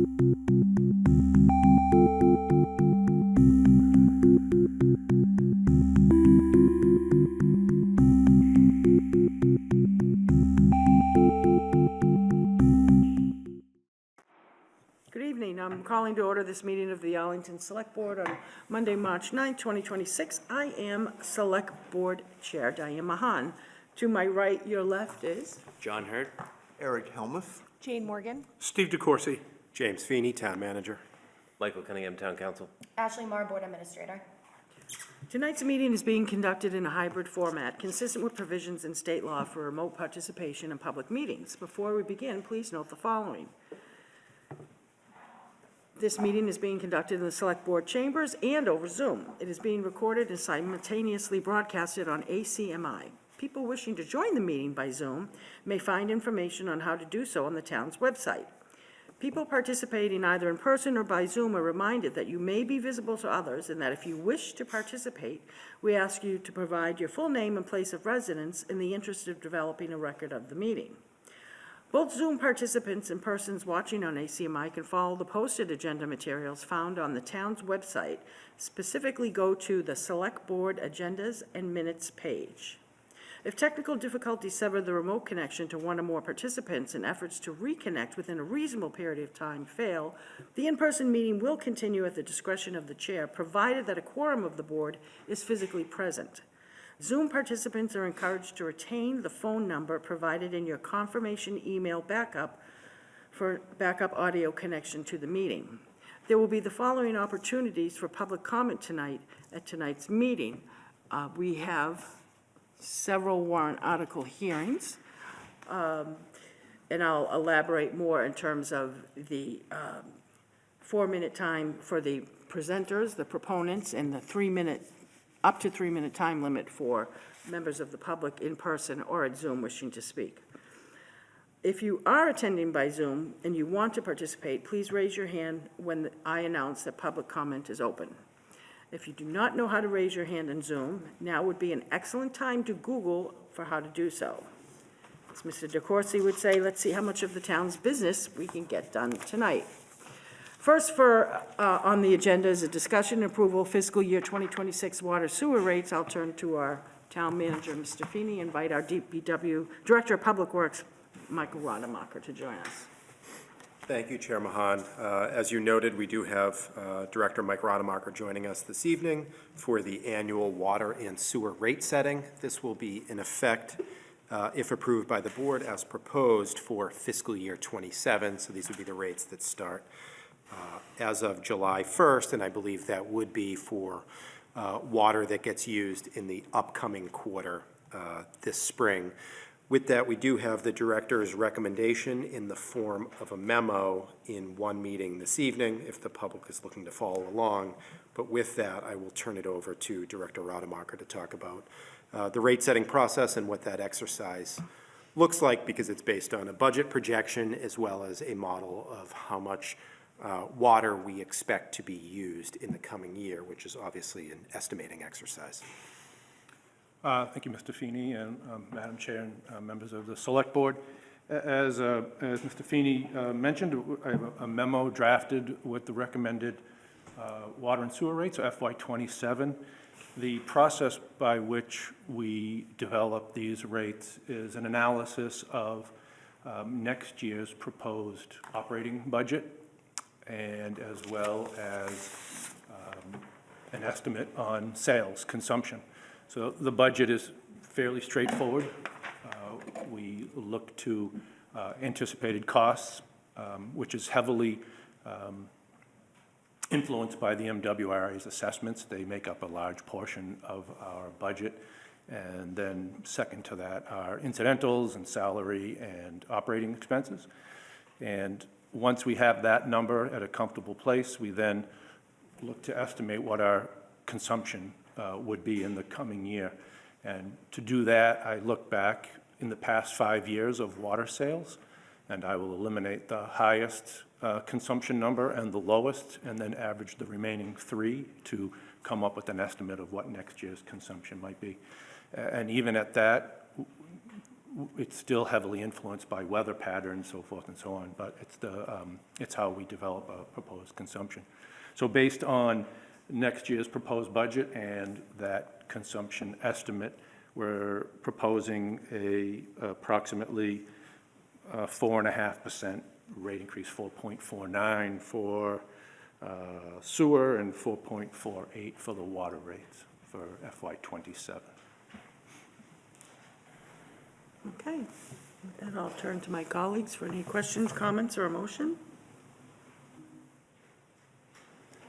Good evening. I'm calling to order this meeting of the Arlington Select Board on Monday, March 9th, 2026. I am Select Board Chair Diane Mahan. To my right, your left is John Hurd. Eric Helmuth. Jane Morgan. Steve DeCoursey. James Feeney, Town Manager. Michael Cunningham, Town Council. Ashley Marr, Board Administrator. Tonight's meeting is being conducted in a hybrid format, consistent with provisions in state law for remote participation in public meetings. Before we begin, please note the following. This meeting is being conducted in the Select Board chambers and over Zoom. It is being recorded and simultaneously broadcasted on ACMi. People wishing to join the meeting by Zoom may find information on how to do so on the town's website. People participating either in person or by Zoom are reminded that you may be visible to others and that if you wish to participate, we ask you to provide your full name and place of residence in the interest of developing a record of the meeting. Both Zoom participants and persons watching on ACMi can follow the posted agenda materials found on the town's website. Specifically, go to the Select Board Agendas and Minutes page. If technical difficulties sever the remote connection to one or more participants and efforts to reconnect within a reasonable period of time fail, the in-person meeting will continue at the discretion of the chair, provided that a quorum of the board is physically present. Zoom participants are encouraged to retain the phone number provided in your confirmation email backup for backup audio connection to the meeting. There will be the following opportunities for public comment tonight at tonight's meeting. We have several warrant article hearings, and I'll elaborate more in terms of the 4-minute time for the presenters, the proponents, and the up to 3-minute time limit for members of the public in person or at Zoom wishing to speak. If you are attending by Zoom and you want to participate, please raise your hand when I announce that public comment is open. If you do not know how to raise your hand in Zoom, now would be an excellent time to Google for how to do so. As Mr. DeCoursey would say, let's see how much of the town's business we can get done tonight. First on the agenda is a discussion and approval fiscal year 2026 water sewer rates. I'll turn to our town manager, Mr. Feeney, invite our DPW Director of Public Works, Michael Rademacher, to join us. Thank you, Chair Mahan. As you noted, we do have Director Mike Rademacher joining us this evening for the annual water and sewer rate setting. This will be in effect, if approved by the board, as proposed for fiscal year 27. So these would be the rates that start as of July 1st, and I believe that would be for water that gets used in the upcoming quarter this spring. With that, we do have the director's recommendation in the form of a memo in one meeting this evening, if the public is looking to follow along. But with that, I will turn it over to Director Rademacher to talk about the rate-setting process and what that exercise looks like, because it's based on a budget projection as well as a model of how much water we expect to be used in the coming year, which is obviously an estimating exercise. Thank you, Mr. Feeney and Madam Chair and members of the Select Board. As Mr. Feeney mentioned, I have a memo drafted with the recommended water and sewer rates, FY27. The process by which we develop these rates is an analysis of next year's proposed operating budget, and as well as an estimate on sales consumption. So the budget is fairly straightforward. We look to anticipated costs, which is heavily influenced by the MWRA's assessments. They make up a large portion of our budget. And then second to that are incidentals and salary and operating expenses. And once we have that number at a comfortable place, we then look to estimate what our consumption would be in the coming year. And to do that, I look back in the past 5 years of water sales, and I will eliminate the highest consumption number and the lowest, and then average the remaining 3 to come up with an estimate of what next year's consumption might be. And even at that, It's still heavily influenced by weather patterns, so forth and so on, but it's how we develop a proposed consumption. So based on next year's proposed budget and that consumption estimate, we're proposing approximately 4.5% rate increase, 4.49 for sewer and 4.48 for the water rates for FY '27. Okay. With that, I'll turn to my colleagues for any questions, comments, or a motion.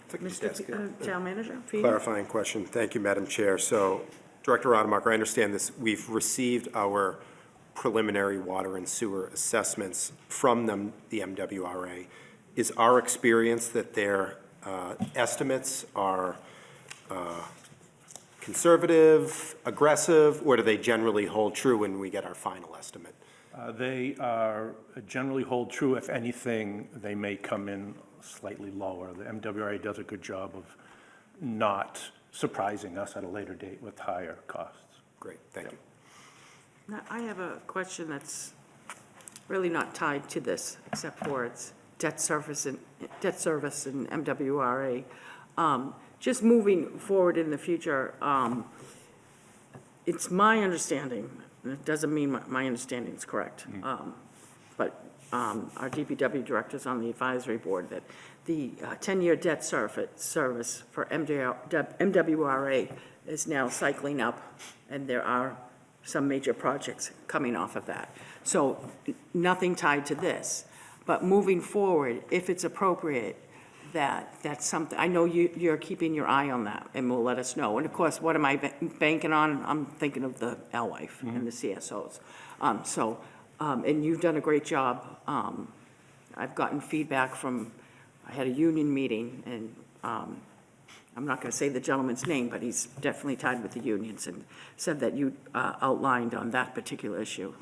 If I could just ask Town Manager, Feeney? clarifying question. Thank you, Madam Chair. So, Director Rademacher, I understand this. We've received our preliminary water and sewer assessments from the MWRA. Is our experience that their estimates are conservative, aggressive, or do they generally hold true when we get our final estimate? They are generally hold true. If anything, they may come in slightly lower. The MWRA does a good job of not surprising us at a later date with higher costs. Great, thank you. Now, I have a question that's really not tied to this, except for its debt service and MWRA. Just moving forward in the future, it's my understanding, and it doesn't mean my understanding is correct, but our DPW director's on the advisory board, that the 10-year debt service for MWRA is now cycling up, and there are some major projects coming off of that. So nothing tied to this, but moving forward, if it's appropriate, that's something, I know you're keeping your eye on that, and will let us know. And of course, what am I banking on? I'm thinking of the LWIFE and the CSOs. And you've done a great job. I've gotten feedback from, I had a union meeting, and I'm not going to say the gentleman's name, but he's definitely tied with the unions, and said that you outlined on that particular issue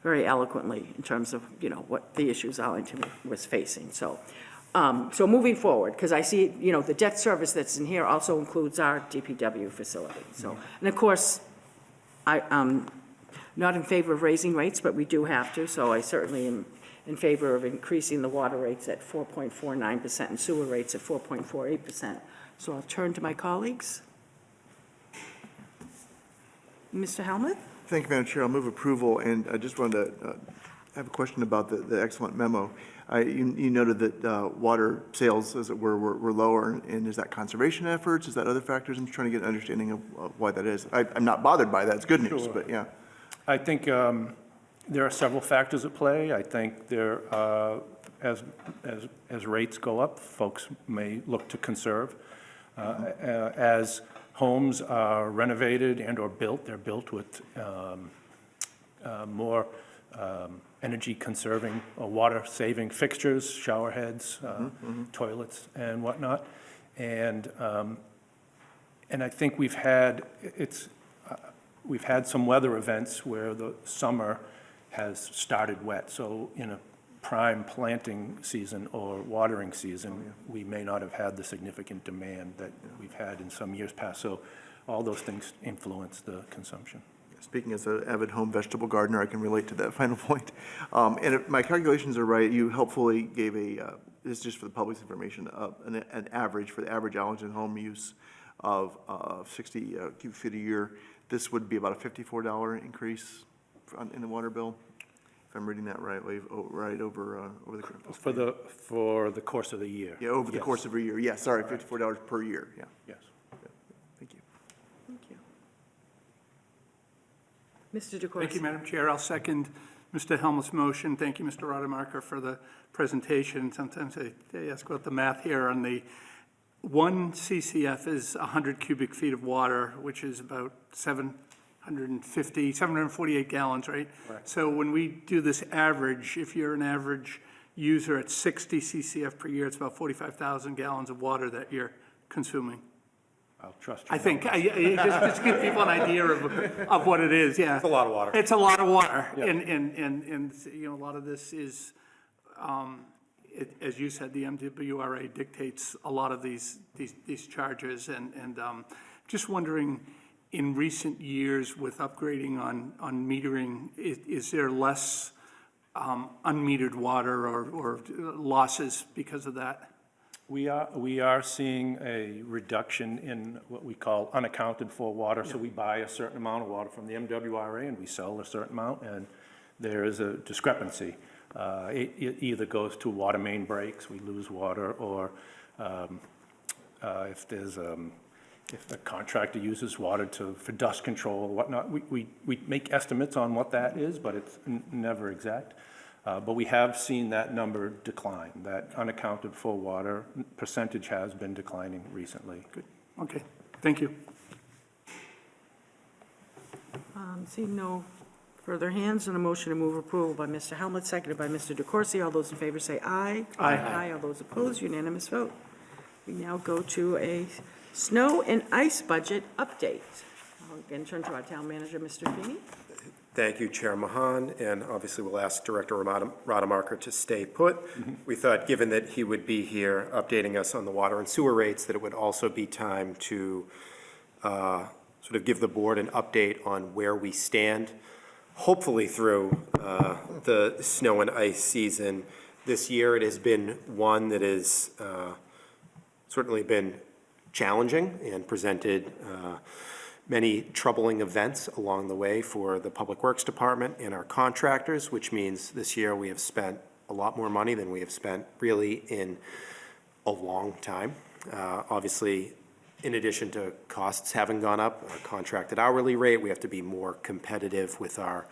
very eloquently in terms of, what the issues Arlington was facing. So moving forward, because I see, the debt service that's in here also includes our DPW facility. So, and of course, I'm not in favor of raising rates, but we do have to, so I certainly am in favor of increasing the water rates at 4.49% and sewer rates at 4.48%. So I'll turn to my colleagues. Mr. Helmuth? Thank you, Madam Chair. I'll move approval, and I just wanted to have a question about the excellent memo. You noted that water sales, as it were lower, and is that conservation efforts? Is that other factors? I'm just trying to get an understanding of why that is. I'm not bothered by that. It's good news, but yeah. I think there are several factors at play. I think there, as rates go up, folks may look to conserve. As homes are renovated and or built, they're built with more energy-conserving or water-saving fixtures, shower heads, toilets, and whatnot. And I think we've had some weather events where the summer has started wet. So in a prime planting season or watering season, we may not have had the significant demand that we've had in some years past. So all those things influence the consumption. Speaking as an avid home vegetable gardener, I can relate to that final point. And if my calculations are right, you helpfully gave this is just for the public's information, an average for the average Arlington home use of 60 cubic feet a year. This would be about a $54 increase in the water bill, if I'm reading that right, right over the For the course of the year. Yeah, over the course of a year. Yeah, sorry, $54 per year. Yeah. Yes. Thank you. Thank you. Mr. DeCoursey. Thank you, Madam Chair. I'll second Mr. Helmuth's motion. Thank you, Mr. Rademacher, for the presentation. Sometimes they ask about the math here. On the 1 CCF is 100 cubic feet of water, which is about 748 gallons, right? Correct. So when we do this average, if you're an average user at 60 CCF per year, it's about 45,000 gallons of water that you're consuming. I'll trust you. I think, just to give people an idea of what it is, yeah. It's a lot of water. It's a lot of water. Yeah. And a lot of this is, as you said, the MWRA dictates a lot of these charges. And just wondering, in recent years with upgrading on metering, is there less unmetered water or losses because of that? We are seeing a reduction in what we call unaccounted for water. So we buy a certain amount of water from the MWRA and we sell a certain amount, and there is a discrepancy. It either goes to water main breaks, we lose water, or if there's if the contractor uses water for dust control or whatnot, we make estimates on what that is, but it's never exact. But we have seen that number decline. That unaccounted for water percentage has been declining recently. Good, okay, thank you. Seeing no further hands, and a motion to move approval by Mr. Helmut, seconded by Mr. DeCoursey. All those in favor say aye. Aye. Aye. All those opposed, unanimous vote. We now go to a snow and ice budget update. I'll again turn to our town manager, Mr. Feeney. Thank you, Chair Mahan, and obviously we'll ask Director Rademacher to stay put. We thought, given that he would be here updating us on the water and sewer rates, that it would also be time to sort of give the board an update on where we stand, hopefully through the snow and ice season. This year, it has been one that has certainly been challenging and presented many troubling events along the way for the Public Works Department and our contractors, which means this year we have spent a lot more money than we have spent really in a long time. Obviously, in addition to costs having gone up, our contracted hourly rate, we have to be more competitive with our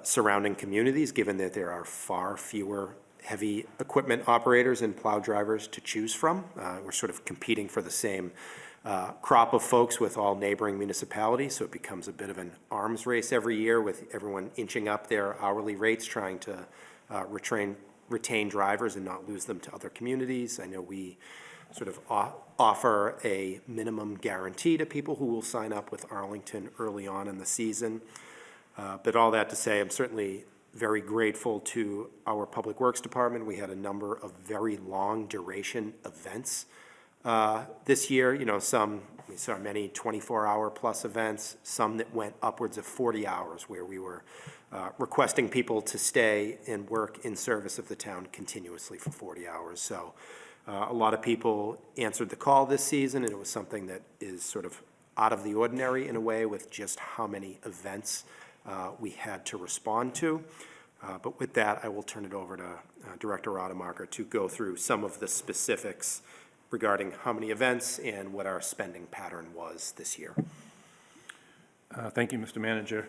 surrounding communities, given that there are far fewer heavy equipment operators and plow drivers to choose from. We're sort of competing for the same crop of folks with all neighboring municipalities, so it becomes a bit of an arms race every year with everyone inching up their hourly rates, trying to retain drivers and not lose them to other communities. I know we sort of offer a minimum guarantee to people who will sign up with Arlington early on in the season. But all that to say, I'm certainly very grateful to our Public Works Department. We had a number of very long duration events this year. You know, we saw many 24-hour plus events, some that went upwards of 40 hours, where we were requesting people to stay and work in service of the town continuously for 40 hours. So a lot of people answered the call this season, and it was something that is sort of out of the ordinary in a way with just how many events we had to respond to. But with that, I will turn it over to Director Rademacher to go through some of the specifics regarding how many events and what our spending pattern was this year. Thank you, Mr. Manager,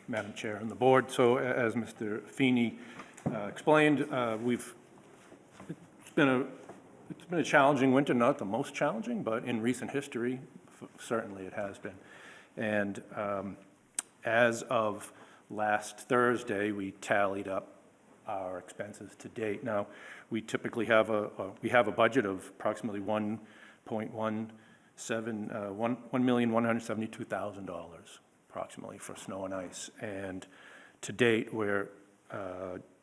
Madam Chair, and the board. So as Mr. Feeney explained, it's been a challenging winter, not the most challenging, but in recent history, certainly it has been. And as of last Thursday, we tallied up our expenses to date. Now, we typically have a budget of approximately $1,172,000 approximately for snow and ice. And to date, we're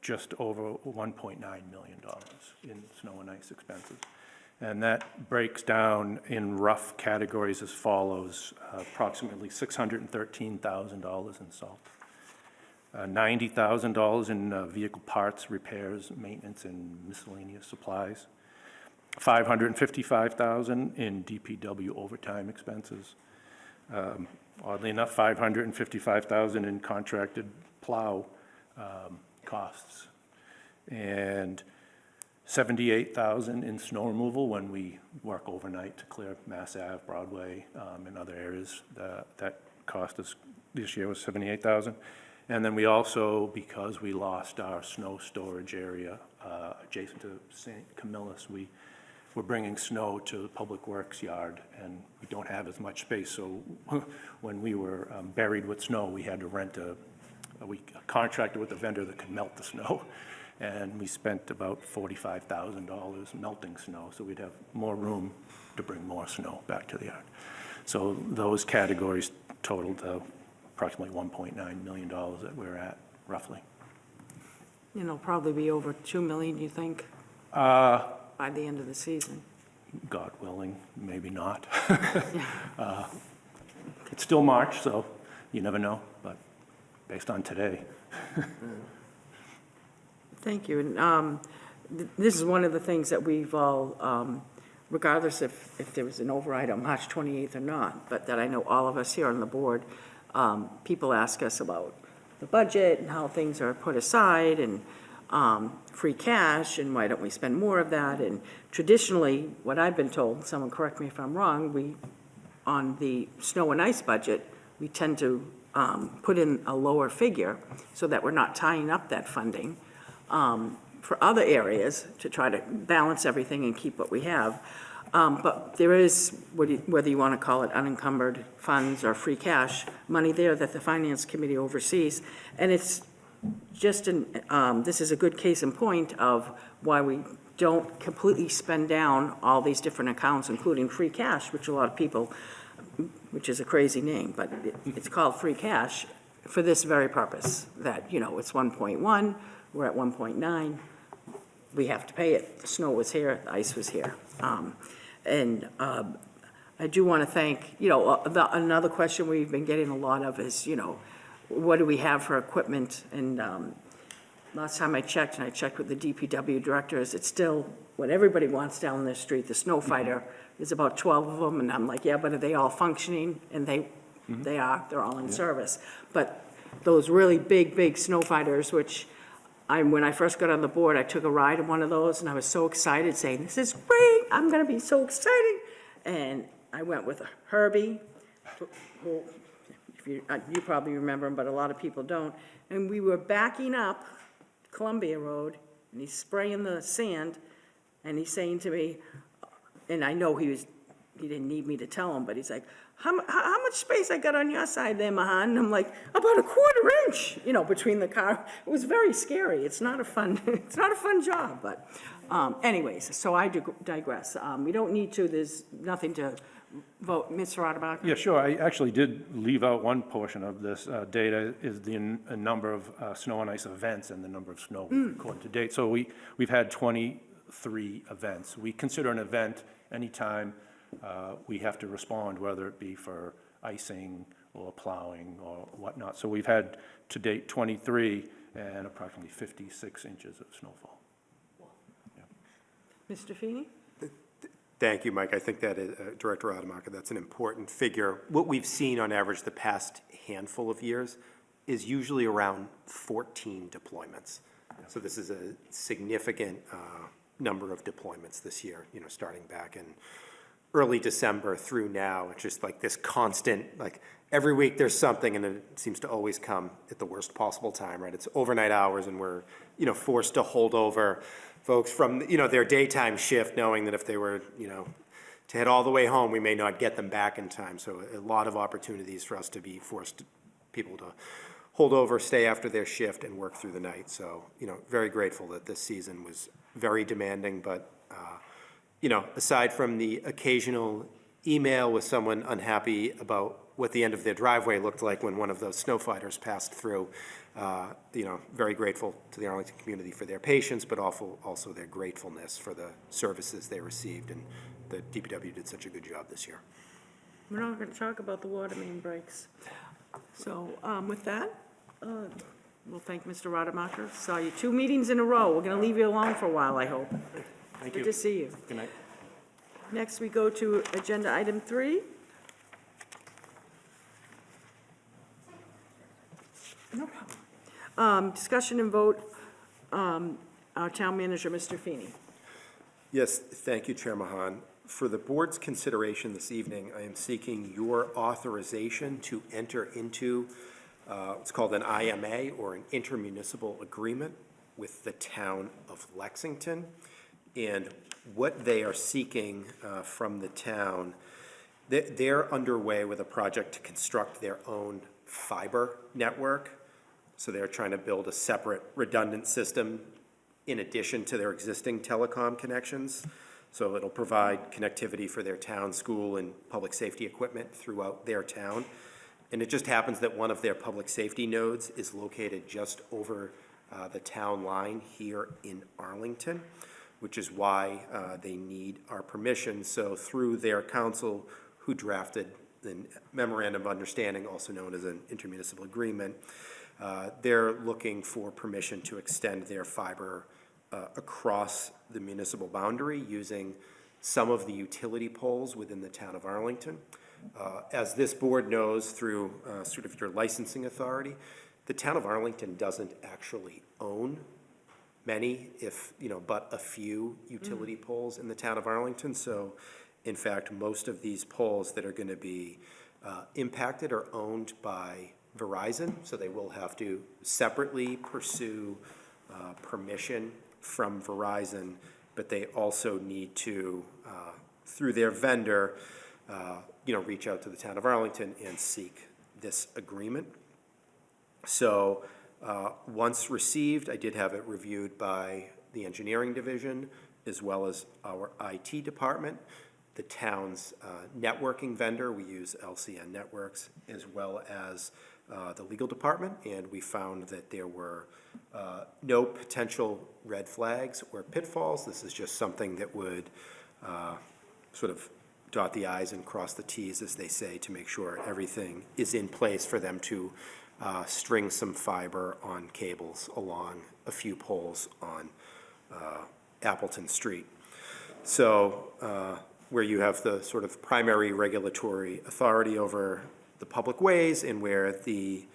just over $1.9 million in snow and ice expenses. And that breaks down in rough categories as follows: approximately $613,000 in salt, $90,000 in vehicle parts, repairs, maintenance, and miscellaneous supplies, $555,000 in DPW overtime expenses, oddly enough, $555,000 in contracted plow costs, and $78,000 in snow removal when we work overnight to clear Mass Ave, Broadway, and other areas. That cost us this year was $78,000. And then we also, because we lost our snow storage area adjacent to St. Camillus, we're bringing snow to the Public Works yard, and we don't have as much space. So when we were buried with snow, we had to rent we contracted with a vendor that could melt the snow. And we spent about $45,000 melting snow, so we'd have more room to bring more snow back to the yard. So those categories totaled approximately $1.9 million that we're at, roughly. And it'll probably be over 2 million, you think, by the end of the season? God willing, maybe not. Okay. It's still March, so you never know, but based on today. Thank you. And this is one of the things that we've all, regardless if there was an override on March 28th or not, but that I know all of us here on the board, people ask us about the budget and how things are put aside and free cash and why don't we spend more of that? And traditionally, what I've been told, someone correct me if I'm wrong, on the snow and ice budget, we tend to put in a lower figure so that we're not tying up that funding for other areas to try to balance everything and keep what we have. But there is, whether you want to call it unencumbered funds or free cash, money there that the Finance Committee oversees. And it's just, this is a good case in point of why we don't completely spend down all these different accounts, including free cash, which a lot of people, which is a crazy name, but it's called free cash for this very purpose, that, it's 1.1, we're at 1.9, we have to pay it. The snow was here, the ice was here. I do want to thank, another question we've been getting a lot of is, what do we have for equipment? And last time I checked, and I checked with the DPW directors, it's still what everybody wants down the street, the snow fighter. There's about 12 of them, and I'm like, yeah, but are they all functioning? And they are, they're all in service. But those really big snow fighters, which when I first got on the board, I took a ride in one of those, and I was so excited, saying, this is great, I'm gonna be so excited. And I went with Herbie, who, you probably remember him, but a lot of people don't. And we were backing up Columbia Road, and he's spraying the sand, and he's saying to me, and I know he didn't need me to tell him, but he's like, how much space I got on your side there, Mahan? And I'm like, about 1/4 inch, between the car. It was very scary. It's not a fun job, but anyways, so I digress. We don't need to, there's nothing to vote. Mr. Rademacher? Yeah, sure. I actually did leave out one portion of this data, is the number of snow and ice events and the number of snow recorded to date. So we've had 23 events. We consider an event anytime we have to respond, whether it be for icing or plowing or whatnot. So we've had to date 23 and approximately 56 inches of snowfall. Mr. Feeney? Thank you, Mike. I think that is, Director Rademacher, that's an important figure. What we've seen on average the past handful of years is usually around 14 deployments. So this is a significant number of deployments this year, starting back in early December through now. It's just like this constant, like every week there's something, and it seems to always come at the worst possible time, right? It's overnight hours, and we're, forced to hold over folks from, their daytime shift, knowing that if they were, to head all the way home, we may not get them back in time. So a lot of opportunities for us to be forced people to hold over, stay after their shift, and work through the night. So, very grateful that this season was very demanding, but aside from the occasional email with someone unhappy about what the end of their driveway looked like when one of those snow fighters passed through, very grateful to the Arlington community for their patience, but also their gratefulness for the services they received, and the DPW did such a good job this year. We're not going to talk about the water main breaks. So with that, we'll thank Mr. Rademacher. Saw you 2 meetings in a row. We're going to leave you alone for a while, I hope. Thank you. Good to see you. Good night. Next, we go to agenda item 3. No problem. Discussion and vote, our town manager, Mr. Feeney. Yes, thank you, Chair Mahan. For the board's consideration this evening, I am seeking your authorization to enter into what's called an IMA, or an intermunicipal agreement, with the town of Lexington. And what they are seeking from the town, they're underway with a project to construct their own fiber network. So they're trying to build a separate redundant system in addition to their existing telecom connections. So it'll provide connectivity for their town, school, and public safety equipment throughout their town. And it just happens that one of their public safety nodes is located just over the town line here in Arlington, which is why they need our permission. So through their counsel, who drafted the memorandum of understanding, also known as an intermunicipal agreement. They're looking for permission to extend their fiber across the municipal boundary using some of the utility poles within the town of Arlington. As this board knows through sort of your licensing authority, the town of Arlington doesn't actually own many, but a few utility poles in the town of Arlington. So in fact, most of these poles that are going to be impacted are owned by Verizon, so they will have to separately pursue permission from Verizon, but they also need to, through their vendor, reach out to the town of Arlington and seek this agreement. So once received, I did have it reviewed by the engineering division as well as our IT department. The town's networking vendor, we use LCN Networks, as well as the legal department, and we found that there were no potential red flags or pitfalls. This is just something that would sort of dot the i's and cross the t's, as they say, to make sure everything is in place for them to string some fiber on cables along a few poles on Appleton Street. So where you have the sort of primary regulatory authority over the public ways, and where the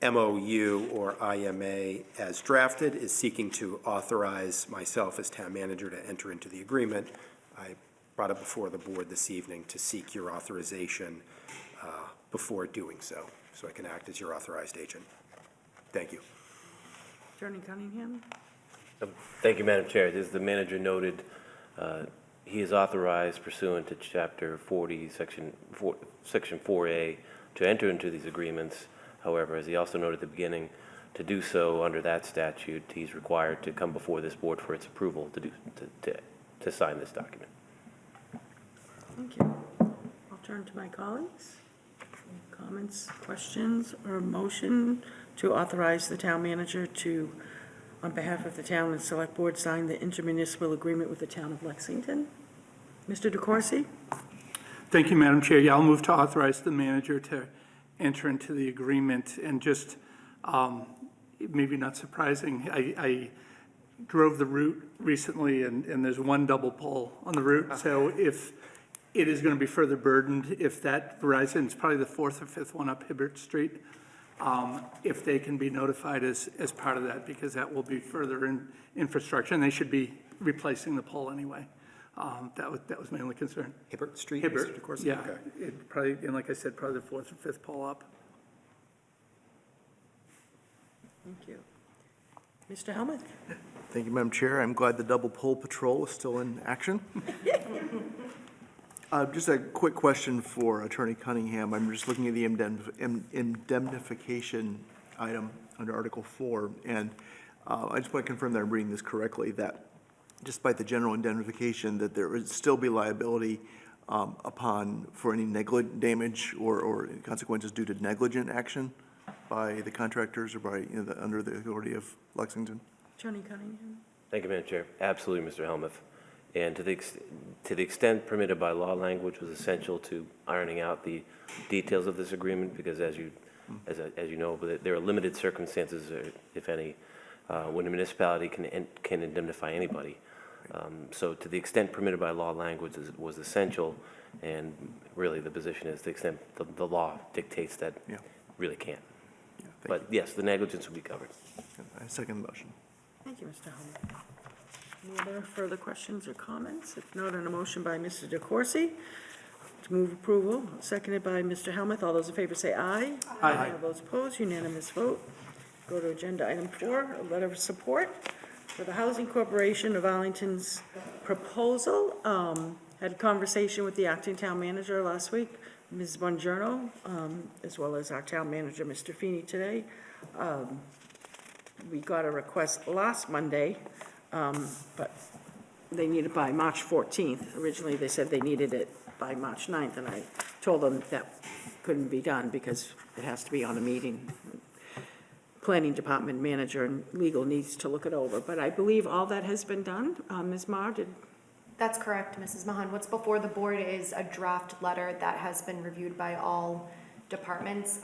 MOU or IMA as drafted is seeking to authorize myself as town manager to enter into the agreement, I brought it before the board this evening to seek your authorization before doing so I can act as your authorized agent. Thank you. Attorney Cunningham? Thank you, Madam Chair. As the manager noted, he is authorized pursuant to Chapter 40, Section 4A, to enter into these agreements. However, as he also noted at the beginning, to do so under that statute, he's required to come before this board for its approval to sign this document. Thank you. I'll turn to my colleagues. Any comments, questions, or a motion to authorize the town manager to, on behalf of the town and select board, sign the intermunicipal agreement with the town of Lexington? Mr. DeCoursey? Thank you, Madam Chair. Yeah, I'll move to authorize the manager to enter into the agreement. And just, maybe not surprising, I drove the route recently, and there's one double pole on the route. So if it is going to be further burdened, if that Verizon, it's probably the fourth or fifth one up Hibbert Street, if they can be notified as part of that, because that will be further in infrastructure, and they should be replacing the pole anyway. That was my only concern. Hibbert Street, Hibbert, Mr. DeCoursey? yeah. Okay. It probably, and like I said, probably the fourth or fifth pole up. Thank you. Mr. Helmuth? Thank you, Madam Chair. I'm glad the double pole patrol is still in action. Just a quick question for Attorney Cunningham. I'm just looking at the indemnification item under Article 4, and I just want to confirm that I'm reading this correctly, that despite the general indemnification, that there would still be liability for any negligent damage or consequences due to negligent action by the contractors or by, under the authority of Lexington? Attorney Cunningham? Thank you, Madam Chair. Absolutely, Mr. Helmuth. And to the extent permitted by law, language was essential to ironing out the details of this agreement, because as you know, there are limited circumstances, if any, when a municipality can indemnify anybody. So to the extent permitted by law, language was essential, and really the position is to the extent the law dictates that really can't. Yeah, But yes, the negligence will be covered. I second the motion. Thank you, Mr. Helmuth. Any other further questions or comments? If not, on a motion by Mr. DeCoursey to move approval, seconded by Mr. Helmuth. All those in favor say aye. Aye. All those opposed, unanimous vote. Go to agenda item 4, a letter of support for the Housing Corporation of Arlington's proposal. Had a conversation with the acting town manager last week, Ms. Bongiorno, as well as our town manager, Mr. Feeney, today. We got a request last Monday, but they need it by March 14th. Originally, they said they needed it by March 9th, and I told them that couldn't be done because it has to be on a meeting. Planning department manager and legal needs to look it over, but I believe all that has been done. Ms. Marr, did That's correct, Mrs. Mahan. What's before the board is a draft letter that has been reviewed by all departments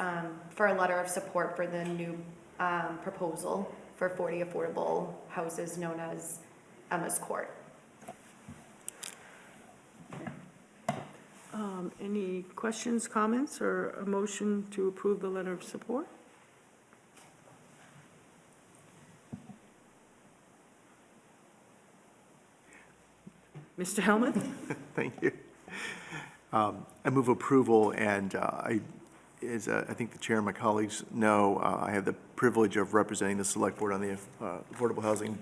for a letter of support for the new proposal for 40 affordable houses known as Emma's Court. Any questions, comments, or a motion to approve the letter of support? Mr. Helmuth? Thank you. I move approval, and I think the chair and my colleagues know, I have the privilege of representing the Select Board on the Affordable Housing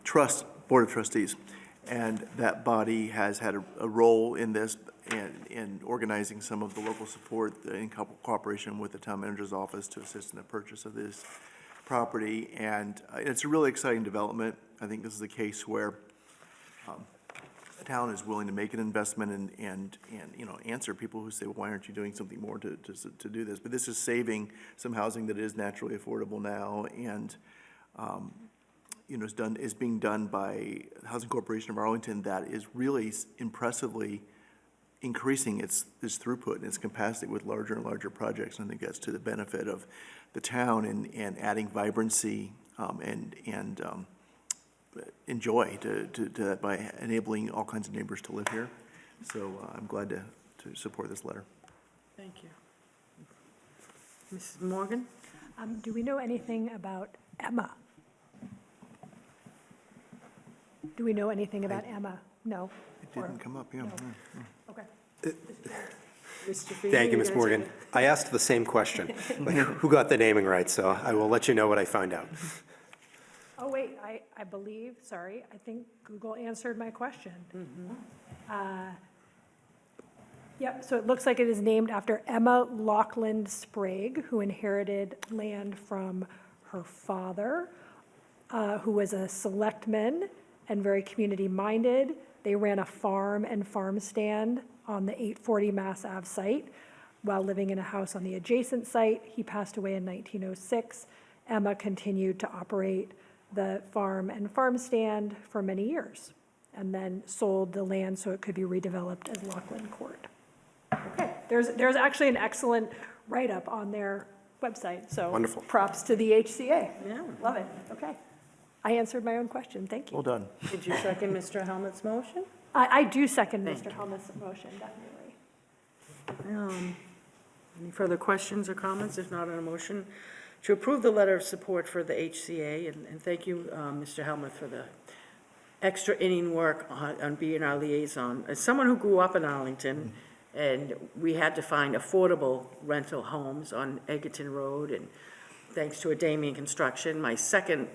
Trust, Board of Trustees. And that body has had a role in this and in organizing some of the local support in cooperation with the town manager's office to assist in the purchase of this property. And it's a really exciting development. I think this is a case where the town is willing to make an investment and you know, answer people who say, well, why aren't you doing something more to do this? But this is saving some housing that is naturally affordable now, and you know, is being done by the Housing Corporation of Arlington that is really impressively increasing its throughput and its capacity with larger and larger projects. And I think that's to the benefit of the town and adding vibrancy and joy to that by enabling all kinds of neighbors to live here. So I'm glad to support this letter. Thank you. Mrs. Morgan? Do we know anything about Emma? Do we know anything about Emma? No? It didn't come up, yeah. No. Yeah. Okay. Mr. Feeney, Thank you, guys Ms. have Morgan. it? I asked the same question, like, who got the naming right, so I will let you know what I find out. Oh, wait, I believe, sorry, I think Google answered my question. Yep, so it looks like it is named after Emma Lockland Sprague, who inherited land from her father, who was a selectman and very community-minded. They ran a farm and farm stand on the 840 Mass Ave site while living in a house on the adjacent site. He passed away in 1906. Emma continued to operate the farm and farm stand for many years, and then sold the land so it could be redeveloped as Lockland Court. Okay, there's actually an excellent write-up on their website, so. Wonderful. Props to the HCA. Yeah. Love it, okay. I answered my own question, thank you. Well done. Did you second Mr. Helmut's motion? I do second Thank Mr. you. Helmuth's motion, definitely. Any further questions or comments? If not, on a motion to approve the letter of support for the HCA, and thank you, Mr. Helmuth, for the extra inning work on being our liaison. As someone who grew up in Arlington, and we had to find affordable rental homes on Egerton Road, and thanks to a Damien Construction, my second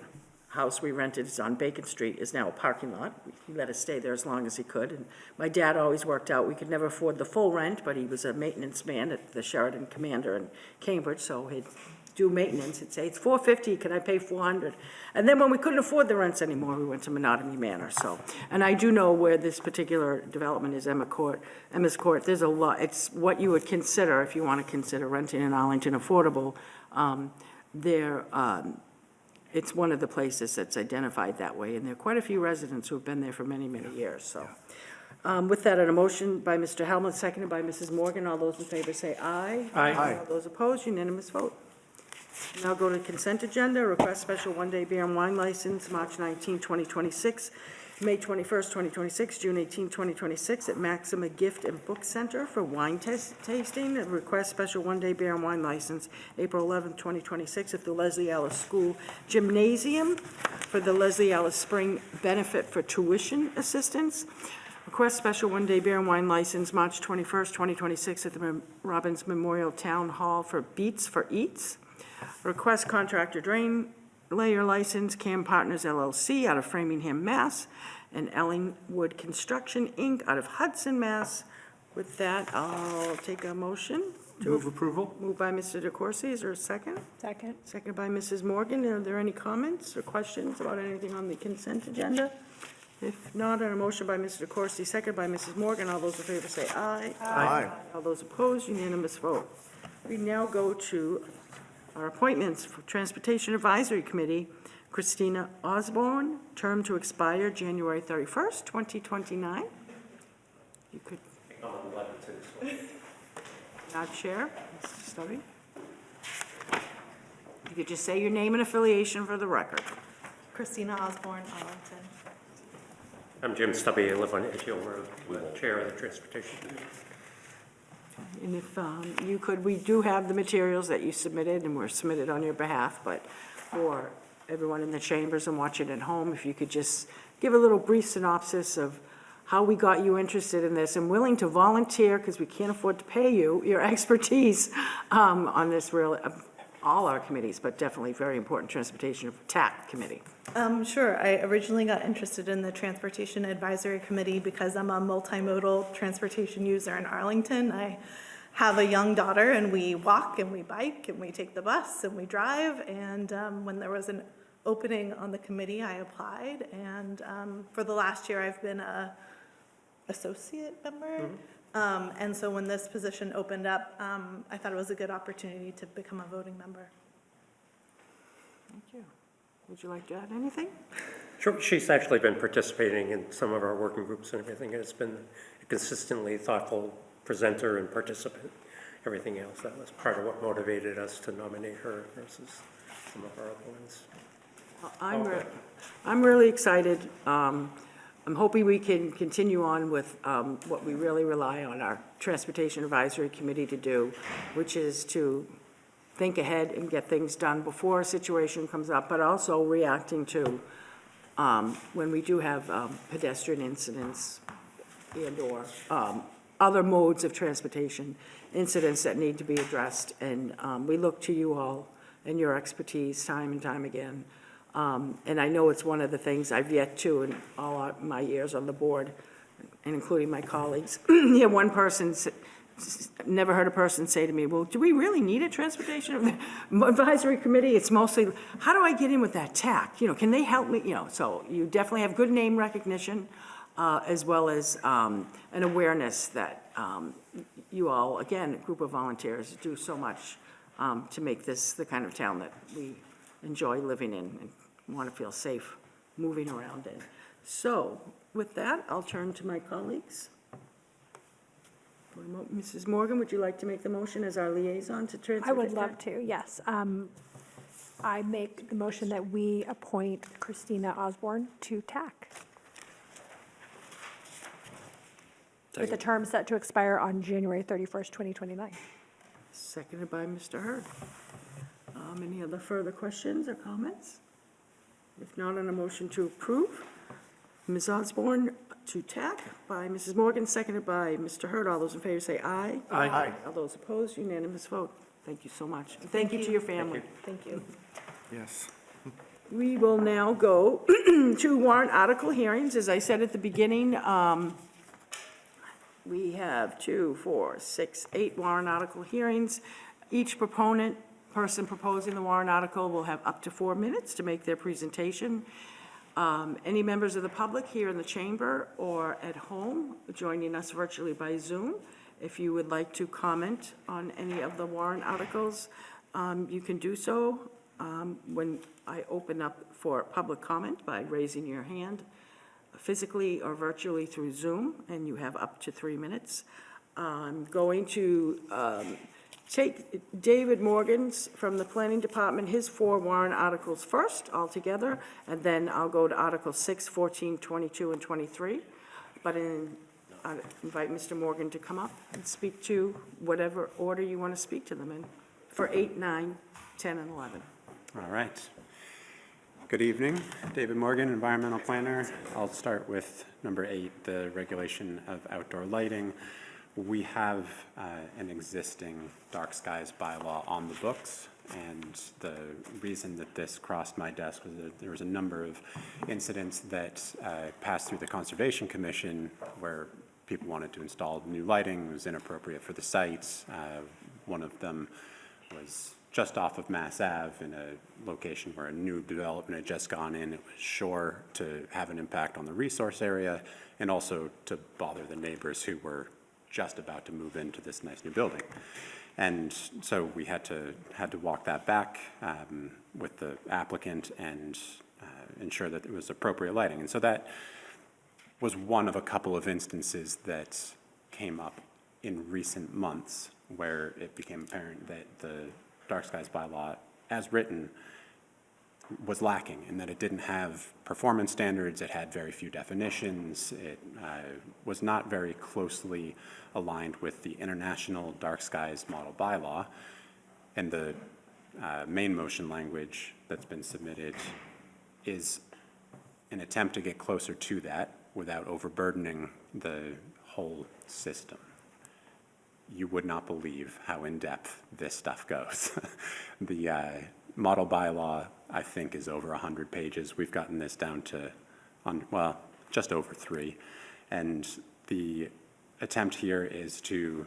house we rented is on Bacon Street, is now a parking lot. He let us stay there as long as he could, and my dad always worked out, we could never afford the full rent, but he was a maintenance man at the Sheridan Commander in Cambridge, so he'd do maintenance, he'd say, it's $450, can I pay $400? And then when we couldn't afford the rents anymore, we went to Monotony Manor, so. And I do know where this particular development is, Emma's Court, there's a lot, it's what you would consider, if you want to consider renting in Arlington affordable, it's one of the places that's identified that way, and there are quite a few residents who have been there for many, many years, so. With that, a motion by Mr. Helmuth, seconded by Mrs. Morgan. All those in favor say aye. Aye. All those opposed, unanimous vote. Now go to consent agenda, request special one-day beer and wine license, March 19, 2026, May 21st, 2026, June 18, 2026, at Maxima Gift and Book Center for wine tasting. And request special one-day beer and wine license, April 11, 2026, at the Leslie Ellis School Gymnasium for the Leslie Ellis Spring Benefit for Tuition Assistance. Request special one-day beer and wine license, March 21st, 2026, at the Robbins Memorial Town Hall for Beats for Eats. Request contractor drain layer license, Cam Partners LLC out of Framingham, Mass., and Ellingwood Construction, Inc. out of Hudson, Mass. With that, I'll take a motion. Move approval? Moved by Mr. DeCoursey. Is there a second? Second. Second by Mrs. Morgan. Are there any comments or questions about anything on the consent agenda? If not, on a motion by Mr. DeCoursey, second by Mrs. Morgan, all those in favor say aye. Aye. All those opposed, unanimous vote. We now go to our appointments for Transportation Advisory Committee. Christina Osborne, term to expire January 31st, 2029. You could. Now, Chair, Mr. Stubby. You could just say your name and affiliation for the record. Christina Osborne, Arlington. I'm Jim Stubby, I live on Edge Hill Road, Chair of the Transportation Committee. And if you could, we do have the materials that you submitted, and were submitted on your behalf, but for everyone in the chambers and watching at home, if you could just give a little brief synopsis of how we got you interested in this and willing to volunteer, because we can't afford to pay you, your expertise on this all our committees, but definitely very important Transportation TAC Committee. Sure. I originally got interested in the Transportation Advisory Committee because I'm a multimodal transportation user in Arlington. I have a young daughter, and we walk and we bike and we take the bus and we drive. And when there was an opening on the committee, I applied. And for the last year, I've been a associate member. And so when this position opened up, I thought it was a good opportunity to become a voting member. Thank you. Would you like to add anything? Sure, she's actually been participating in some of our working groups and everything, and it's been a consistently thoughtful presenter and participant. Everything else, that was part of what motivated us to nominate her versus some of our other ones. Well, I'm really excited. I'm hoping we can continue on with what we really rely on our Transportation Advisory Committee to do, which is to think ahead and get things done before a situation comes up, but also reacting to when we do have pedestrian incidents and/or other modes of transportation incidents that need to be addressed. And we look to you all and your expertise time and time again. And I know it's one of the things I've yet to, in all my years on the board, and including my colleagues, yeah, one person never heard a person say to me, well, do we really need a Transportation Advisory Committee? It's mostly, how do I get in with that TAC? Can they help me? So you definitely have good name recognition, as well as an awareness that you all, again, a group of volunteers, do so much to make this the kind of town that we enjoy living in and want to feel safe moving around in. So with that, I'll turn to my colleagues. Mrs. Morgan, would you like to make the motion as our liaison to Transportation? I would love to, yes. I make the motion that we appoint Christina Osborne to TAC with a term set to expire on January 31st, 2029. Seconded by Mr. Hurd. Any other further questions or comments? If not, on a motion to approve, Ms. Osborne to TAC by Mrs. Morgan, seconded by Mr. Hurd. All those in favor say aye. Aye. All those opposed, unanimous vote. Thank you so much. And thank you to your family. Thank you. Yes. We will now go to warrant article hearings. As I said at the beginning, we have 2, 4, 6, 8 warrant article hearings. Each person proposing the warrant article will have up to 4 minutes to make their presentation. Any members of the public here in the chamber or at home joining us virtually by Zoom, if you would like to comment on any of the warrant articles, you can do so when I open up for public comment by raising your hand physically or virtually through Zoom, and you have up to 3 minutes. I'm going to take David Morgan's from the Planning Department, his 4 warrant articles first altogether, and then I'll go to Articles 6, 14, 22, and 23. But I invite Mr. Morgan to come up and speak to whatever order you want to speak to them in for 8, 9, 10, and 11. All right. Good evening. David Morgan, environmental planner. I'll start with number 8, the regulation of outdoor lighting. We have an existing dark skies bylaw on the books, and the reason that this crossed my desk was that there was a number of incidents that passed through the Conservation Commission where people wanted to install new lighting. It was inappropriate for the sites. One of them was just off of Mass Ave in a location where a new development had just gone in. It was sure to have an impact on the resource area and also to bother the neighbors who were just about to move into this nice new building. And so we had to walk that back with the applicant, and ensure that it was appropriate lighting. And so that was one of a couple of instances that came up in recent months where it became apparent that the dark skies bylaw, as written, was lacking in that it didn't have performance standards, it had very few definitions, it was not very closely aligned with the international dark skies model bylaw, and the main motion language that's been submitted is an attempt to get closer to that without overburdening the whole system. You would not believe how in-depth this stuff goes. The model bylaw, I think, is over 100 pages. We've gotten this down to, well, just over 3. And the attempt here is to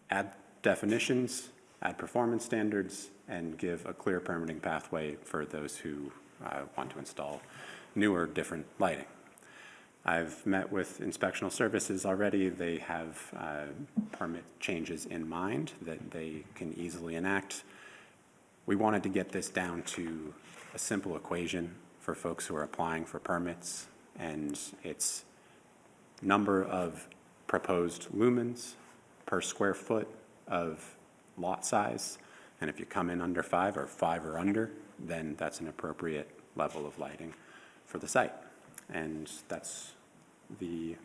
add definitions, add performance standards, and give a clear permitting pathway for those who want to install newer, different lighting. I've met with inspectional services already. They have permit changes in mind that they can easily enact. We wanted to get this down to a simple equation for folks who are applying for permits, and it's number of proposed lumens per square foot of lot size, and if you come in under 5 or 5 or under, then that's an appropriate level of lighting for the site. And that's the,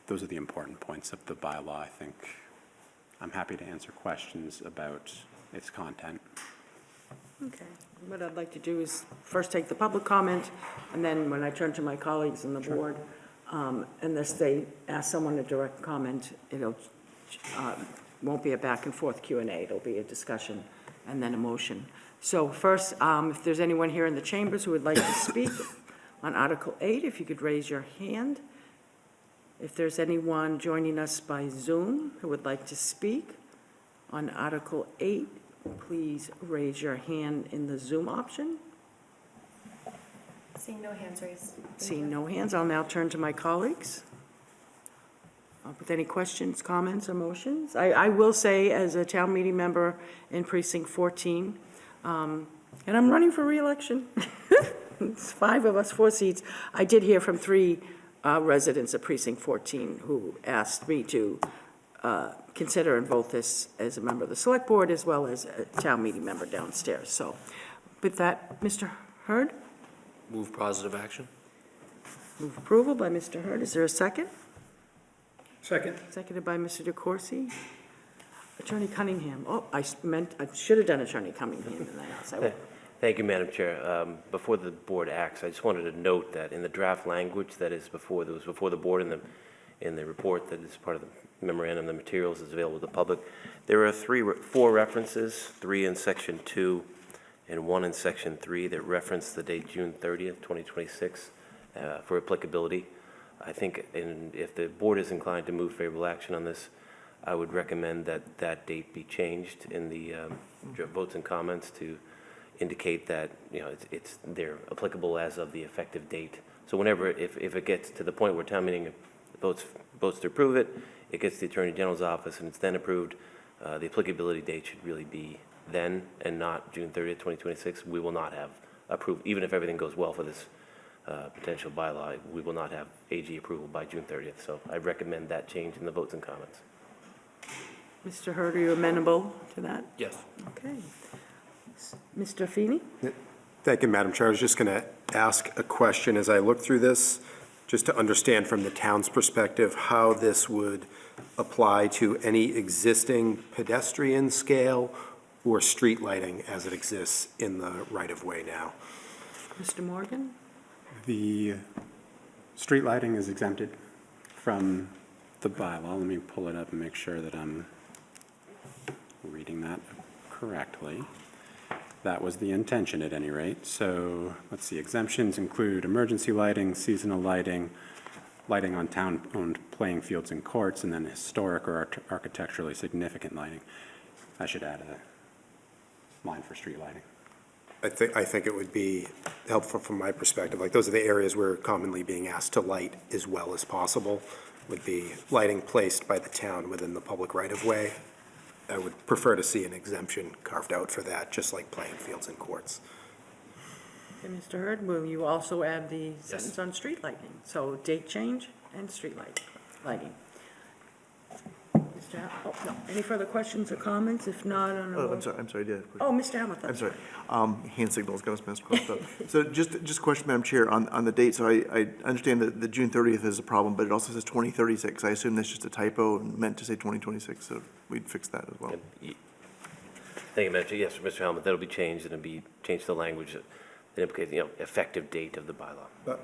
those are the important points of the bylaw, I think. I'm happy to answer questions about its content. Okay. What I'd like to do is first take the public comment, and then when I turn to my colleagues on the board, unless they ask someone a direct comment, it'll, won't be a back and forth Q&A. It'll be a discussion and then a motion. So first, if there's anyone here in the chambers who would like to speak on Article 8, if you could raise your hand. If there's anyone joining us by Zoom who would like to speak on Article 8, please raise your hand in the Zoom option. Seeing no hands raised. Seeing no hands, I'll now turn to my colleagues. With any questions, comments, or motions? I will say, as a town meeting member in Precinct 14, and I'm running for re-election. It's 5 of us, 4 seats. I did hear from 3 residents of Precinct 14 who asked me to consider and vote this as a member of the Select Board as well as a town meeting member downstairs. So with that, Mr. Hurd? Move positive action. Move approval by Mr. Hurd. Is there a second? Second. Seconded by Mr. DeCoursey. Attorney Cunningham. Oh, I should have done Attorney Cunningham in that house. I will. Thank you, Madam Chair. Before the board acts, I just wanted to note that in the draft language that is before the board in the report that is part of the memorandum, the materials is available to the public, there are 4 references, 3 in Section 2 and 1 in Section 3 that reference the date June 30th, 2026 for applicability. I think if the board is inclined to move favorable action on this, I would recommend that that date be changed in the votes and comments to indicate that, you know, they're applicable as of the effective date. So whenever, if it gets to the point where town meeting votes to approve it, it gets to the Attorney General's office and it's then approved, the applicability date should really be then and not June 30th, 2026. We will not have approved, even if everything goes well for this potential bylaw, we will not have AG approval by June 30th. So I recommend that change in the votes and comments. Mr. Hurd, are you amenable to that? Yes. Okay. Mr. Feeney? Thank you, Madam Chair. I was just going to ask a question as I look through this, just to understand from the town's perspective how this would apply to any existing pedestrian scale or street lighting as it exists in the right-of-way now. Mr. Morgan? The street lighting is exempted from the bylaw. Let me pull it up and make sure that I'm reading that correctly. That was the intention at any rate. So let's see, exemptions include emergency lighting, seasonal lighting, lighting on town-owned playing fields and courts, and then historic or architecturally significant lighting. I should add a line for street lighting. I think it would be helpful from my perspective. Like, those are the areas we're commonly being asked to light as well as possible, would be lighting placed by the town within the public right-of-way. I would prefer to see an exemption carved out for that, just like playing fields and courts. Okay, Mr. Hurd, will you also add the sentence on street lighting? So date change and street lighting. Mr. Oh, no, any further questions or comments? If not, on a Oh, motion. I'm sorry, I did. Oh, Mr. Hamilton. I'm sorry. Hand signals got us messed up. So just a question, Madam Chair, on the date. So I understand that the June 30th is a problem, but it also says 2036. I assume that's just a typo and meant to say 2026, so we'd fix that as well. Thank you, Madam Chair. Yes, Mr. Helmut, that'll be changed, and it'll be changed to the language that implicates, effective date of the bylaw. But-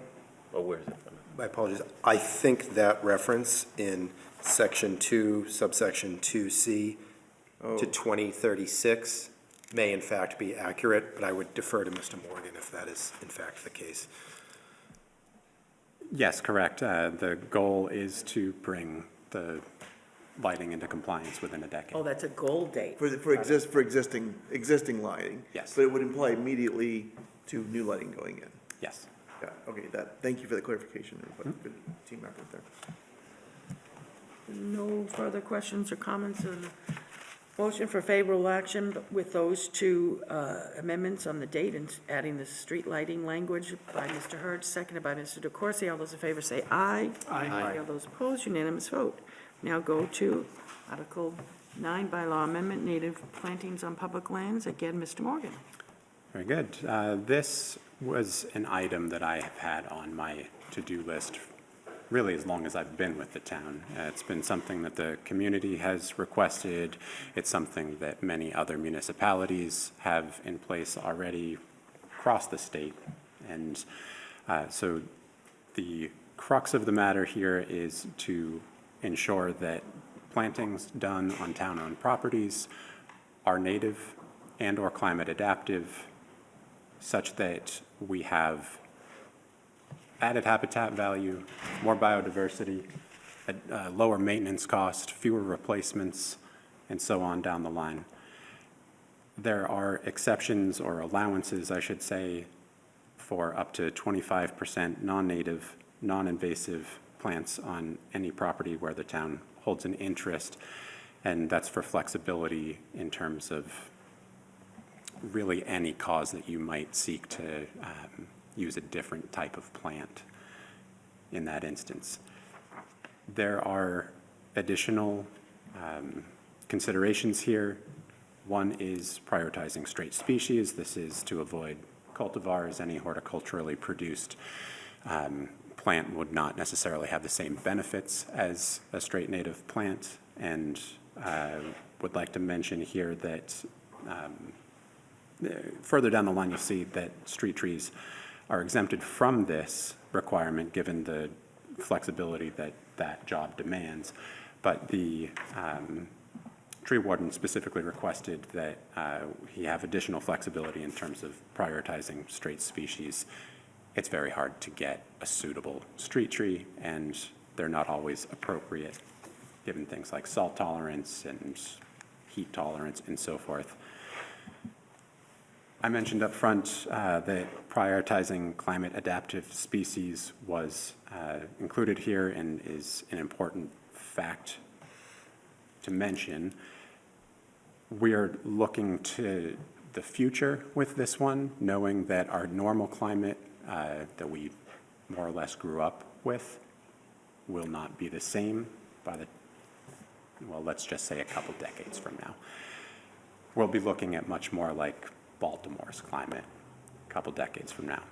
Oh, where is it? My apologies. I think that reference in section 2, subsection 2C to 2036 may in fact be accurate, but I would defer to Mr. Morgan if that is in fact the case. Yes, correct. The goal is to bring the lighting into compliance within a decade. Oh, that's a goal date. For existing lighting? Yes. But it would imply immediately to new lighting going in? Yes. Yeah, okay, thank you for the clarification. Good team effort there. No further questions or comments on the motion for favorable action with those two amendments on the date and adding the street lighting language by Mr. Hurd, seconded by Mr. DeCoursey. All those in favor say aye. Aye. All those opposed, unanimous vote. Now go to Article 9, bylaw amendment, native plantings on public lands. Again, Mr. Morgan. Very good. This was an item that I have had on my to-do list really as long as I've been with the town. It's been something that the community has requested. It's something that many other municipalities have in place already across the state. And so the crux of the matter here is to ensure that plantings done on town-owned properties are native and/or climate adaptive, such that we have added habitat value, more biodiversity, a lower maintenance cost, fewer replacements, and so on down the line. There are exceptions or allowances, I should say, for up to 25% non-native, non-invasive plants on any property where the town holds an interest, and that's for flexibility in terms of really any cause that you might seek to use a different type of plant in that instance. There are additional considerations here. One is prioritizing straight species. This is to avoid cultivars. Any horticulturally produced plant would not necessarily have the same benefits as a straight native plant. And would like to mention here that further down the line, you'll see that street trees are exempted from this requirement, given the flexibility that that job demands. But the tree warden specifically requested that he have additional flexibility in terms of prioritizing straight species. It's very hard to get a suitable street tree, and they're not always appropriate, given things like salt tolerance and heat tolerance and so forth. I mentioned up front that prioritizing climate adaptive species was included here and is an important fact to mention. We are looking to the future with this one, knowing that our normal climate that we more or less grew up with will not be the same by the, well, let's just say a couple decades from now. We'll be looking at much more like Baltimore's climate a couple decades from now.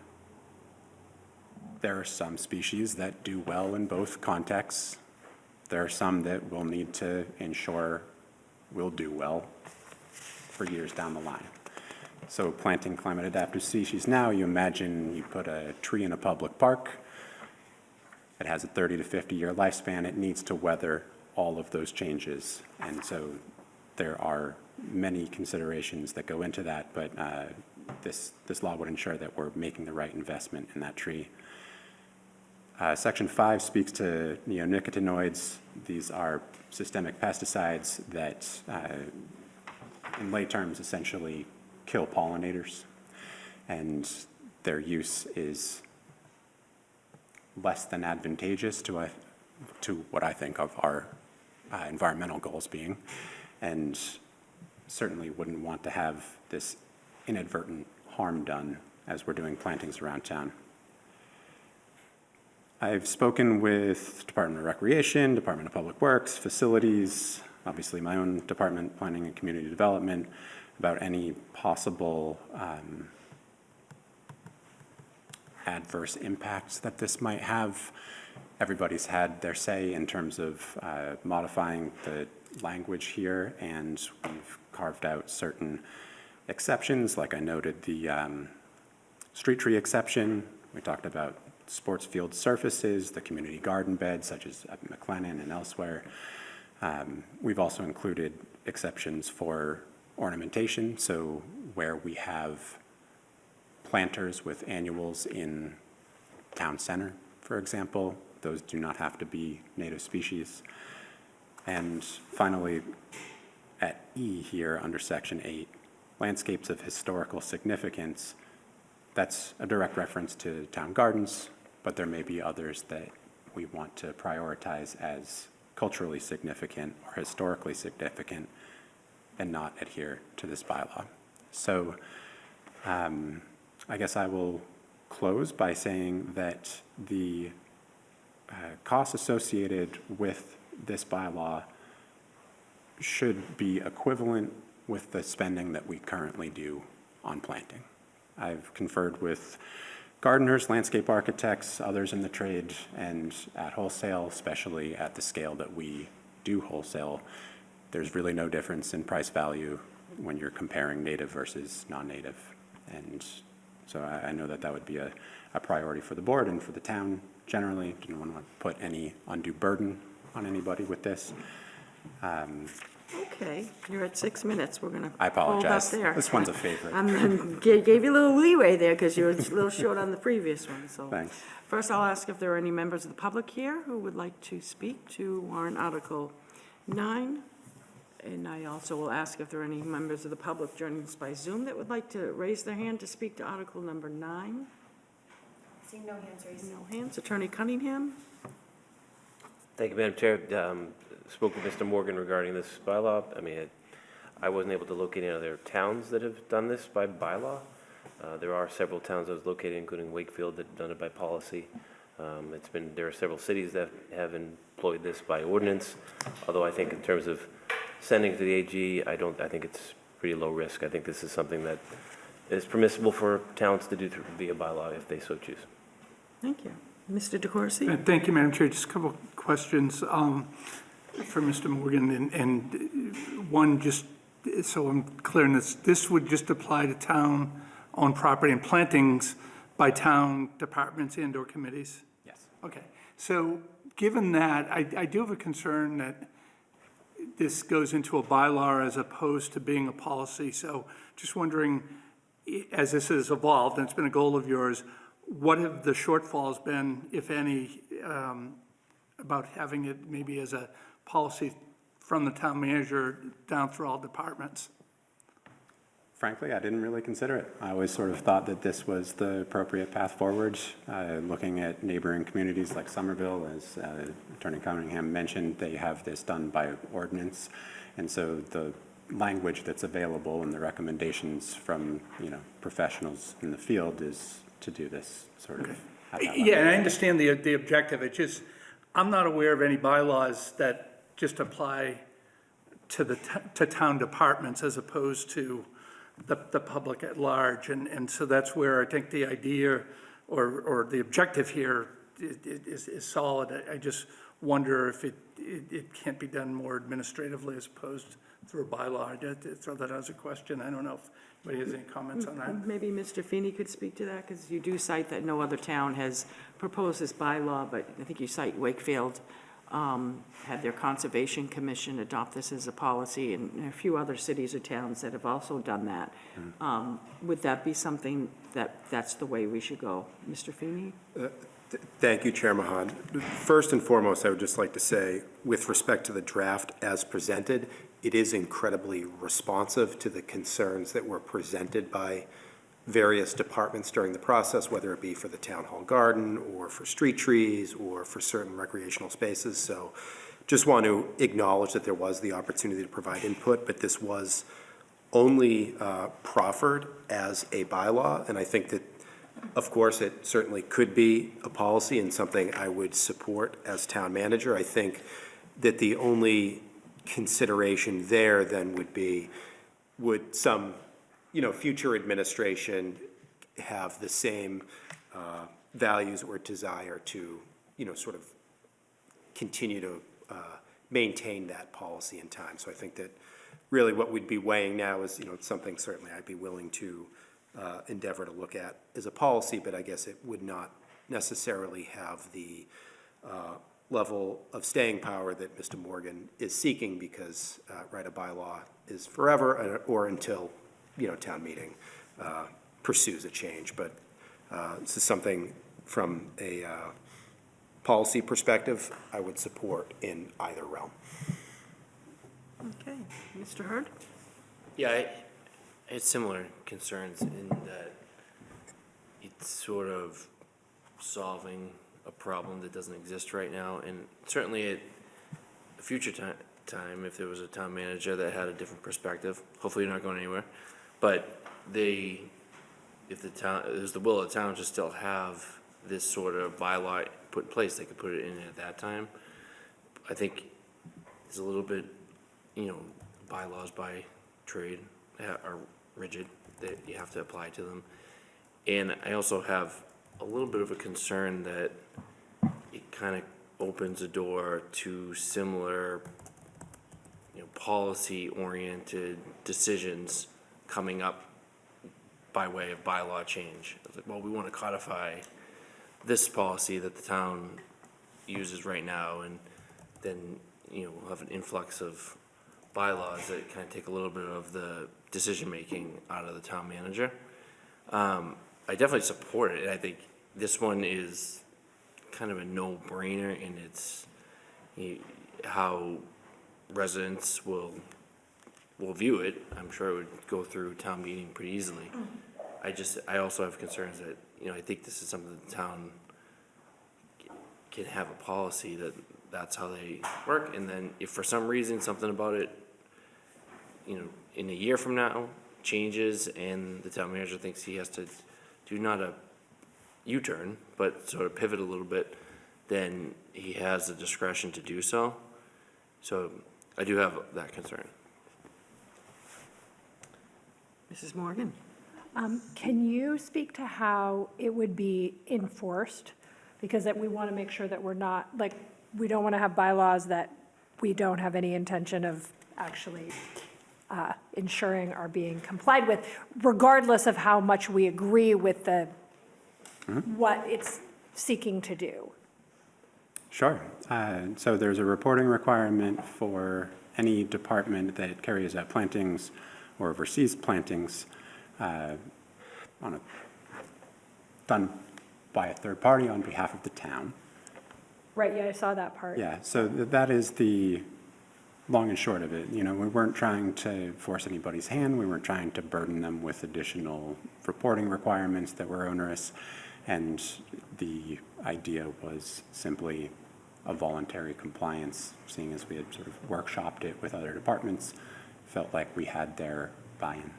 There are some species that do well in both contexts. There are some that we'll need to ensure will do well for years down the line. So planting climate adaptive species now, you imagine you put a tree in a public park. It has a 30 to 50 year lifespan. It needs to weather all of those changes. And so there are many considerations that go into that, but this law would ensure that we're making the right investment in that tree. Section 5 speaks to neonicotinoids. These are systemic pesticides that, in lay terms, essentially kill pollinators, and their use is less than advantageous to what I think of our environmental goals being, and certainly wouldn't want to have this inadvertent harm done as we're doing plantings around town. I've spoken with Department of Recreation, Department of Public Works, Facilities, obviously my own department, Planning and Community Development, about any possible adverse impacts that this might have. Everybody's had their say in terms of modifying the language here, and we've carved out certain exceptions, like I noted the street tree exception. We talked about sports field surfaces, the community garden beds, such as at McLennan and elsewhere. We've also included exceptions for ornamentation, so where we have planters with annuals in town center, for example, those do not have to be native species. And finally, at E here under section 8, landscapes of historical significance, that's a direct reference to town gardens, but there may be others that we want to prioritize as culturally significant or historically significant and not adhere to this bylaw. So I guess I will close by saying that the costs associated with this bylaw should be equivalent with the spending that we currently do on planting. I've conferred with gardeners, landscape architects, others in the trade, and at wholesale, especially at the scale that we do wholesale, there's really no difference in price value when you're comparing native versus non-native. And so I know that that would be a priority for the board and for the town generally. Didn't want to put any undue burden on anybody with this. Okay, you're at 6 minutes. We're going to I apologize. hold up there. This one's a favorite. Gave you a little leeway there because you were a little short on the previous one, so. Thanks. First, I'll ask if there are any members of the public here who would like to speak to warrant Article 9. And I also will ask if there are any members of the public joining us by Zoom that would like to raise their hand to speak to Article number 9. Seeing no hands raised. No hands. Attorney Cunningham? Thank you, Madam Chair. Spoke with Mr. Morgan regarding this bylaw. I mean, I wasn't able to locate any other towns that have done this by bylaw. There are several towns I was located, including Wakefield, that have done it by policy. There are several cities that have employed this by ordinance, although I think in terms of sending it to the AG, I think it's pretty low risk. I think this is something that is permissible for towns to do via bylaw if they so choose. Thank you. Mr. DeCoursey? Thank you, Madam Chair. Just a couple of questions for Mr. Morgan, and one, just so I'm clear on this would just apply to town-owned property and plantings by town departments and/or committees? Yes. Okay. So given that, I do have a concern that this goes into a bylaw as opposed to being a policy. So just wondering, as this has evolved, and it's been a goal of yours, what have the shortfalls been, if any, about having it maybe as a policy from the town manager down through all departments? Frankly, I didn't really consider it. I always sort of thought that this was the appropriate path forward. Looking at neighboring communities like Somerville, as Attorney Cunningham mentioned, they have this done by ordinance. And so the language that's available and the recommendations from, professionals in the field is to do this sort of. at that level. Yeah, and I understand the objective. It's just, I'm not aware of any bylaws that just apply to town departments as opposed to the public at large. And so that's where I think the idea or the objective here is solid. I just wonder if it can't be done more administratively as opposed through a bylaw. I did throw that as a question. I don't know if anybody has any comments on that. Maybe Mr. Feeney could speak to that, because you do cite that no other town has proposed this bylaw, but I think you cite Wakefield had their Conservation Commission adopt this as a policy, and a few other cities or towns that have also done that. Would that be something that's the way we should go? Mr. Feeney? Thank you, Chair Mahan. First and foremost, I would just like to say, with respect to the draft as presented, it is incredibly responsive to the concerns that were presented by various departments during the process, whether it be for the town hall garden or for street trees or for certain recreational spaces. So just want to acknowledge that there was the opportunity to provide input, but this was only proffered as a bylaw, and I think that Of course, it certainly could be a policy and something I would support as town manager. I think that the only consideration there then would be, would some, future administration have the same values or desire to, sort of continue to maintain that policy in time. So I think that really what we'd be weighing now is, something certainly I'd be willing to endeavor to look at as a policy, but I guess it would not necessarily have the level of staying power that Mr. Morgan is seeking because, a bylaw is forever or until, town meeting pursues a change. But this is something from a policy perspective I would support in either realm. Okay, Mr. Hurd? Yeah, I had similar concerns in that it's sort of solving a problem that doesn't exist right now. And certainly at a future time, if there was a town manager that had a different perspective, hopefully you're not going anywhere, but if the town, there's the will of the town to still have this sort of bylaw put in place, they could put it in at that time. I think it's a little bit, bylaws by trade are rigid, that you have to apply to them. And I also have a little bit of a concern that it kind of opens a door to similar, policy-oriented decisions coming up by way of bylaw change. It's like, well, we want to codify this policy that the town uses right now, and then, we'll have an influx of bylaws that kind of take a little bit of the decision-making out of the town manager. I definitely support it, and I think this one is kind of a no-brainer, and it's how residents will view it. I'm sure it would go through town meeting pretty easily. I also have concerns that, I think this is something that the town can have a policy that's how they work, and then if for some reason something about it, in a year from now changes and the town manager thinks he has to do not a U-turn, but sort of pivot a little bit, then he has the discretion to do so. So I do have that concern. Mrs. Morgan? Can you speak to how it would be enforced? Because that we want to make sure that we're not, we don't want to have bylaws that we don't have any intention of actually ensuring are being complied with, regardless of how much we agree with what it's seeking to do. Sure. So there's a reporting requirement for any department that carries out plantings or oversees plantings done by a third party on behalf of the town. Right, yeah, I saw that part. Yeah, so that is the long and short of it. We weren't trying to force anybody's hand. We weren't trying to burden them with additional reporting requirements that were onerous. And the idea was simply a voluntary compliance, seeing as we had sort of workshopped it with other departments, felt like we had their buy-in.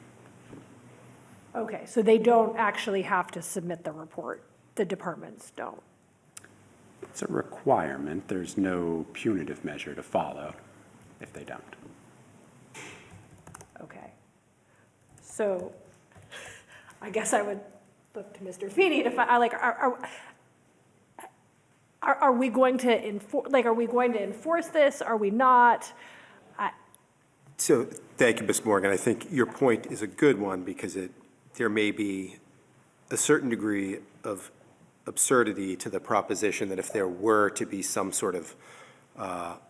Okay, so they don't actually have to submit the report, the departments don't? It's a requirement. There's no punitive measure to follow if they don't. Okay. So I guess I would look to Mr. Feeney to find, are we going to enforce this? Are we not? So, thank you, Ms. Morgan. I think your point is a good one because there may be a certain degree of absurdity to the proposition that if there were to be some sort of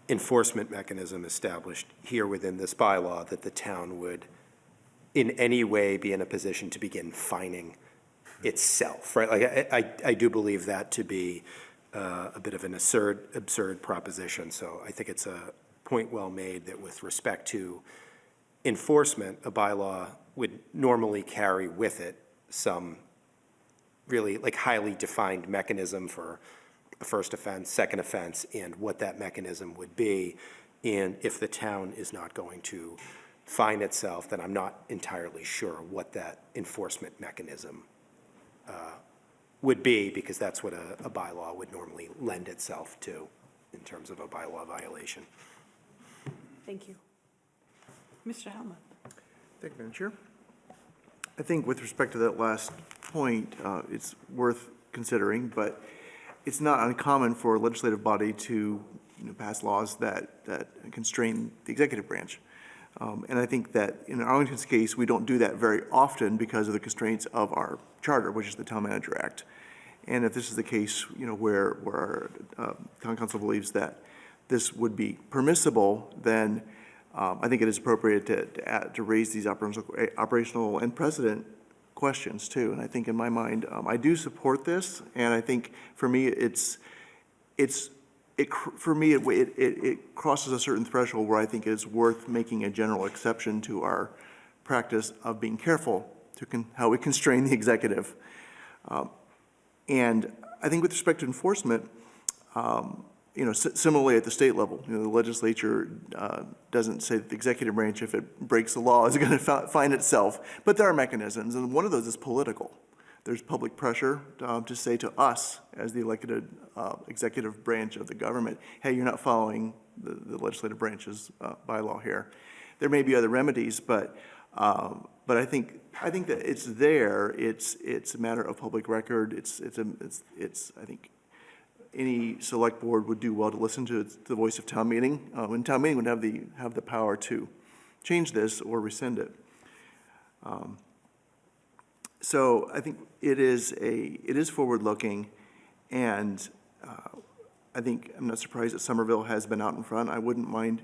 enforcement mechanism established here within this bylaw, that the town would in any way be in a position to begin fining itself, right? I do believe that to be a bit of an absurd proposition. So I think it's a point well made that with respect to enforcement, a bylaw would normally carry with it some really highly defined mechanism for a first offense, second offense, and what that mechanism would be. And if the town is not going to fine itself, then I'm not entirely sure what that enforcement mechanism would be, because that's what a bylaw would normally lend itself to in terms of a bylaw violation. Thank you. Mr. Helmuth? Thank you, Madam Chair. I think with respect to that last point, it's worth considering, but it's not uncommon for a legislative body to pass laws that constrain the executive branch. And I think that in Arlington's case, we don't do that very often because of the constraints of our charter, which is the Town Manager Act. And if this is the case, where our town council believes that this would be permissible, then I think it is appropriate to raise these operational and precedent questions too. And I think in my mind, I do support this, and I think for me, it crosses a certain threshold where I think it's worth making a general exception to our practice of being careful to how we constrain the executive. And I think with respect to enforcement, similarly at the state level, the legislature doesn't say that the executive branch, if it breaks the law, is going to fine itself. But there are mechanisms, and one of those is political. There's public pressure to say to us, as the elected executive branch of the government, hey, you're not following the legislative branch's bylaw here. There may be other remedies, but I think that it's there. It's a matter of public record. I think any select board would do well to listen to the voice of town meeting. And town meeting would have the power to change this or rescind it. So I think it is forward-looking, and I think I'm not surprised that Somerville has been out in front. I wouldn't mind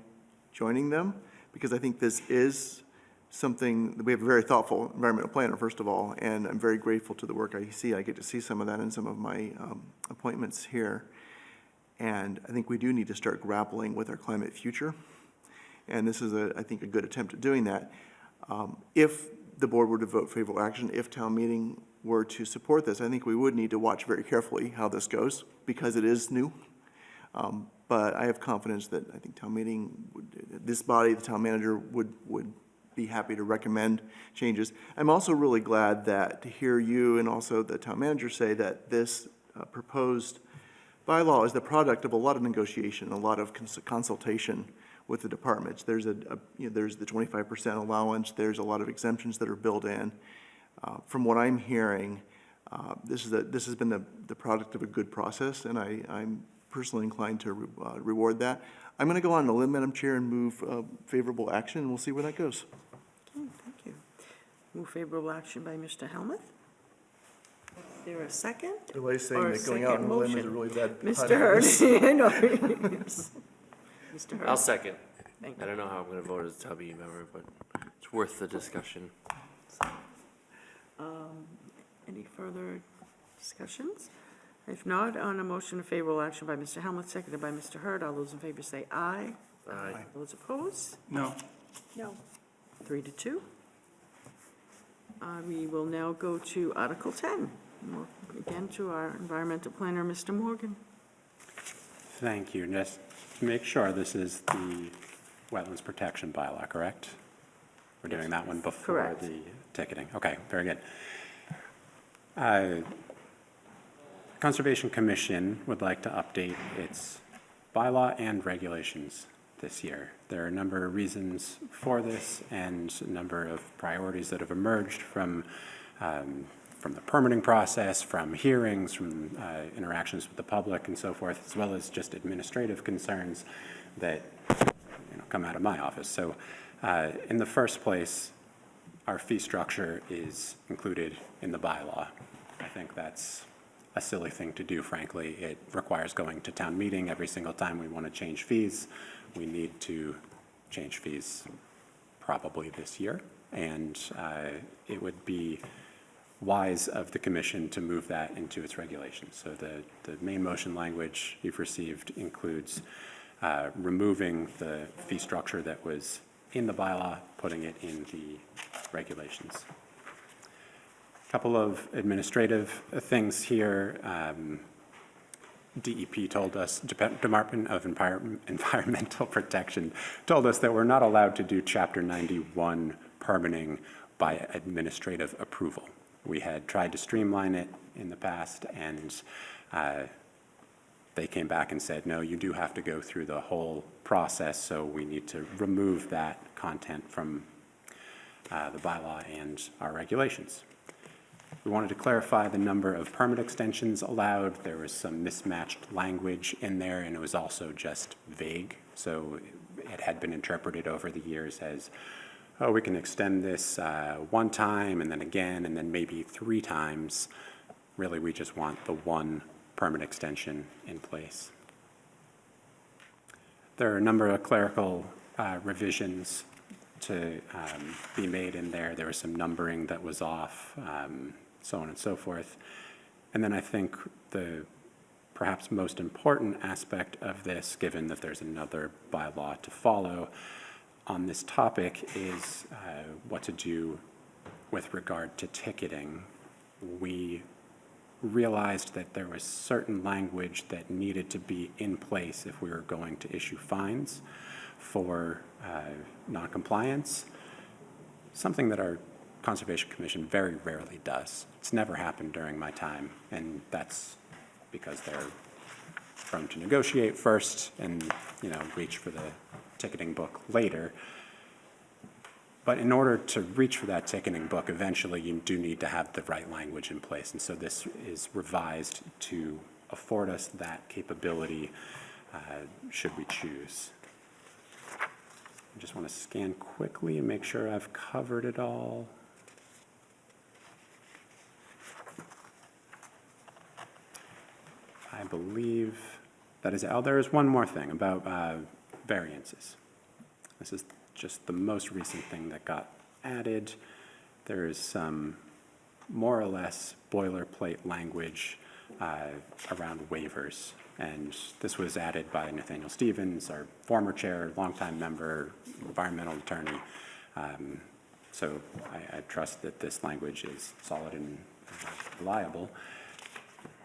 joining them, because I think this is something that we have a very thoughtful environmental planner, first of all, and I'm very grateful to the work I see. I get to see some of that in some of my appointments here. And I think we do need to start grappling with our climate future. And this is, I think, a good attempt at doing that. If the board were to vote favorable action, if town meeting were to support this, I think we would need to watch very carefully how this goes, because it is new. But I have confidence that I think town meeting, this body, the town manager, would be happy to recommend changes. I'm also really glad to hear you and also the town manager say that this proposed bylaw is the product of a lot of negotiation, a lot of consultation with the departments. There's there's the 25% allowance. There's a lot of exemptions that are built in. From what I'm hearing, this has been the product of a good process, and I'm personally inclined to reward that. I'm going to go on a limb, Madam Chair, and move favorable action, and we'll see where that goes. Okay, thank you. Move favorable action by Mr. Helmuth. Is there a second? Really saying Or that going out on a limb is a second really bad pun. Mr. Hurd. I know. Yes. Mr. Hurd. I'll second. Thank I don't know how I'm gonna vote as a W member, but it's worth the discussion. Any further discussions? If not, on a motion of favorable action by Mr. Helmuth, seconded by Mr. Hurd, all those in favor say aye. Aye. Those opposed? No. No. 3-2. We will now go to Article 10. We'll again to our environmental planner, Mr. Morgan. Thank you. Just to make sure, this is the wetlands protection bylaw, correct? We're doing that one before Correct. the ticketing. Okay, very good. Conservation Commission would like to update its bylaw and regulations this year. There are a number of reasons for this and a number of priorities that have emerged from the permitting process, from hearings, from interactions with the public and so forth, as well as just administrative concerns that come out of my office. So in the first place, our fee structure is included in the bylaw. I think that's a silly thing to do, frankly. It requires going to town meeting every single time we want to change fees. We need to change fees probably this year, and it would be wise of the commission to move that into its regulations. So the main motion language you've received includes removing the fee structure that was in the bylaw, putting it in the regulations. Couple of administrative things here. DEP told us, Department of Environmental Protection told us that we're not allowed to do Chapter 91 permitting by administrative approval. We had tried to streamline it in the past, and they came back and said, no, you do have to go through the whole process, so we need to remove that content from the bylaw and our regulations. We wanted to clarify the number of permit extensions allowed. There was some mismatched language in there, and it was also just vague. So it had been interpreted over the years as, oh, we can extend this one time and then again and then maybe 3 times. Really, we just want the one permit extension in place. There are a number of clerical revisions to be made in there. There was some numbering that was off, so on and so forth. And then I think the perhaps most important aspect of this, given that there's another bylaw to follow on this topic, is what to do with regard to ticketing. We realized that there was certain language that needed to be in place if we were going to issue fines for noncompliance, something that our Conservation Commission very rarely does. It's never happened during my time, and that's because they're prone to negotiate first and, reach for the ticketing book later. But in order to reach for that ticketing book, eventually you do need to have the right language in place. And so this is revised to afford us that capability should we choose. I just want to scan quickly and make sure I've covered it all. I believe that is, there is one more thing about variances. This is just the most recent thing that got added. There is some more or less boilerplate language around waivers. And this was added by Nathaniel Stevens, our former chair, longtime member, environmental attorney. So I trust that this language is solid and reliable.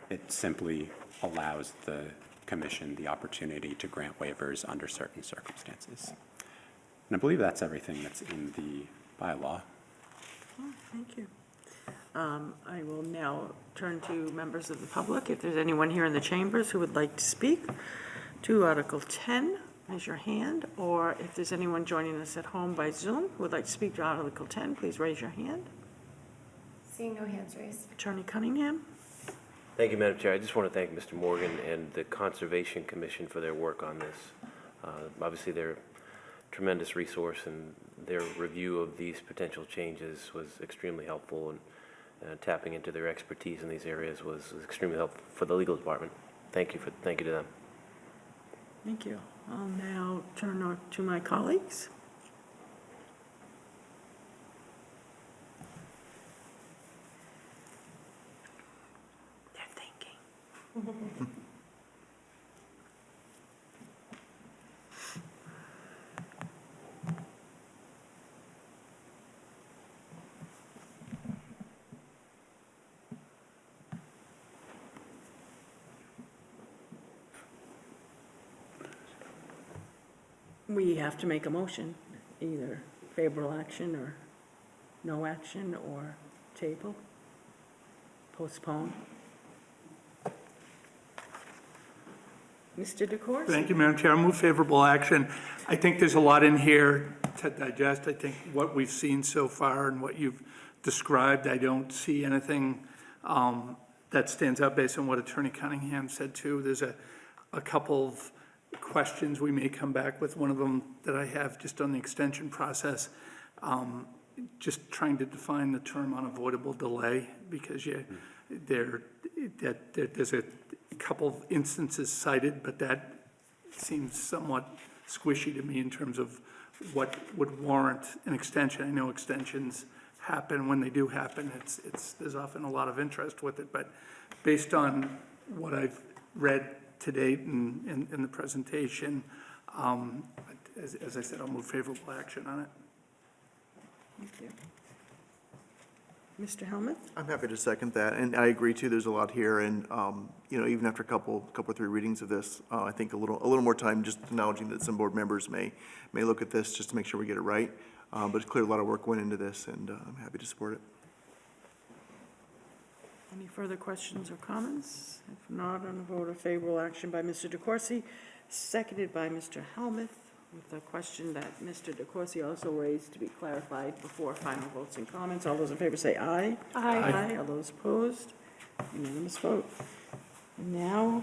It simply allows the commission the opportunity to grant waivers under certain circumstances. And I believe that's everything that's in the bylaw. Oh, thank you. I will now turn to members of the public. If there's anyone here in the chambers who would like to speak to Article 10, raise your hand. Or if there's anyone joining us at home by Zoom who would like to speak to Article 10, please raise your hand. Seeing no hands raised. Attorney Cunningham? Thank you, Madam Chair. I just want to thank Mr. Morgan and the Conservation Commission for their work on this. Obviously, they're a tremendous resource, and their review of these potential changes was extremely helpful, and tapping into their expertise in these areas was extremely helpful for the legal department. Thank you to them. Thank you. I'll now turn to my colleagues. They're thinking. We have to make a motion, either favorable action or no action, or table, postpone. Mr. DeCoursey? Thank you, Madam Chair. I move favorable action. I think there's a lot in here to digest. I think what we've seen so far and what you've described, I don't see anything that stands out based on what Attorney Cunningham said too. There's a couple of questions we may come back with. One of them that I have just on the extension process, just trying to define the term unavoidable delay, because there's a couple of instances cited, but that seems somewhat squishy to me in terms of what would warrant an extension. I know extensions happen. When they do happen, there's often a lot of interest with it, but based on what I've read to date in the presentation, as I said, I'll move favorable action on it. Thank you. Mr. Helmuth? I'm happy to second that, and I agree too, there's a lot here, and, even after a couple or 3 readings of this, I think a little more time, just acknowledging that some board members may look at this just to make sure we get it right, but it's clear a lot of work went into this, and I'm happy to support it. Any further questions or comments? If not, on a vote of favorable action by Mr. DeCoursey, seconded by Mr. Helmuth, with a question that Mr. DeCoursey also raised to be clarified before final votes and comments. All those in favor say aye. Aye. All those opposed? Unanimous vote. Now,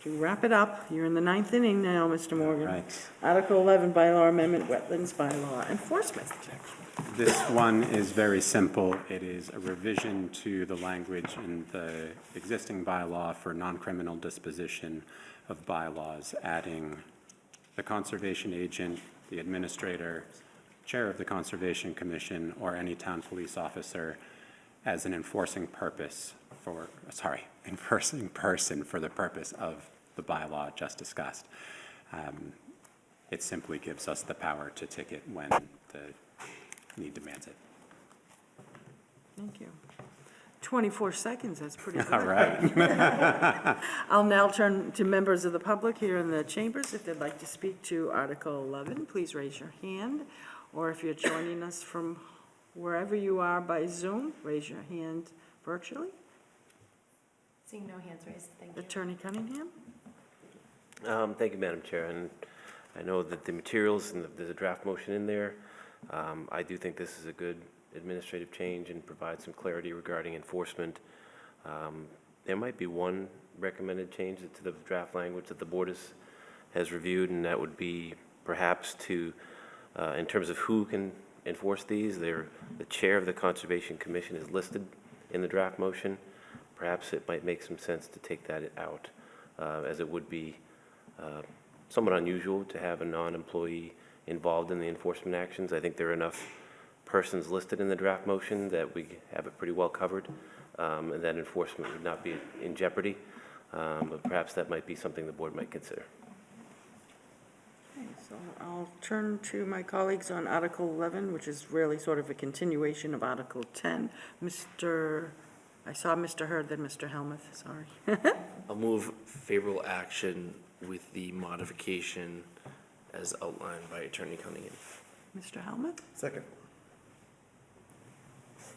to wrap it up, you're in the ninth inning now, Mr. Morgan. Right. Article 11, bylaw amendment, wetlands bylaw enforcement. This one is very simple. It is a revision to the language in the existing bylaw for non-criminal disposition of bylaws, adding the conservation agent, the administrator, chair of the Conservation Commission, or any town police officer as an enforcing person for the purpose of the bylaw just discussed. It simply gives us the power to ticket when the need demands it. Thank you. 24 seconds, that's pretty good. All right. I'll now turn to members of the public here in the chambers. If they'd like to speak to Article 11, please raise your hand. Or if you're joining us from wherever you are by Zoom, raise your hand virtually. Seeing no hands raised, thank you. Attorney Cunningham? Thank you, Madam Chair, and I know that the materials, and there's a draft motion in there. I do think this is a good administrative change and provides some clarity regarding enforcement. There might be one recommended change to the draft language that the board has reviewed, and that would be perhaps to, in terms of who can enforce these, the chair of the Conservation Commission is listed in the draft motion. Perhaps it might make some sense to take that out, as it would be somewhat unusual to have a non-employee involved in the enforcement actions. I think there are enough persons listed in the draft motion that we have it pretty well covered, and that enforcement would not be in jeopardy. But perhaps that might be something the board might consider. Okay, so I'll turn to my colleagues on Article 11, which is really sort of a continuation of Article 10. I saw Mr. Hurd, then Mr. Helmuth, sorry. I'll move favorable action with the modification as outlined by Attorney Cunningham. Mr. Helmuth? Second.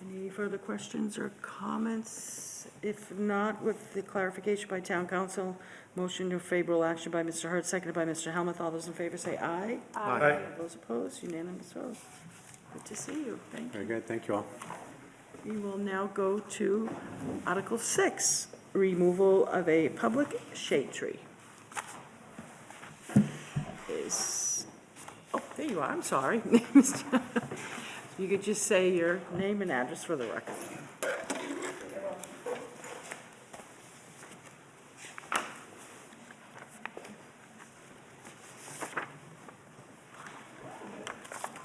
Any further questions or comments? If not, with the clarification by Town Council, motion to favorable action by Mr. Hurd, seconded by Mr. Helmuth. All those in favor say aye. Aye. All those opposed, unanimous vote. Good to see you. Thank you. Very good. Thank you all. We will now go to Article 6, removal of a public shade tree. There you are, I'm sorry. You could just say your name and address for the record.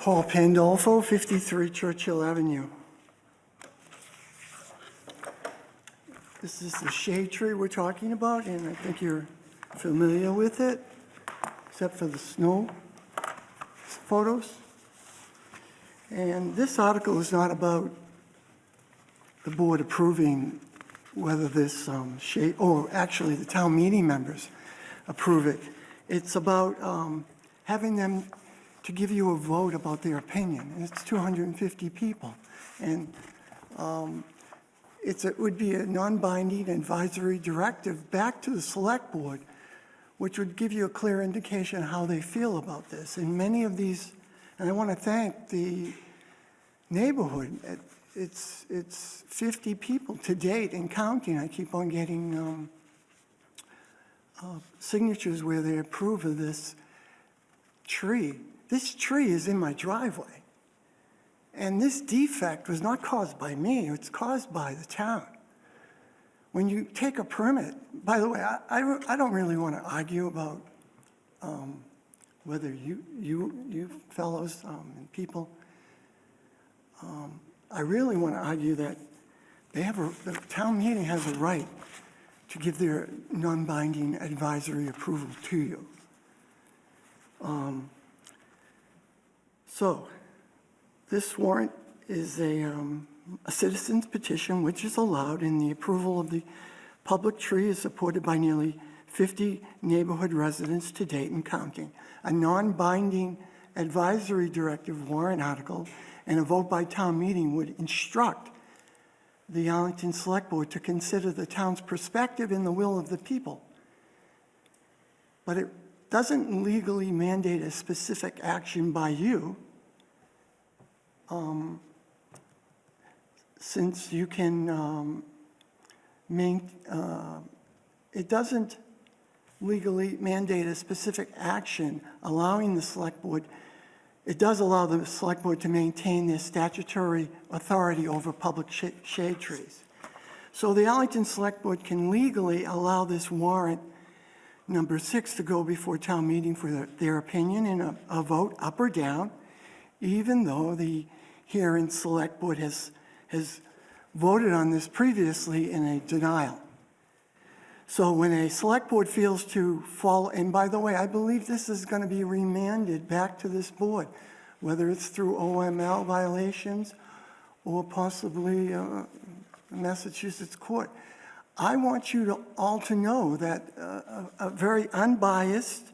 Paul Pandolfo, 53 Churchill Avenue. This is the shade tree we're talking about, and I think you're familiar with it, except for the snow photos. And this article is not about the board approving whether this shade, or actually the town meeting members approve it. It's about having them to give you a vote about their opinion, and it's 250 people. And it would be a non-binding advisory directive back to the select board, which would give you a clear indication how they feel about this. And many of these, and I want to thank the neighborhood, it's 50 people to date and counting. I keep on getting signatures where they approve of this tree. This tree is in my driveway. And this defect was not caused by me, it's caused by the town. When you take a permit, by the way, I don't really want to argue about whether you fellows and people, I really want to argue that the town meeting has a right to give their non-binding advisory approval to you. So, this warrant is a citizen's petition which is allowed, and the approval of the public tree is supported by nearly 50 neighborhood residents to date and counting. A non-binding advisory directive warrant article and a vote by town meeting would instruct the Arlington Select Board to consider the town's perspective and the will of the people. But it doesn't legally mandate a specific action by you, since you can it doesn't legally mandate a specific action allowing the Select Board. It does allow the Select Board to maintain their statutory authority over public shade trees. So the Arlington Select Board can legally allow this warrant number 6 to go before town meeting for their opinion and a vote up or down, even though the hearing Select Board has voted on this previously in a denial. So when a Select Board feels to follow, and by the way, I believe this is going to be remanded back to this board, whether it's through OML violations or possibly Massachusetts court. I want you all to know that a very unbiased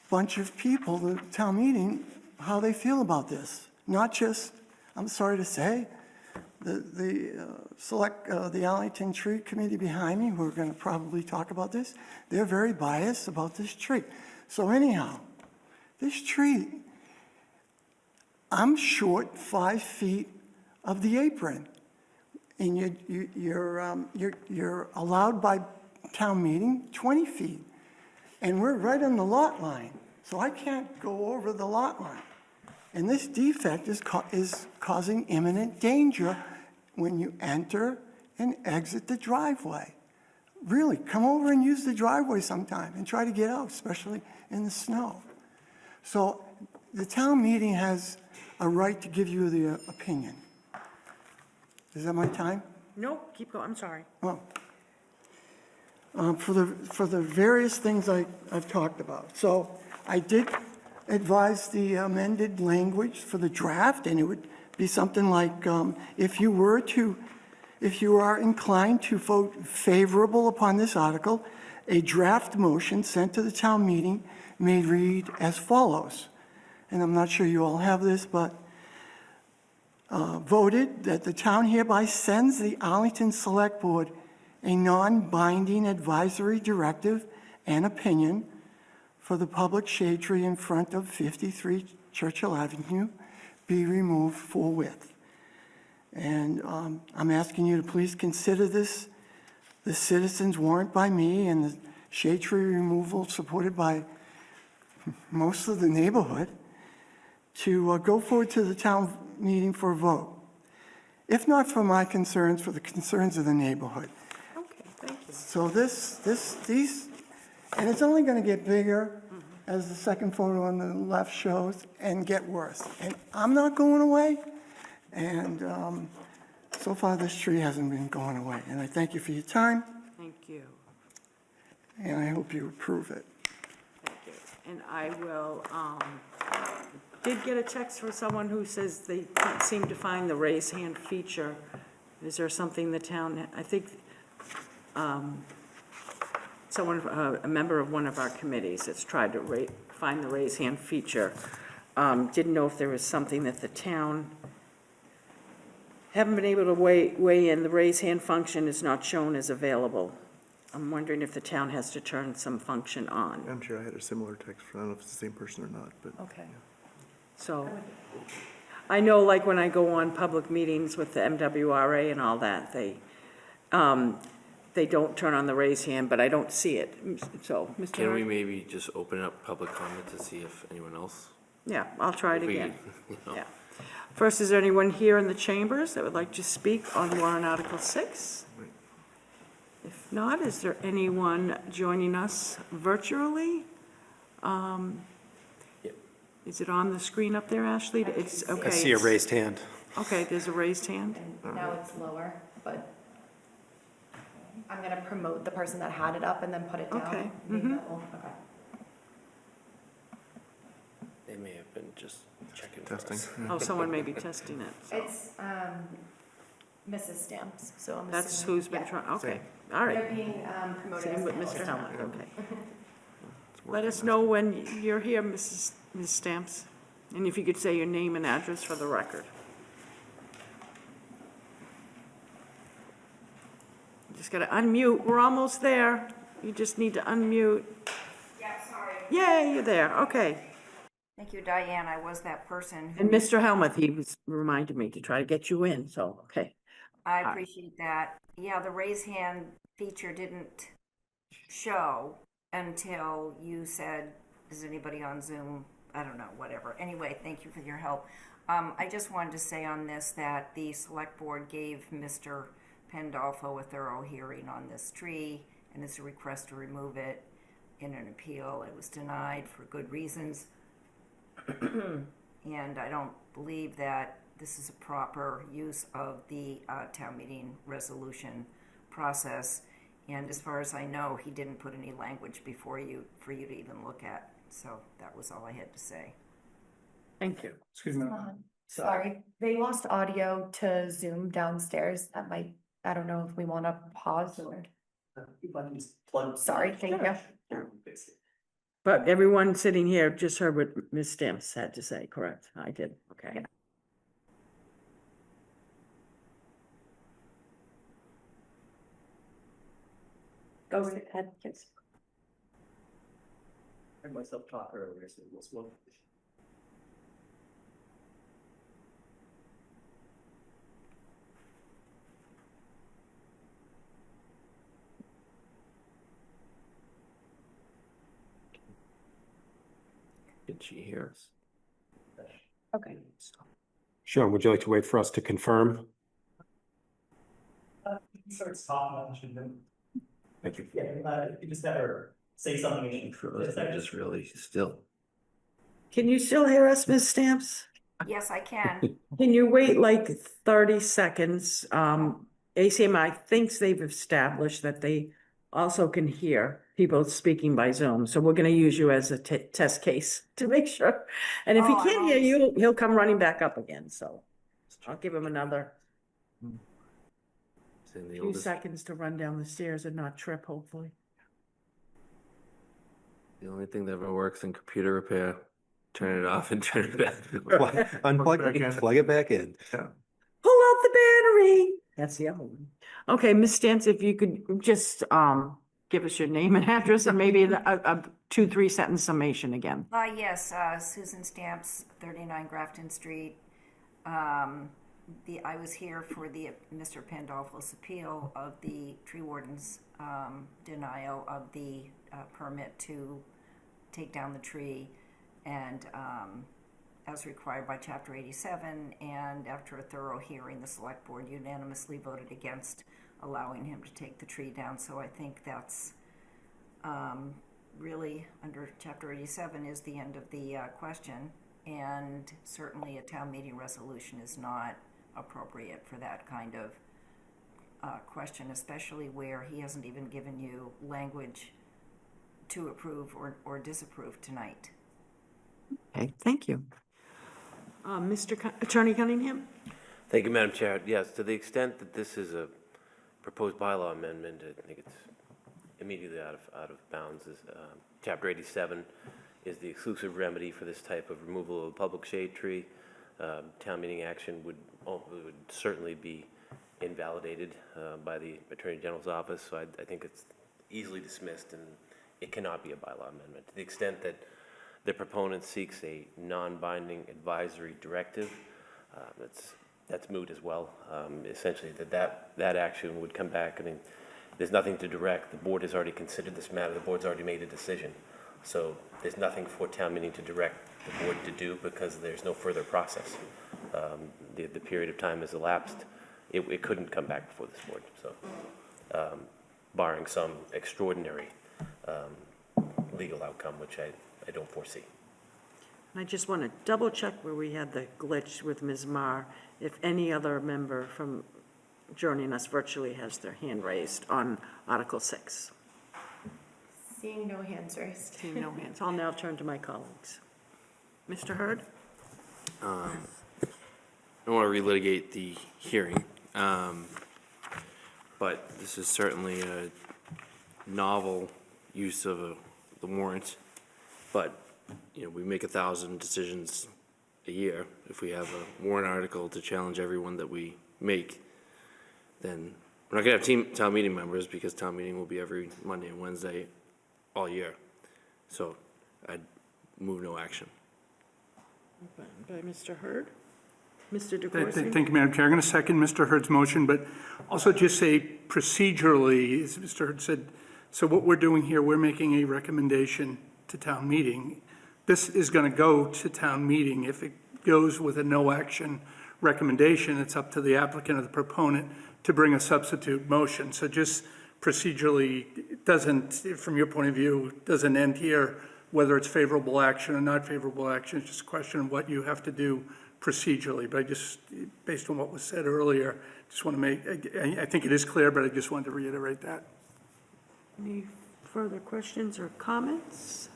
bunch of people, the town meeting, how they feel about this. Not just, I'm sorry to say, the Arlington Tree Committee behind me, who are going to probably talk about this, they're very biased about this tree. So anyhow, this tree, I'm short 5 feet of the apron. And you're allowed by town meeting 20 feet. And we're right on the lot line, so I can't go over the lot line. And this defect is causing imminent danger when you enter and exit the driveway. Really, come over and use the driveway sometime and try to get out, especially in the snow. So the town meeting has a right to give you the opinion. Is that my time? No, keep going, I'm sorry. Oh. For the various things I've talked about. So I did advise the amended language for the draft, and it would be something like, if you are inclined to vote favorable upon this article, a draft motion sent to the town meeting may read as follows. And I'm not sure you all have this, but voted that the town hereby sends the Arlington Select Board a non-binding advisory directive and opinion for the public shade tree in front of 53 Churchill Avenue be removed forthwith. And I'm asking you to please consider this, the citizens warrant by me and the shade tree removal supported by most of the neighborhood to go forward to the town meeting for a vote. If not for my concerns, for the concerns of the neighborhood. Okay, thank you. So these, and it's only going to get bigger as the second photo on the left shows and get worse. And I'm not going away. And so far this tree hasn't been going away. And I thank you for your time. Thank you. And I hope you approve it. Thank you. And I will, did get a text from someone who says they can't seem to find the raise hand feature. Is there something the town, I think, someone, a member of one of our committees has tried to find the raise hand feature. Didn't know if there was something that the town, haven't been able to weigh in. The raise hand function is not shown as available. I'm wondering if the town has to turn some function on. I'm sure I had a similar text, I don't know if it's the same person or not, but. Okay. So, I know like when I go on public meetings with the MWRA and all that, they don't turn on the raise hand, but I don't see it. So, Mr. Can we Hart? maybe just open up public comment to see if anyone else? Yeah, I'll try it We- again. you know. Yeah. First, is there anyone here in the chambers that would like to speak on warrant Article 6? If not, is there anyone joining us virtually? Is it on the screen up there, Ashley? It's, okay. I see a raised hand. Okay, there's a raised hand. And now it's lower, but I'm gonna promote the person that had it up and then put it down. Okay, Maybe that will- okay. They may have been just checking for Testing. us. Oh, someone may be testing it. So It's, Mrs. Stamps, so I'm that's assuming- who's been yeah. trying, okay, all right. They're being promoted Same as with panelists. Mr. Helmut, okay. Let us know when you're here, Ms. Stamps, and if you could say your name and address for the record. Just gotta unmute. We're almost there. You just need to unmute. Yeah, sorry. Yay, you're there. Okay. Thank you, Diane. I was that person. And Mr. Helmuth, he was reminded me to try to get you in, so, okay. I appreciate that. Yeah, the raise hand feature didn't show until you said, is anybody on Zoom? I don't know, whatever. Anyway, thank you for your help. I just wanted to say on this that the select board gave Mr. Pandolfo a thorough hearing on this tree, and it's a request to remove it in an appeal. It was denied for good reasons. And I don't believe that this is a proper use of the town meeting resolution process. And as far as I know, he didn't put any language before you, for you to even look at. So that was all I had to say. Thank you. Excuse me. Sorry, they lost audio to Zoom downstairs. That might, I don't know if we want to pause or. Sorry, thank you. But everyone sitting here just heard what Ms. Stamps had to say, correct? I did, okay. Go ahead, yes. I myself talked earlier, so we'll slow. Can she hear us? Okay. Sean, would you like to wait for us to confirm? Starts talking, I should then. Thank you. Yeah, you just never say something. Just really still. Can you still hear us, Ms. Stamps? Yes, I can. Can you wait like 30 seconds? ACMI thinks they've established that they also can hear people speaking by Zoom. So we're going to use you as a test case to make sure. And if he Oh, can't hear you, he'll come running back up again. So I'll give him another few seconds to run down the stairs and not trip, hopefully. The only thing that ever works in computer repair, turn it off and turn it back. Unplug it, plug it back in. Pull out the battery. That's the other one. Okay, Ms. Stantz, if you could just give us your name and address and maybe a 2-3 sentence summation again. Yes, Susan Stamps, 39 Grafton Street. I was here for the Mr. Pandolfo's appeal of the tree warden's denial of the permit to take down the tree, and as required by Chapter 87, and after a thorough hearing, the Select Board unanimously voted against allowing him to take the tree down. So I think that's really, under Chapter 87, is the end of the question, and certainly a town meeting resolution is not appropriate for that kind of question, especially where he hasn't even given you language to approve or disapprove tonight. Okay, thank you. Attorney Cunningham? Thank you, Madam Chair. Yes, to the extent that this is a proposed bylaw amendment, I think it's immediately out of bounds. Chapter 87 is the exclusive remedy for this type of removal of a public shade tree. Town meeting action would certainly be invalidated by the Attorney General's office, so I think it's easily dismissed and it cannot be a bylaw amendment. To the extent that the proponent seeks a non-binding advisory directive, that's moot as well. Essentially, that action would come back. I mean, there's nothing to direct. The board has already considered this matter. The board's already made a decision. So there's nothing for town meeting to direct the board to do because there's no further process. The period of time has elapsed. It couldn't come back before this board. So barring some extraordinary legal outcome, which I don't foresee. I just want to double check where we had the glitch with Ms. Marr, if any other member from joining us virtually has their hand raised on Article 6. Seeing no hands raised. Seeing no hands. I'll now turn to my colleagues. Mr. Hurd? I don't want to relitigate the hearing, but this is certainly a novel use of the warrant. But, you know, we make 1,000 decisions a year. If we have a warrant article to challenge everyone that we make, then we're not gonna have town meeting members because town meeting will be every Monday and Wednesday all year. So I'd move no action. By Mr. Hurd. Mr. DeCoursey? Thank you, Madam Chair. I'm going to second Mr. Hurd's motion, but also just say procedurally, as Mr. Hurd said, so what we're doing here, we're making a recommendation to town meeting. This is going to go to town meeting. If it goes with a no action recommendation, it's up to the applicant or the proponent to bring a substitute motion. So just procedurally, it doesn't, from your point of view, doesn't end here, whether it's favorable action or not favorable action. It's just a question of what you have to do procedurally. But I just, based on what was said earlier, just want to make, I think it is clear, but I just wanted to reiterate that. Any further questions or comments?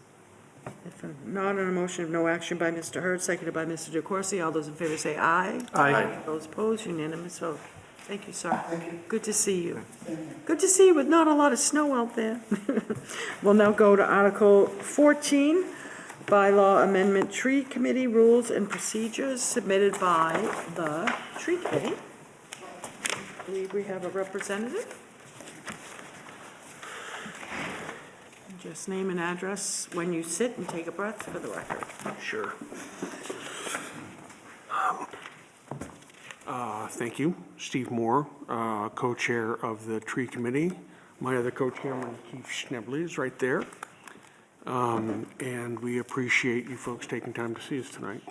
If not, on a motion of no action by Mr. Hurd, seconded by Mr. DeCoursey, all those in favor say aye. Aye. Those opposed, unanimous vote. Thank you, sir. Good to see you. Good to see you with not a lot of snow out there. We'll now go to Article 14, Bylaw Amendment Tree Committee Rules and Procedures, submitted by the Tree Committee. I believe we have a representative. Just name and address when you sit and take a breath for the record. Sure. Thank you. Steve Moore, co-chair of the Tree Committee. My other co-chairman, Keith Schnebley, is right there. And we appreciate you folks taking time to see us tonight.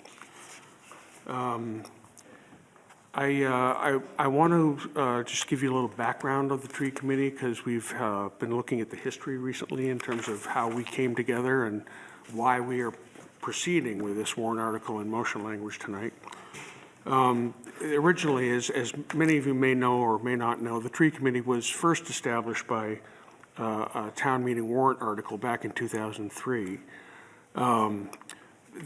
I want to just give you a little background of the Tree Committee because we've been looking at the history recently in terms of how we came together and why we are proceeding with this warrant article in motion language tonight. Originally, as many of you may know or may not know, the Tree Committee was first established by a town meeting warrant article back in 2003.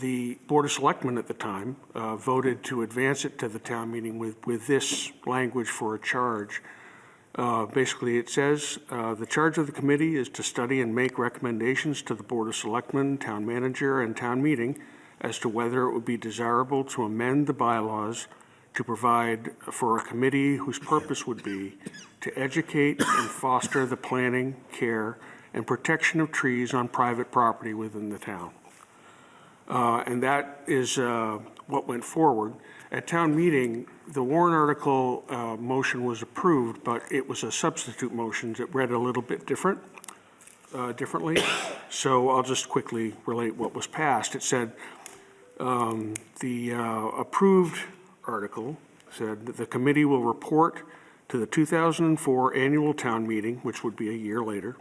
The Board of Selectmen at the time voted to advance it to the town meeting with this language for a charge. Basically, it says, the charge of the committee is to study and make recommendations to the Board of Selectmen, town manager, and town meeting as to whether it would be desirable to amend the bylaws to provide for a committee whose purpose would be to educate and foster the planting, care, and protection of trees on private property within the town. And that is what went forward. At town meeting, the warrant article motion was approved, but it was a substitute motion that read a little bit differently. So I'll just quickly relate what was passed. It said, the approved article said that the committee will report to the 2004 annual town meeting, which would be a year later,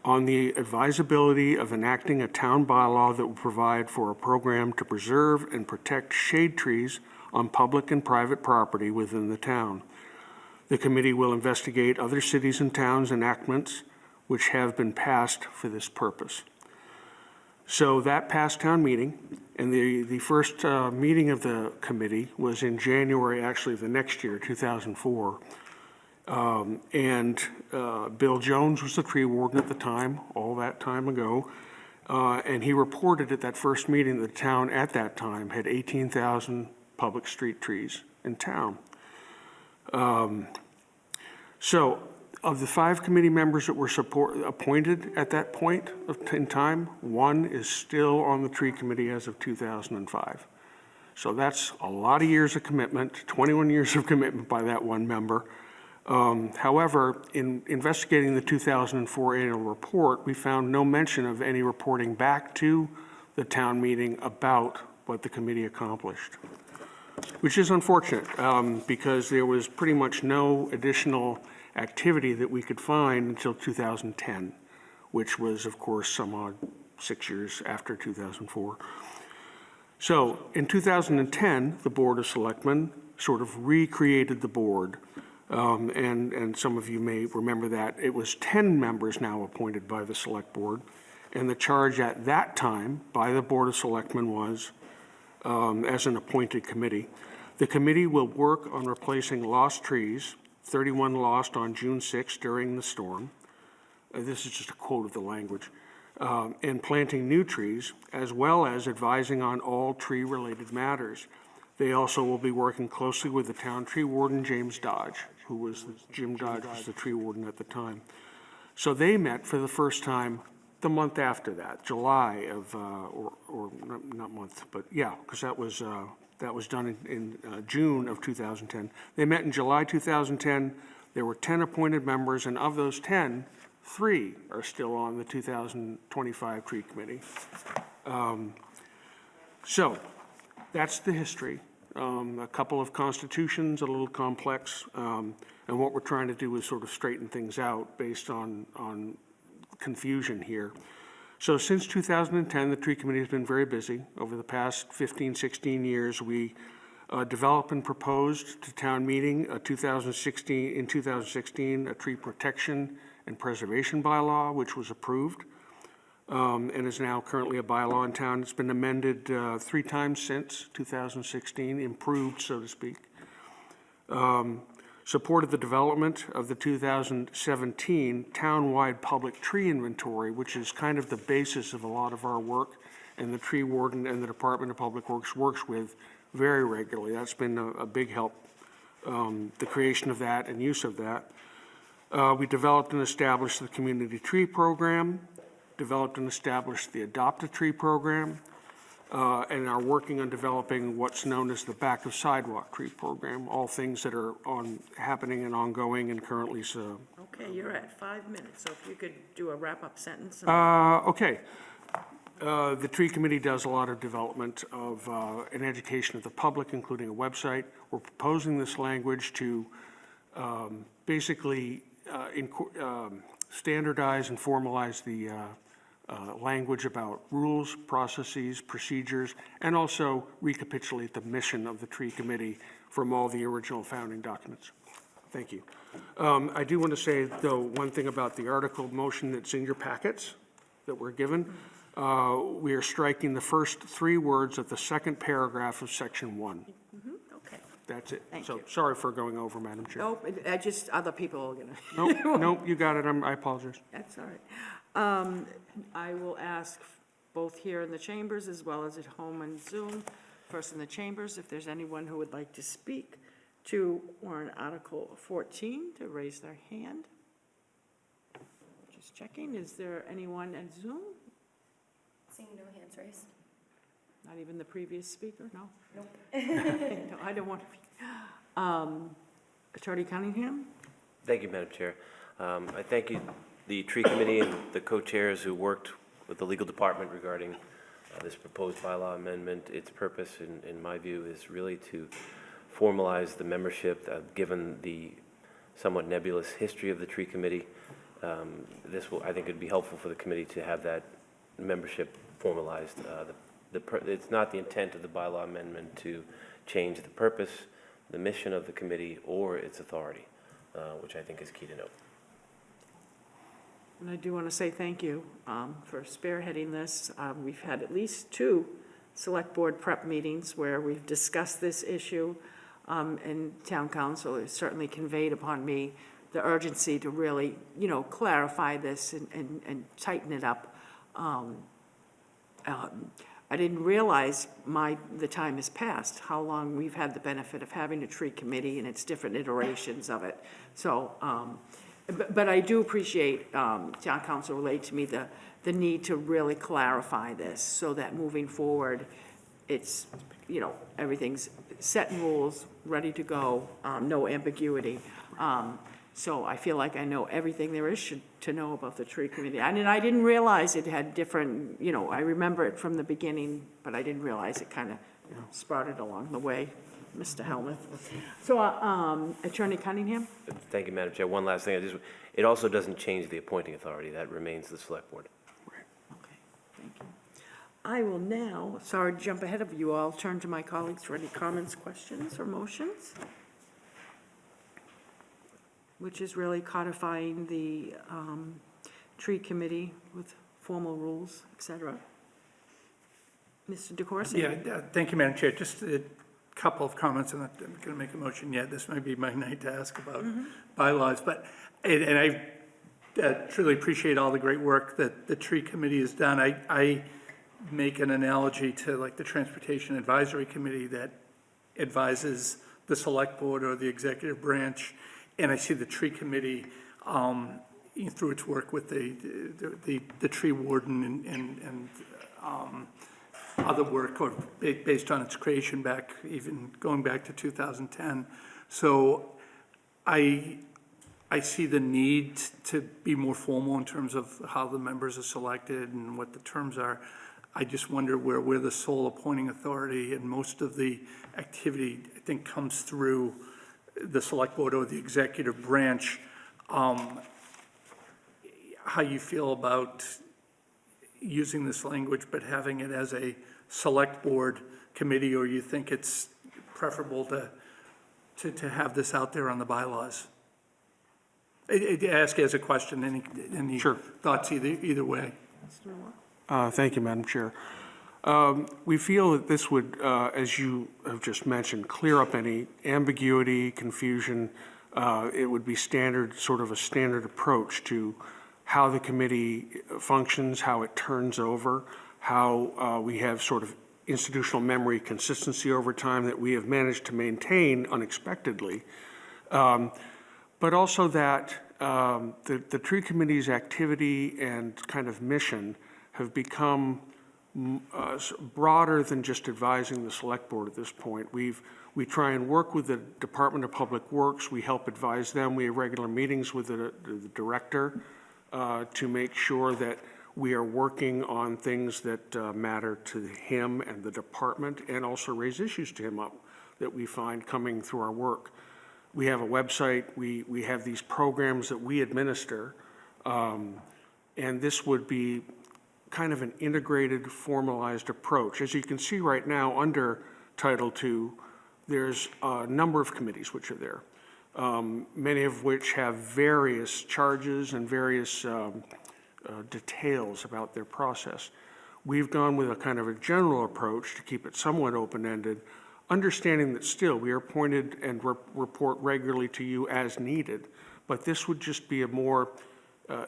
on the advisability of enacting a town bylaw that will provide for a program to preserve and protect shade trees on public and private property within the town. The committee will investigate other cities and towns' enactments which have been passed for this purpose. So that passed town meeting, and the first meeting of the committee was in January, actually, of the next year, 2004. Bill Jones was the tree warden at the time, all that time ago, and he reported at that first meeting that the town at that time had 18,000 public street trees in town. So of the 5 committee members that were appointed at that point in time, 1 is still on the tree committee as of 2005. So that's a lot of years of commitment, 21 years of commitment by that 1 member. However, in investigating the 2004 annual report, we found no mention of any reporting back to the town meeting about what the committee accomplished, which is unfortunate because there was pretty much no additional activity that we could find until 2010, which was, of course, some odd 6 years after 2004. So in 2010, the Board of Selectmen sort of recreated the board. And some of you may remember that it was 10 members now appointed by the Select Board, and the charge at that time by the Board of Selectmen was, as an appointed committee, the committee will work on replacing lost trees, 31 lost on June 6 during the storm. This is just a quote of the language, and planting new trees, as well as advising on all tree-related matters. They also will be working closely with the town tree warden, James Dodge. who was, Jim Dodge was the tree warden at the time. So they met for the first time the month after that, July of, or not month, but yeah, because that was done in June of 2010. They met in July 2010. There were 10 appointed members, and of those 10, 3 are still on the 2025 tree committee. So that's the history. A couple of constitutions, a little complex, and what we're trying to do is sort of straighten things out based on confusion here. So since 2010, the tree committee has been very busy. Over the past 15, 16 years, we developed and proposed to town meeting in 2016 a tree protection and preservation bylaw, which was approved and is now currently a bylaw in town. It's been amended 3 times since 2016, improved, so to speak. Supported the development of the 2017 town-wide public tree inventory, which is kind of the basis of a lot of our work, and the tree warden and the Department of Public Works works with very regularly. That's been a big help, the creation of that and use of that. We developed and established the community tree program, developed and established the Adopt a Tree program, and are working on developing what's known as the Back of Sidewalk Tree program, all things that are happening and ongoing and currently so. Okay, you're at 5 minutes, so if you could do a wrap-up sentence. Okay. The tree committee does a lot of development of an education of the public, including a website. We're proposing this language to basically standardize and formalize the language about rules, processes, procedures, and also recapitulate the mission of the tree committee from all the original founding documents. Thank you. I do want to say, though, one thing about the article motion that's in your packets that were given. We are striking the first 3 words of the second paragraph of section 1. Okay. That's it. Thank So you. sorry for going over, Madam Chair. Nope, other people are gonna. Nope, you got it. I apologize. That's all right. I will ask both here in the chambers as well as at home on Zoom, first in the chambers, if there's anyone who would like to speak to warrant Article 14 to raise their hand. Just checking, is there anyone at Zoom? Seeing no hands raised. Not even the previous speaker, no? Nope. No, I don't want to. Attorney Cunningham? Thank you, Madam Chair. I thank you, the tree committee and the co-chairs who worked with the legal department regarding this proposed bylaw amendment. Its purpose, in my view, is really to formalize the membership, given the somewhat nebulous history of the tree committee. This will, I think it'd be helpful for the committee to have that membership formalized. It's not the intent of the bylaw amendment to change the purpose, the mission of the committee, or its authority, which I think is key to note. And I do want to say thank you for spearheading this. We've had at least 2 select board prep meetings where we've discussed this issue, and town council has certainly conveyed upon me the urgency to really, clarify this and tighten it up. I didn't realize the time has passed, how long we've had the benefit of having a tree committee and its different iterations of it. So, but I do appreciate town council relayed to me the need to really clarify this so that moving forward, it's, everything's set in rules, ready to go, no ambiguity. So I feel like I know everything there is to know about the tree committee. And I didn't realize it had different, I remember it from the beginning, but I didn't realize it kind of sprouted along the way, Mr. Helmuth. So, Attorney Cunningham? Thank you, Madam Chair. One last thing. It also doesn't change the appointing authority. That remains the select board. Okay, thank you. I will now, sorry to jump ahead of you all, turn to my colleagues for any comments, questions, or motions, which is really codifying the tree committee with formal rules, et cetera. Mr. DeCoursey? Yeah, thank you, Madam Chair. Just a couple of comments. I'm not going to make a motion yet. This might be my night to ask about bylaws, but, and I truly appreciate all the great work that the tree committee has done. I make an analogy to like the Transportation Advisory Committee that advises the select board or the executive branch. And I see the tree committee, through its work with the tree warden and other work or based on its creation back, even going back to 2010. So I see the need to be more formal in terms of how the members are selected and what the terms are. I just wonder where we're the sole appointing authority, and most of the activity, I think, comes through the select board or the executive branch. How you feel about using this language but having it as a select board committee, or you think it's preferable to have this out there on the bylaws? I ask as a question, any Sure. thoughts either way? Thank you, Madam Chair. We feel that this would, as you have just mentioned, clear up any ambiguity, confusion. It would be sort of a standard approach to how the committee functions, how it turns over, how we have sort of institutional memory consistency over time that we have managed to maintain unexpectedly. But also that the tree committee's activity and kind of mission have become broader than just advising the select board at this point. We try and work with the Department of Public Works. We help advise them. We have regular meetings with the director to make sure that we are working on things that matter to him and the department, and also raise issues to him up that we find coming through our work. We have a website. We have these programs that we administer, and this would be kind of an integrated, formalized approach. As you can see right now, under Title II, there's a number of committees which are there, many of which have various charges and various details about their process. We've gone with a kind of a general approach to keep it somewhat open-ended, understanding that still we are appointed and report regularly to you as needed, but this would just be a more,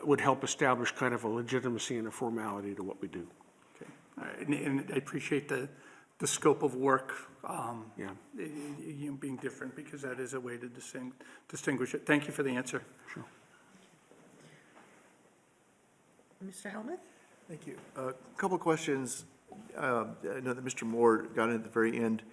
would help establish kind of a legitimacy and a formality to what we do. Okay. All right. And I appreciate the scope of work being different, because that is a way to distinguish it. Thank you for the answer. Sure. Mr. Helmuth? Thank you. A couple of questions. I know that Mr. Moore got in at the very end,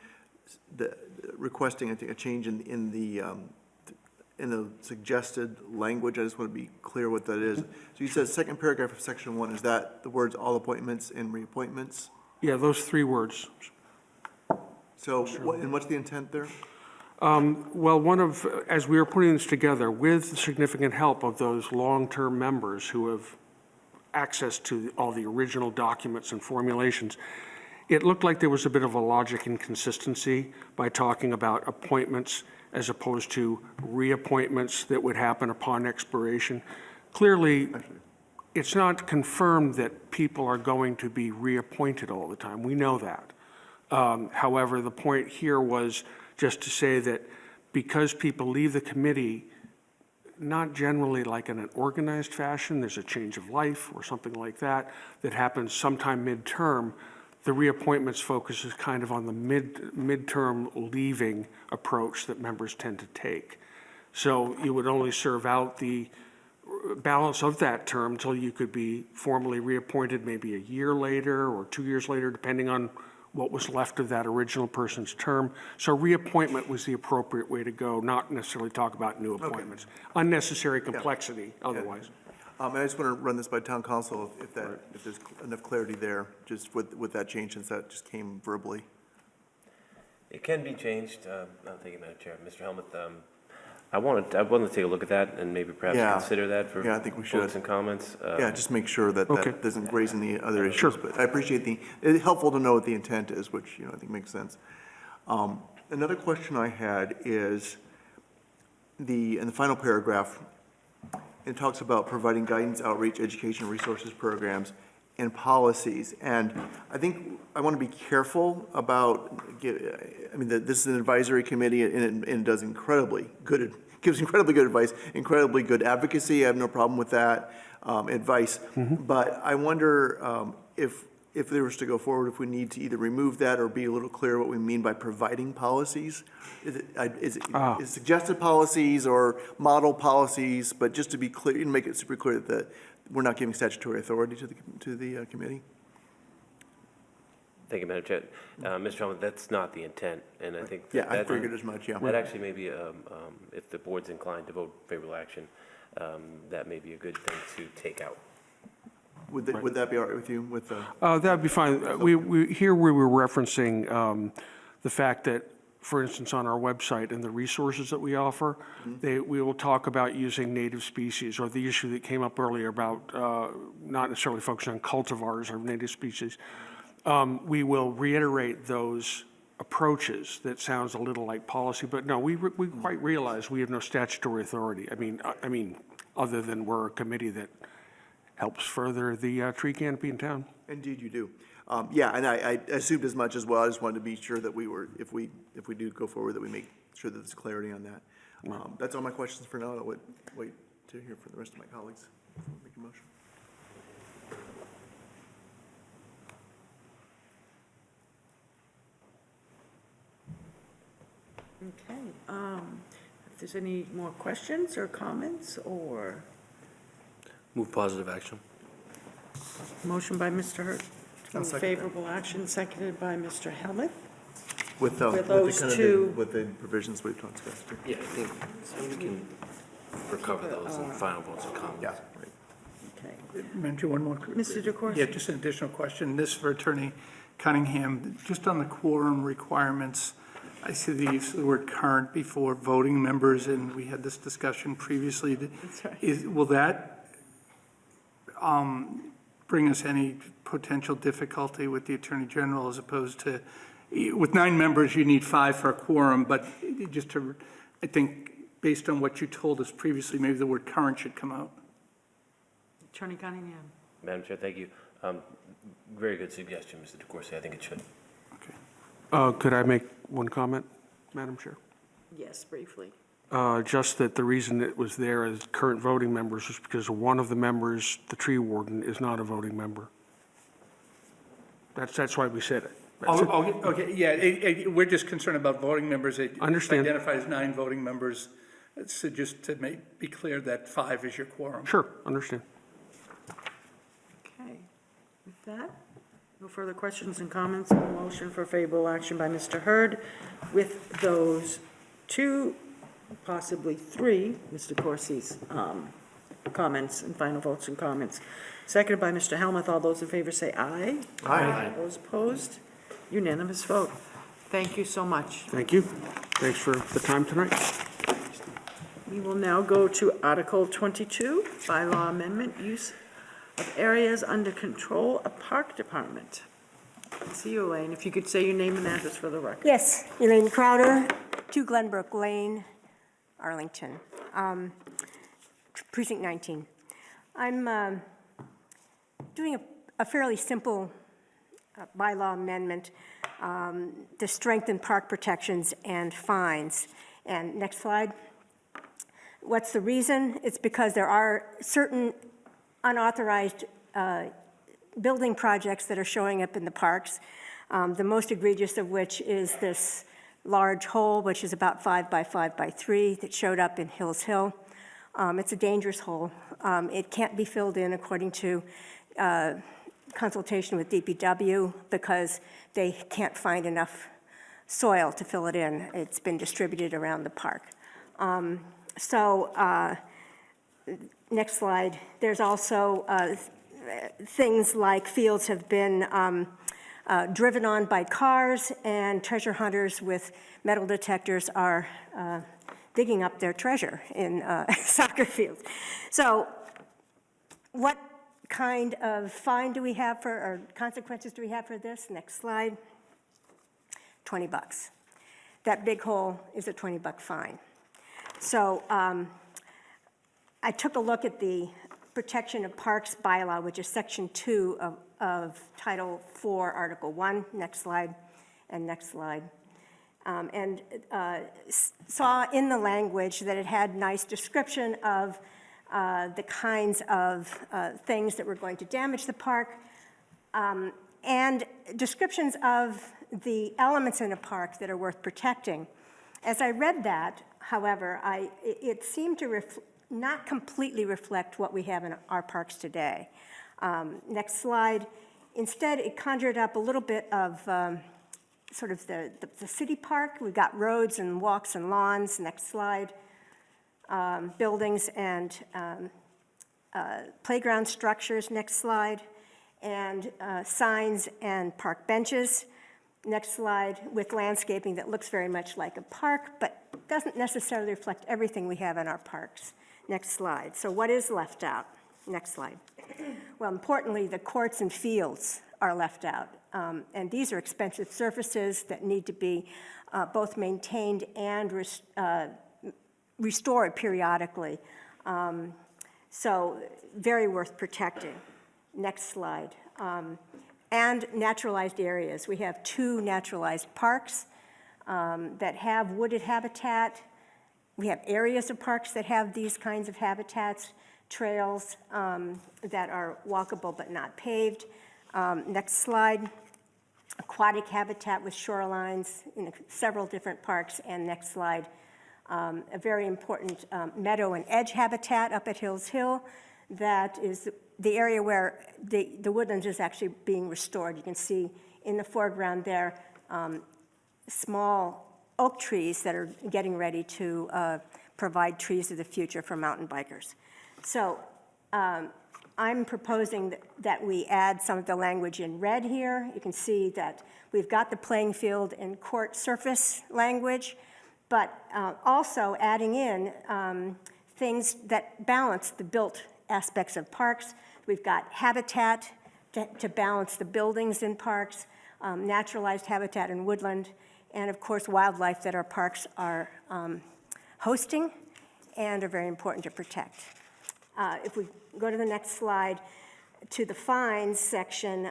requesting, I think, a change in the suggested language. I just want to be clear what that is. So you said second paragraph of section 1, is that the words all appointments and reappointments? Yeah, those three words. So what's the intent there? Well, as we were putting this together, with the significant help of those long-term members who have access to all the original documents and formulations, it looked like there was a bit of a logic inconsistency by talking about appointments as opposed to reappointments that would happen upon expiration. Clearly, it's not confirmed that people are going to be reappointed all the time. We know that. However, the point here was just to say that because people leave the committee, not generally like in an organized fashion, there's a change of life or something like that, that happens sometime midterm, the reappointments focus is kind of on the midterm leaving approach that members tend to take. So you would only serve out the balance of that term until you could be formally reappointed maybe a year later or 2 years later, depending on what was left of that original person's term. So reappointment was the appropriate way to go, not necessarily talk about new appointments. Okay. Unnecessary complexity otherwise. And I just want to run this by town council if there's enough clarity there, just with that change, since that just came verbally. It can be changed. Thank you, Madam Chair. Mr. Helmuth, I wanted to take a look at that and maybe perhaps consider that for I think we should. votes and comments. Just make sure that that doesn't raise any other issues. Sure. But I appreciate it's helpful to know what the intent is, which I think makes sense. Another question I had is in the final paragraph, it talks about providing guidance, outreach, education, resources, programs, and policies. And I think I want to be careful about, this is an advisory committee and it does gives incredibly good advice, incredibly good advocacy. I have no problem with that advice. Mm-hmm. But I wonder if if there was to go forward, if we need to either remove that or be a little clearer what we mean by providing policies. Is it suggested policies or model policies, but just to be clear, and make it super clear that we're not giving statutory authority to the committee? Thank you, Madam Chair. Mr. Hellman, that's not the intent, and I think Yeah, that. I figured as much, yeah. That actually may be, if the board's inclined to vote favorable action, that may be a good thing to take out. Would that be all right with you, with the? That'd be fine. Here we were referencing the fact that, for instance, on our website and the resources that we offer, we will talk about using native species, or the issue that came up earlier about not necessarily focusing on cultivars or native species. We will reiterate those approaches. That sounds a little like policy, but no, we quite realize we have no statutory authority. I mean, other than we're a committee that helps further the tree canopy in town. Indeed, you do. Yeah, and I assumed as much as well. I just wanted to be sure that we were, if we do go forward, that we make sure that there's clarity on that. That's all my questions for now. I'll wait to hear from the rest of my colleagues before we make a motion. Okay, if there's any more questions or comments, or Move positive action. motion by Mr. Hurd to I'll move second that. favorable action, seconded by Mr. Helmuth. With those kind of two- with the provisions we've discussed. Yeah, I think so we can recover those in final votes and comments. Yeah, right. Okay. Mention one more. Mr. DeCoursey? Yeah, just an additional question. This for Attorney Cunningham, just on the quorum requirements. I see the use of the word current before voting members, and we had this discussion previously. That's right. Will that bring us any potential difficulty with the Attorney General as opposed to, with 9 members, you need 5 for a quorum, but just to, I think, based on what you told us previously, maybe the word current should come out. Attorney Cunningham? Madam Chair, thank you. Very good suggestion, Mr. DeCoursey. I think it should. Okay. Could I make one comment, Madam Chair? Yes, briefly. Just that the reason it was there as current voting members was because one of the members, the tree warden, is not a voting member. That's why we said it. That's it. Okay, yeah, we're just concerned about voting members. It Understand. identifies 9 voting members, so just to be clear that 5 is your quorum. Sure, understand. Okay. With that, no further questions and comments. A motion for favorable action by Mr. Hurd with those 2, possibly 3, Mr. Corsi's comments and final votes and comments. Seconded by Mr. Helmuth. All those in favor say aye. Aye. Those opposed? Unanimous vote. Thank you so much. Thank you. Thanks for the time tonight. We will now go to Article 22, bylaw amendment, use of areas under control of Park Department. I see you, Elaine. If you could say your name and address for the record. Yes, Elaine Crowder, 2 Glenbrook Lane, Arlington, Precinct 19. I'm doing a fairly simple bylaw amendment to strengthen park protections and fines. And next slide. What's the reason? It's because there are certain unauthorized building projects that are showing up in the parks, the most egregious of which is this large hole, which is about 5 by 5 by 3, that showed up in Hills Hill. It's a dangerous hole. It can't be filled in according to consultation with DPW because they can't find enough soil to fill it in. It's been distributed around the park. Next slide. There's also things like fields have been driven on by cars, and treasure hunters with metal detectors are digging up their treasure in soccer fields. So what kind of fine do we have for, or consequences do we have for this? Next slide. $20. That big hole is a $20 fine. So I took a look at the Protection of Parks bylaw, which is Section 2 of Title 4, Article 1. Next slide, and next slide. And saw in the language that it had nice description of the kinds of things that were going to damage the park. and descriptions of the elements in a park that are worth protecting. As I read that, however, it seemed to not completely reflect what we have in our parks today. Next slide. Instead, it conjured up a little bit of sort of the city park. We've got roads and walks and lawns. Next slide. Buildings and playground structures. Next slide. And signs and park benches. Next slide, with landscaping that looks very much like a park, but doesn't necessarily reflect everything we have in our parks. Next slide. So what is left out? Next slide. Well, importantly, the courts and fields are left out. And these are expensive surfaces that need to be both maintained and restored periodically. So very worth protecting. Next slide. And naturalized areas. We have 2 naturalized parks that have wooded habitat. We have areas of parks that have these kinds of habitats, trails that are walkable but not paved. Next slide. Aquatic habitat with shorelines in several different parks. And next slide. A very important meadow and edge habitat up at Hills Hill that is the area where the woodlands is actually being restored. You can see in the foreground there small oak trees that are getting ready to provide trees of the future for mountain bikers. So I'm proposing that we add some of the language in red here. You can see that we've got the playing field and court surface language, but also adding in things that balance the built aspects of parks. We've got habitat to balance the buildings in parks, naturalized habitat and woodland, and of course wildlife that our parks are hosting and are very important to protect. If we go to the next slide, to the fines section,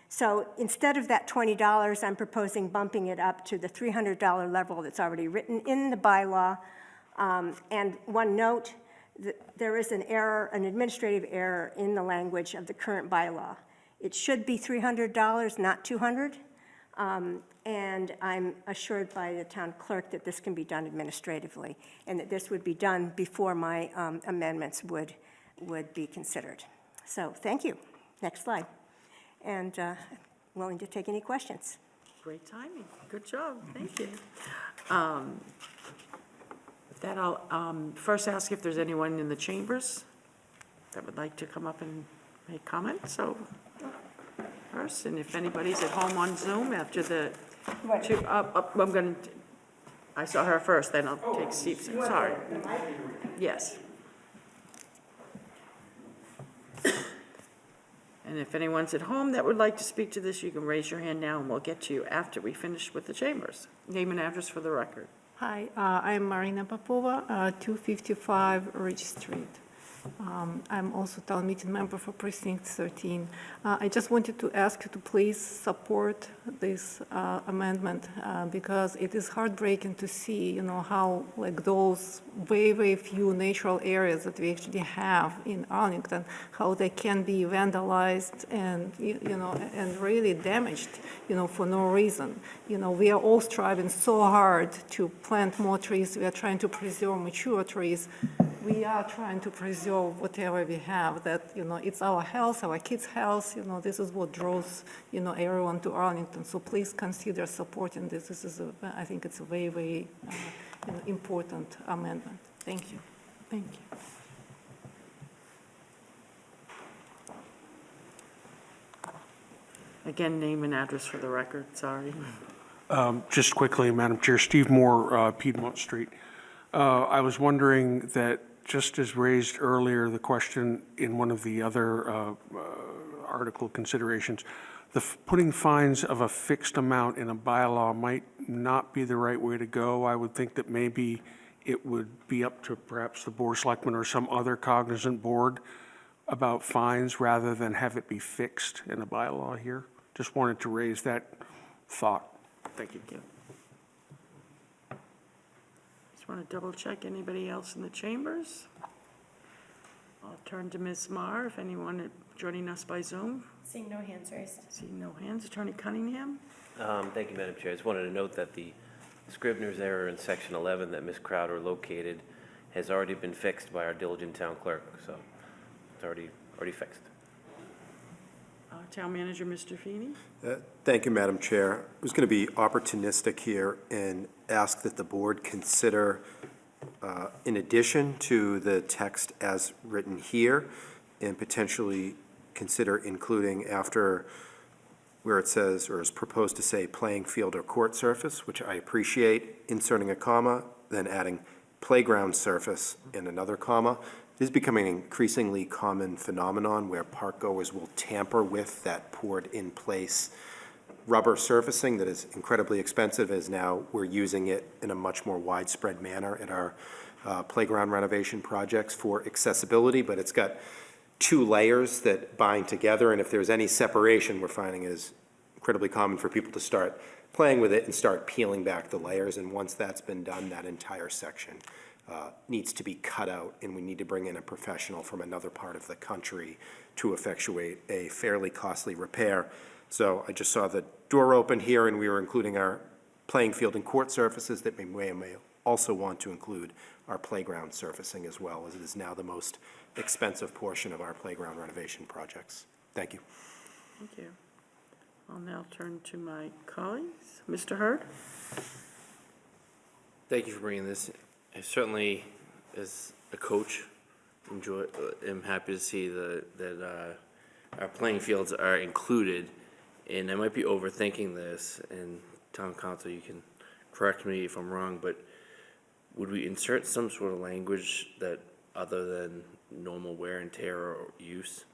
so instead of that $20, I'm proposing bumping it up to the $300 level that's already written in the bylaw. And one note, there is an error, an administrative error in the language of the current bylaw. It should be $300, not $200. And I'm assured by the town clerk that this can be done administratively and that this would be done before my amendments would be considered. So thank you. Next slide. And willing to take any questions. Great timing. Good job. Thank you. With that, I'll first ask if there's anyone in the chambers that would like to come up and make comments. So first, and if anybody's at home on Zoom after the two, I'm going to, I saw her first, then I'll take Steve's. Sorry. Yes. And if anyone's at home that would like to speak to this, you can raise your hand now and we'll get to you after we finish with the chambers. Name and address for the record. Hi, I'm Marina Popova, 255 Ridge Street. I'm also town meeting member for Precinct 13. I just wanted to ask you to please support this amendment because it is heartbreaking to see, how like those very few natural areas that we actually have in Arlington, how they can be vandalized and, and really damaged, for no reason. We are all striving so hard to plant more trees. We are trying to preserve mature trees. We are trying to preserve whatever we have, that, it's our health, our kids' health, this is what draws, everyone to Arlington. So please consider supporting this. This is, I think it's a very, very important amendment. Thank you. Thank you. Again, name and address for the record. Sorry. Just quickly, Madam Chair, Steve Moore, Piedmont Street. I was wondering that, just as raised earlier, the question in one of the other article considerations, putting fines of a fixed amount in a bylaw might not be the right way to go. I would think that maybe it would be up to perhaps the Board of Selectmen or some other cognizant board about fines rather than have it be fixed in a bylaw here. Just wanted to raise that thought. Thank you. Just want to double check anybody else in the chambers. I'll turn to Ms. Marr, if anyone joining us by Zoom. Seeing no hands raised. Seeing no hands. Attorney Cunningham? Thank you, Madam Chair. I just wanted to note that the Scrivener's error in section 11 that Ms. Crowder located has already been fixed by our diligent town clerk, so it's already fixed. Town Manager, Mr. Feeney? Thank you, Madam Chair. I was going to be opportunistic here and ask that the board consider, in addition to the text as written here, and potentially consider including after where it says, or is proposed to say, playing field or court surface, which I appreciate, inserting a comma, then adding playground surface in another comma. This is becoming an increasingly common phenomenon where park goers will tamper with that poured-in-place rubber surfacing that is incredibly expensive, as now we're using it in a much more widespread manner at our playground renovation projects for accessibility, but it's got two layers that bind together, and if there's any separation, we're finding it is incredibly common for people to start playing with it and start peeling back the layers, and once that's been done, that entire section needs to be cut out, and we need to bring in a professional from another part of the country to effectuate a fairly costly repair. So I just saw the door open here, and we were including our playing field and court surfaces that we may also want to include our playground surfacing as well, as it is now the most expensive portion of our playground renovation projects. Thank you. Thank you. I'll now turn to my colleagues. Mr. Hurd? Thank you for bringing this. I certainly, as a coach, am happy to see that our playing fields are included, and I might be overthinking this, and town council, you can correct me if I'm wrong, but would we insert some sort of language that other than normal wear and tear or use?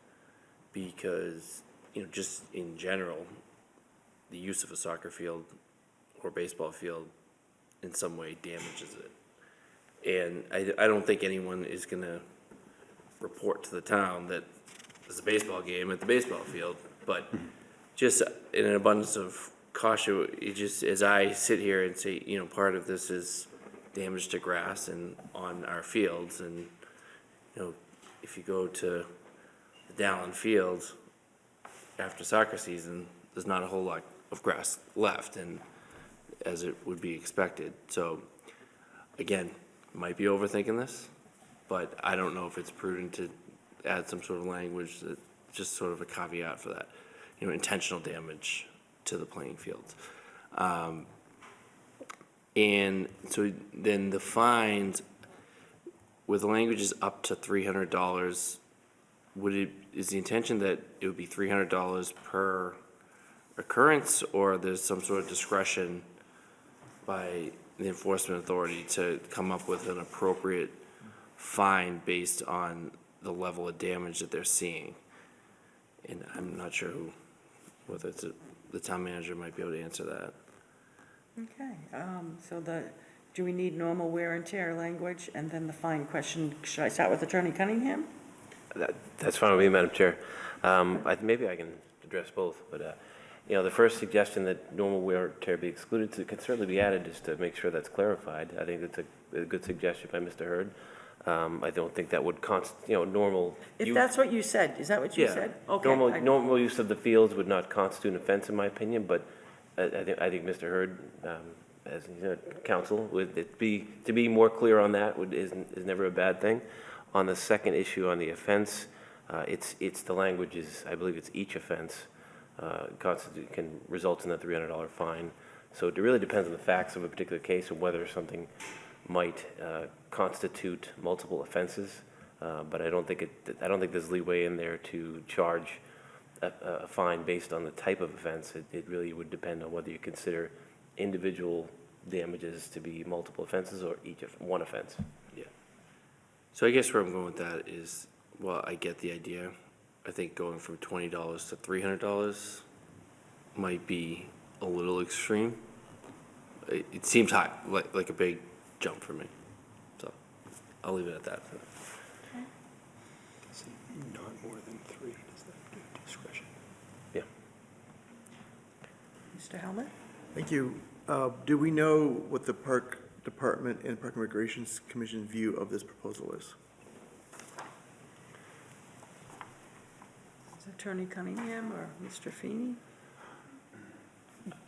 Because, just in general, the use of a soccer field or baseball field in some way damages it. And I don't think anyone is gonna report to the town that there's a baseball game at the baseball field, but just in an abundance of caution, as I sit here and say, part of this is damage to grass and on our fields, and, if you go to the Dallin Fields after soccer season, there's not a whole lot of grass left, and as it would be expected. So, again, might be overthinking this, but I don't know if it's prudent to add some sort of language that, just sort of a caveat for that, intentional damage to the playing fields. And so then the fines, with the language is up to $300, is the intention that it would be $300 per occurrence, or there's some sort of discretion by the enforcement authority to come up with an appropriate fine based on the level of damage that they're seeing? And I'm not sure whether it's the town manager might be able to answer that. Okay, so do we need normal wear and tear language? And then the fine question, should I start with Attorney Cunningham? That's fine with me, Madam Chair. Maybe I can address both, but, the first suggestion that normal wear and tear be excluded could certainly be added just to make sure that's clarified. I think that's a good suggestion by Mr. Hurd. I don't think that would normal. If that's what you said, is that what you said? Okay. Normal use of the fields would not constitute an offense, in my opinion, but I think Mr. Hurd, as counsel, to be more clear on that is never a bad thing. On the second issue on the offense, it's the language is, I believe it's each offense can result in a $300 fine. So it really depends on the facts of a particular case and whether something might constitute multiple offenses. But I don't think there's leeway in there to charge a fine based on the type of offense. It really would depend on whether you consider individual damages to be multiple offenses or one offense. Yeah. So I guess where I'm going with that is, well, I get the idea. I think going from $20 to $300 might be a little extreme. It seems high, like a big jump for me. So I'll leave it at that. Not more than 3, does that give discretion? Yeah. Mr. Helmut? Thank you. Do we know what the Park Department and Park and Recreation Commission's view of this proposal is? Attorney Cunningham or Mr. Feeney?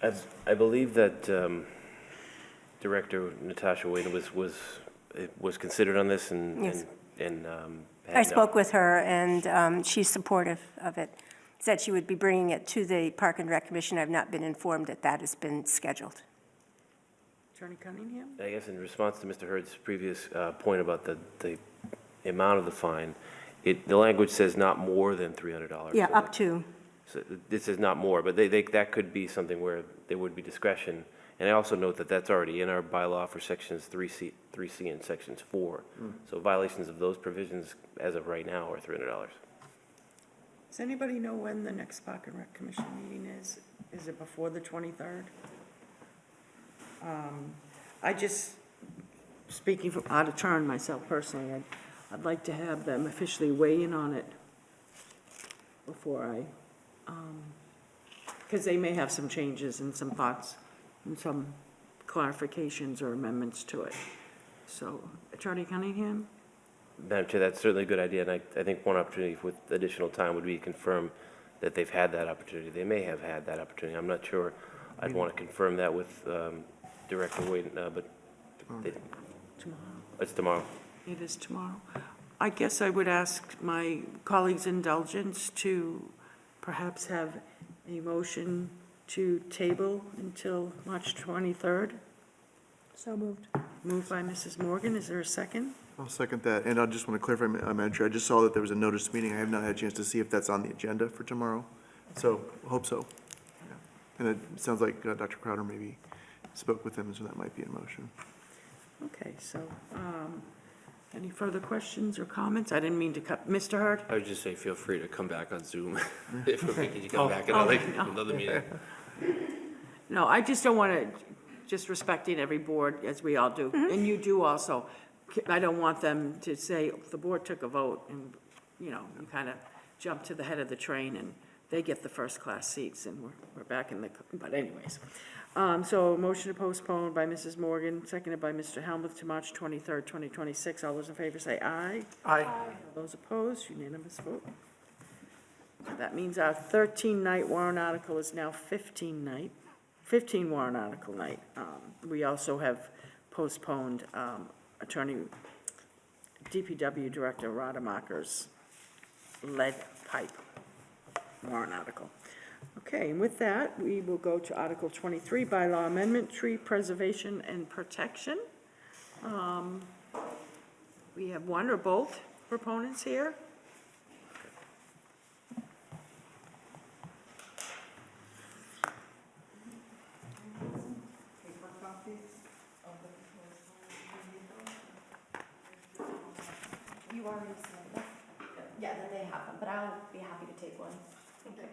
I believe that Director Natasha Wade was considered on this and. Yes. And I spoke with her, and she's supportive of it. Said she would be bringing it to the Park and Rec Commission. I've not been informed that that has been scheduled. Attorney Cunningham? I guess in response to Mr. Hurd's previous point about the amount of the fine, the language says not more than $300. Yeah, So up to. So this is not more, but that could be something where there would be discretion. And I also note that that's already in our bylaw for sections 3C and sections 4. So violations of those provisions as of right now are $300. Does anybody know when the next Park and Rec Commission meeting is? Is it before the 23rd? I just, speaking from out of turn myself personally, I'd like to have them officially weigh in on it before I, because they may have some changes and some thoughts and some clarifications or amendments to it. So, Attorney Cunningham? Madam Chair, that's certainly a good idea, and I think one opportunity with additional time would be to confirm that they've had that opportunity. They may have had that opportunity. I'm not sure. I'd want to confirm that with Director Wade, but Tomorrow. it's tomorrow. It is tomorrow. I guess I would ask my colleagues' indulgence to perhaps have a motion to table until March 23rd. So moved. Moved by Mrs. Morgan. Is there a second? I'll second that, and I just want to clarify, Madam Chair, I just saw that there was a notice meeting. I have not had a chance to see if that's on the agenda for tomorrow, so hope so. Yeah. And it sounds like Dr. Crowder maybe spoke with them, so that might be in motion. Okay, so, any further questions or comments? I didn't mean to cut, Mr. Hurd? I would just say, feel free to come back on Zoom if we're making you come back another meeting. No, I just don't want to, just respecting every board, as we all do, and you do also. I don't want them to say, the board took a vote, and, you kind of jump to the head of the train, and they get the first-class seats, and we're back in the, but anyways. So a motion to postpone by Mrs. Morgan, seconded by Mr. Helmuth to March 23rd, 2026. All those in favor say aye. Aye. All those opposed, unanimous vote. So that means our 13-night warrant article is now 15 warrant article night. We also have postponed Attorney DPW Director Rademacher's lead pipe warrant article. Okay, and with that, we will go to Article 23, Bylaw Amendment, Tree Preservation and Protection. We have one or both proponents here. You already submitted them? Yeah, then they have them, but I'll be happy to take one. Thank you.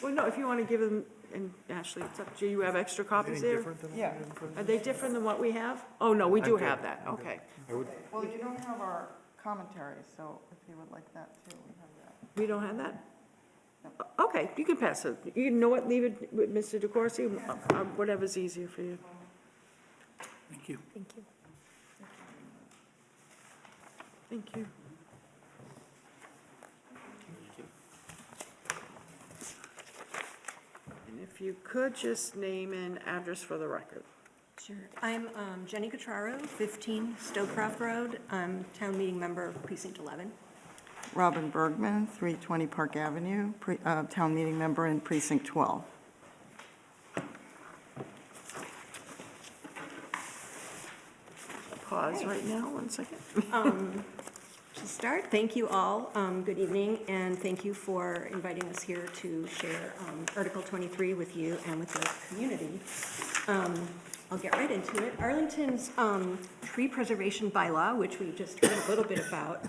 Well, no, if you want to give them, and Ashley, it's up to you. You have extra copies there? Yeah. Are they different than what we have? Oh, no, we do have that, okay. Well, you don't have our commentary, so if you would like that too, we have that. We don't have that? Okay, you can pass it. You know what, leave it with Mr. DeCoursey, whatever's easier for you. Thank you. Thank you. Thank you. And if you could just name and address for the record. Sure. I'm Jenny Cutraro, 15 Stowcroft Road. I'm town meeting member of Precinct 11. Robin Bergman, 320 Park Avenue, town meeting member in Precinct 12. Pause right now, 1 second. To start, thank you all. Good evening, and thank you for inviting us here to share Article 23 with you and with the community. I'll get right into it. Arlington's tree preservation bylaw, which we just heard a little bit about,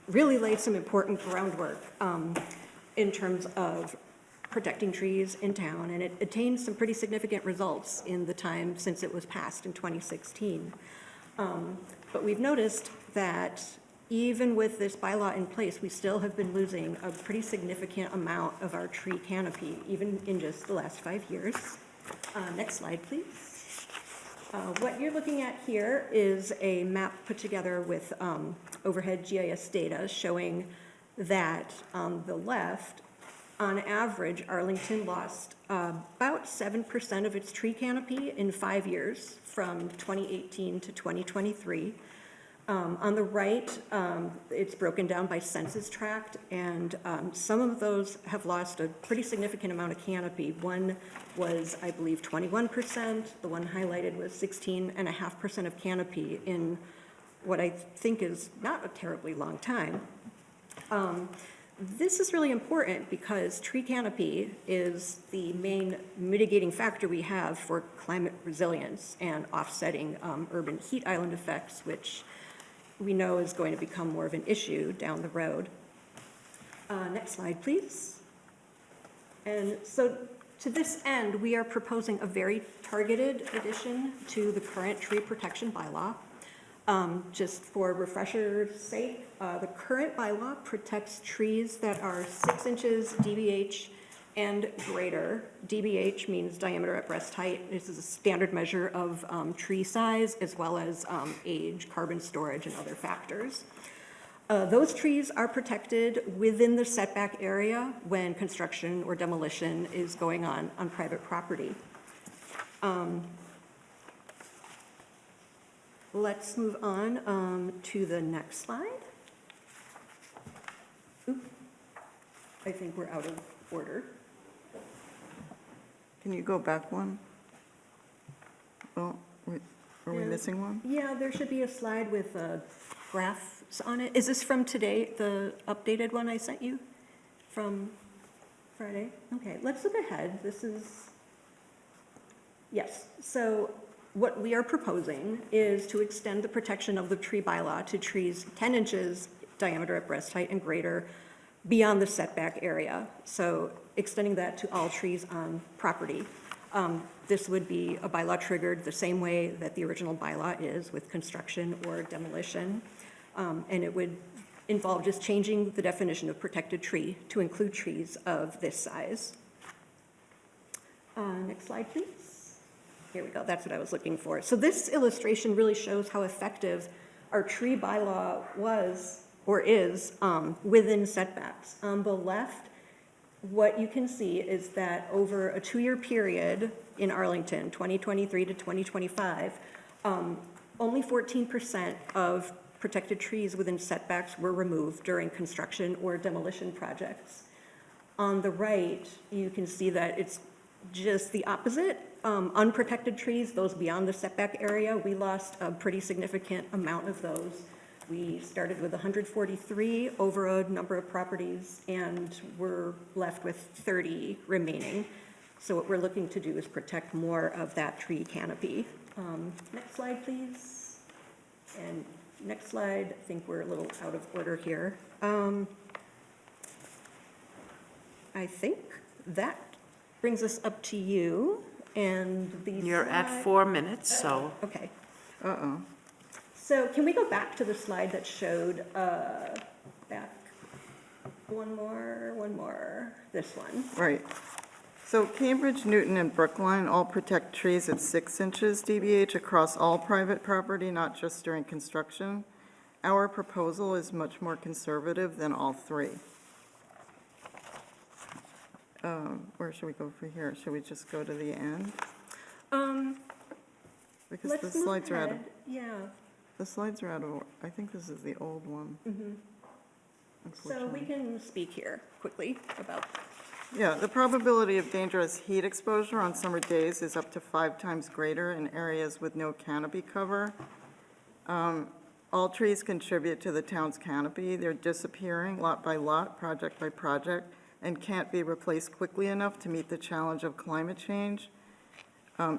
really laid some important groundwork in terms of protecting trees in town, and it attained some pretty significant results in the time since it was passed in 2016. But we've noticed that even with this bylaw in place, we still have been losing a pretty significant amount of our tree canopy, even in just the last 5 years. Next slide, please. What you're looking at here is a map put together with overhead GIS data showing that on the left, on average, Arlington lost about 7% of its tree canopy in 5 years, from 2018 to 2023. On the right, it's broken down by census tract, and some of those have lost a pretty significant amount of canopy. One was, I believe, 21%. The one highlighted was 16.5% of canopy in what I think is not a terribly long time. This is really important because tree canopy is the main mitigating factor we have for climate resilience and offsetting urban heat island effects, which we know is going to become more of an issue down the road. Next slide, please. And so to this end, we are proposing a very targeted addition to the current tree protection bylaw. Just for refresher's sake, the current bylaw protects trees that are 6 inches DBH and greater. DBH means diameter at breast height. This is a standard measure of tree size as well as age, carbon storage, and other factors. Those trees are protected within the setback area when construction or demolition is going on private property. Let's move on to the next slide. Oop. I think we're out of order. Can you go back one? Oh, are we missing one? Yeah, there should be a slide with graphs on it. Is this from today, the updated one I sent you from Friday? Okay, let's look ahead. This is, yes. So what we are proposing is to extend the protection of the tree bylaw to trees 10 inches diameter at breast height and greater beyond the setback area. So extending that to all trees on property. This would be a bylaw triggered the same way that the original bylaw is with construction or demolition. And it would involve just changing the definition of protected tree to include trees of this size. Next slide, please. Here we go, that's what I was looking for. So this illustration really shows how effective our tree bylaw was or is within setbacks. On the left, what you can see is that over a 2-year period in Arlington, 2023 to 2025, only 14% of protected trees within setbacks were removed during construction or demolition projects. On the right, you can see that it's just the opposite. Unprotected trees, those beyond the setback area, we lost a pretty significant amount of those. We started with 143 over a number of properties, and we're left with 30 remaining. So what we're looking to do is protect more of that tree canopy. Next slide, please. And next slide, I think we're a little out of order here. I think that brings us up to you and the You're at slide- 4 minutes, so. Okay. Uh-oh. So can we go back to the slide that showed, back, one more, this one. Right. So Cambridge, Newton, and Brookline all protect trees at 6 inches DBH across all private property, not just during construction. Our proposal is much more conservative than all three. Where should we go from here? Should we just go to the end? Because Let's the move slides are out of, ahead. Yeah. the slides are out of, I think this is the old one. So we can speak here quickly about Yeah, the probability of dangerous heat exposure on summer days is up to 5 times greater in areas with no canopy cover. All trees contribute to the town's canopy. They're disappearing lot by lot, project by project, and can't be replaced quickly enough to meet the challenge of climate change.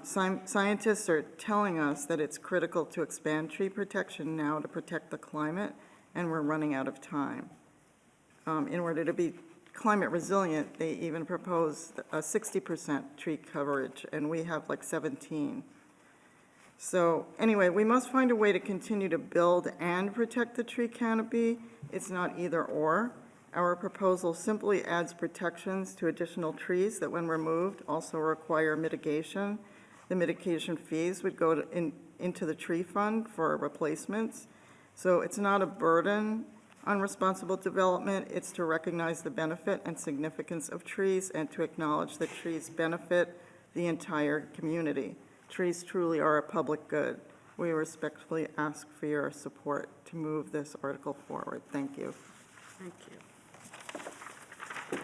Scientists are telling us that it's critical to expand tree protection now to protect the climate, and we're running out of time. In order to be climate resilient, they even propose a 60% tree coverage, and we have like 17. So anyway, we must find a way to continue to build and protect the tree canopy. It's not either or. Our proposal simply adds protections to additional trees that when removed also require mitigation. the mitigation fees would go into the tree fund for replacements. So it's not a burden on responsible development, it's to recognize the benefit and significance of trees and to acknowledge that trees benefit the entire community. Trees truly are a public good. We respectfully ask for your support to move this article forward. Thank you. Thank you.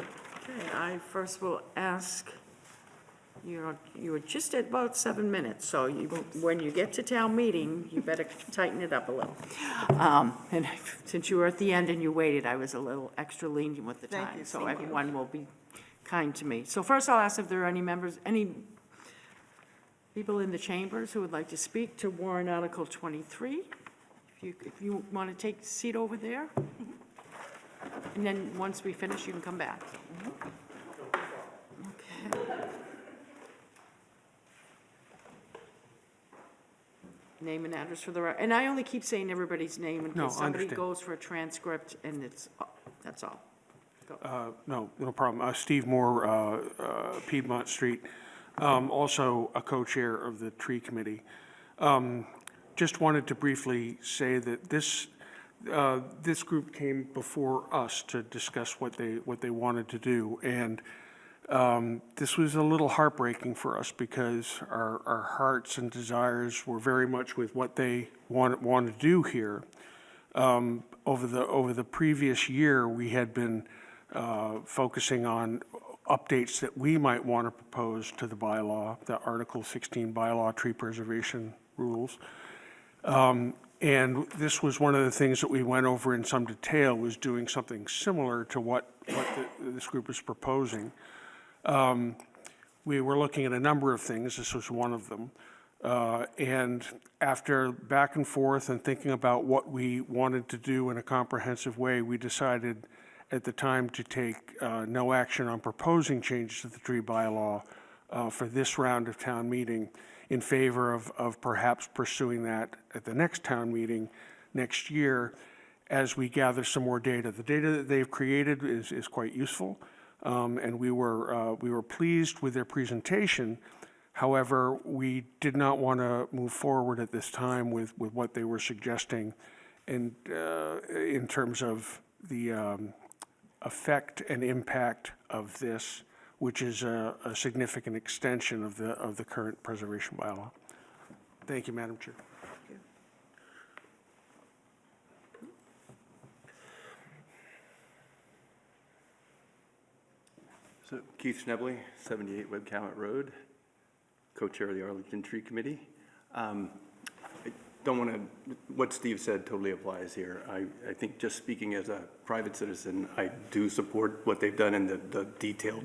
Okay, I first will ask, you were just at about 7 minutes, so when you get to town meeting, you better tighten it up a little. And since you were at the end and you waited, I was a little extra lenient with the Thank time. you, So thank you. everyone will be kind to me. So first I'll ask if there are any people in the chambers who would like to speak to warrant Article 23. If you want to take a seat over there. And then, once we finish, you can come back. Okay. Name and address for the, and I only keep saying everybody's name in No, case I somebody understand. goes for a transcript, and that's all. Go. No problem. Steve Moore, Piedmont Street, also a co-chair of the tree committee. Just wanted to briefly say that this group came before us to discuss what they wanted to do, and this was a little heartbreaking for us because our hearts and desires were very much with what they want to do here. Over the previous year, we had been focusing on updates that we might want to propose to the bylaw, the Article 16 bylaw tree preservation rules. And this was one of the things that we went over in some detail, was doing something similar to what this group is proposing. We were looking at a number of things. This was one of them. And after back and forth and thinking about what we wanted to do in a comprehensive way, we decided at the time to take no action on proposing changes to the tree bylaw for this round of town meeting, in favor of perhaps pursuing that at the next town meeting next year as we gather some more data. The data that they've created is quite useful, and we were pleased with their presentation. However, we did not want to move forward at this time with what they were suggesting in terms of the effect and impact of this, which is a significant extension of the current preservation bylaw. Thank you, Madam Chair. So Keith Schnebley, 78 Webb Camet Road, co-chair of the Arlington Tree Committee. I don't want to, what Steve said totally applies here. I think just speaking as a private citizen, I do support what they've done in the detailed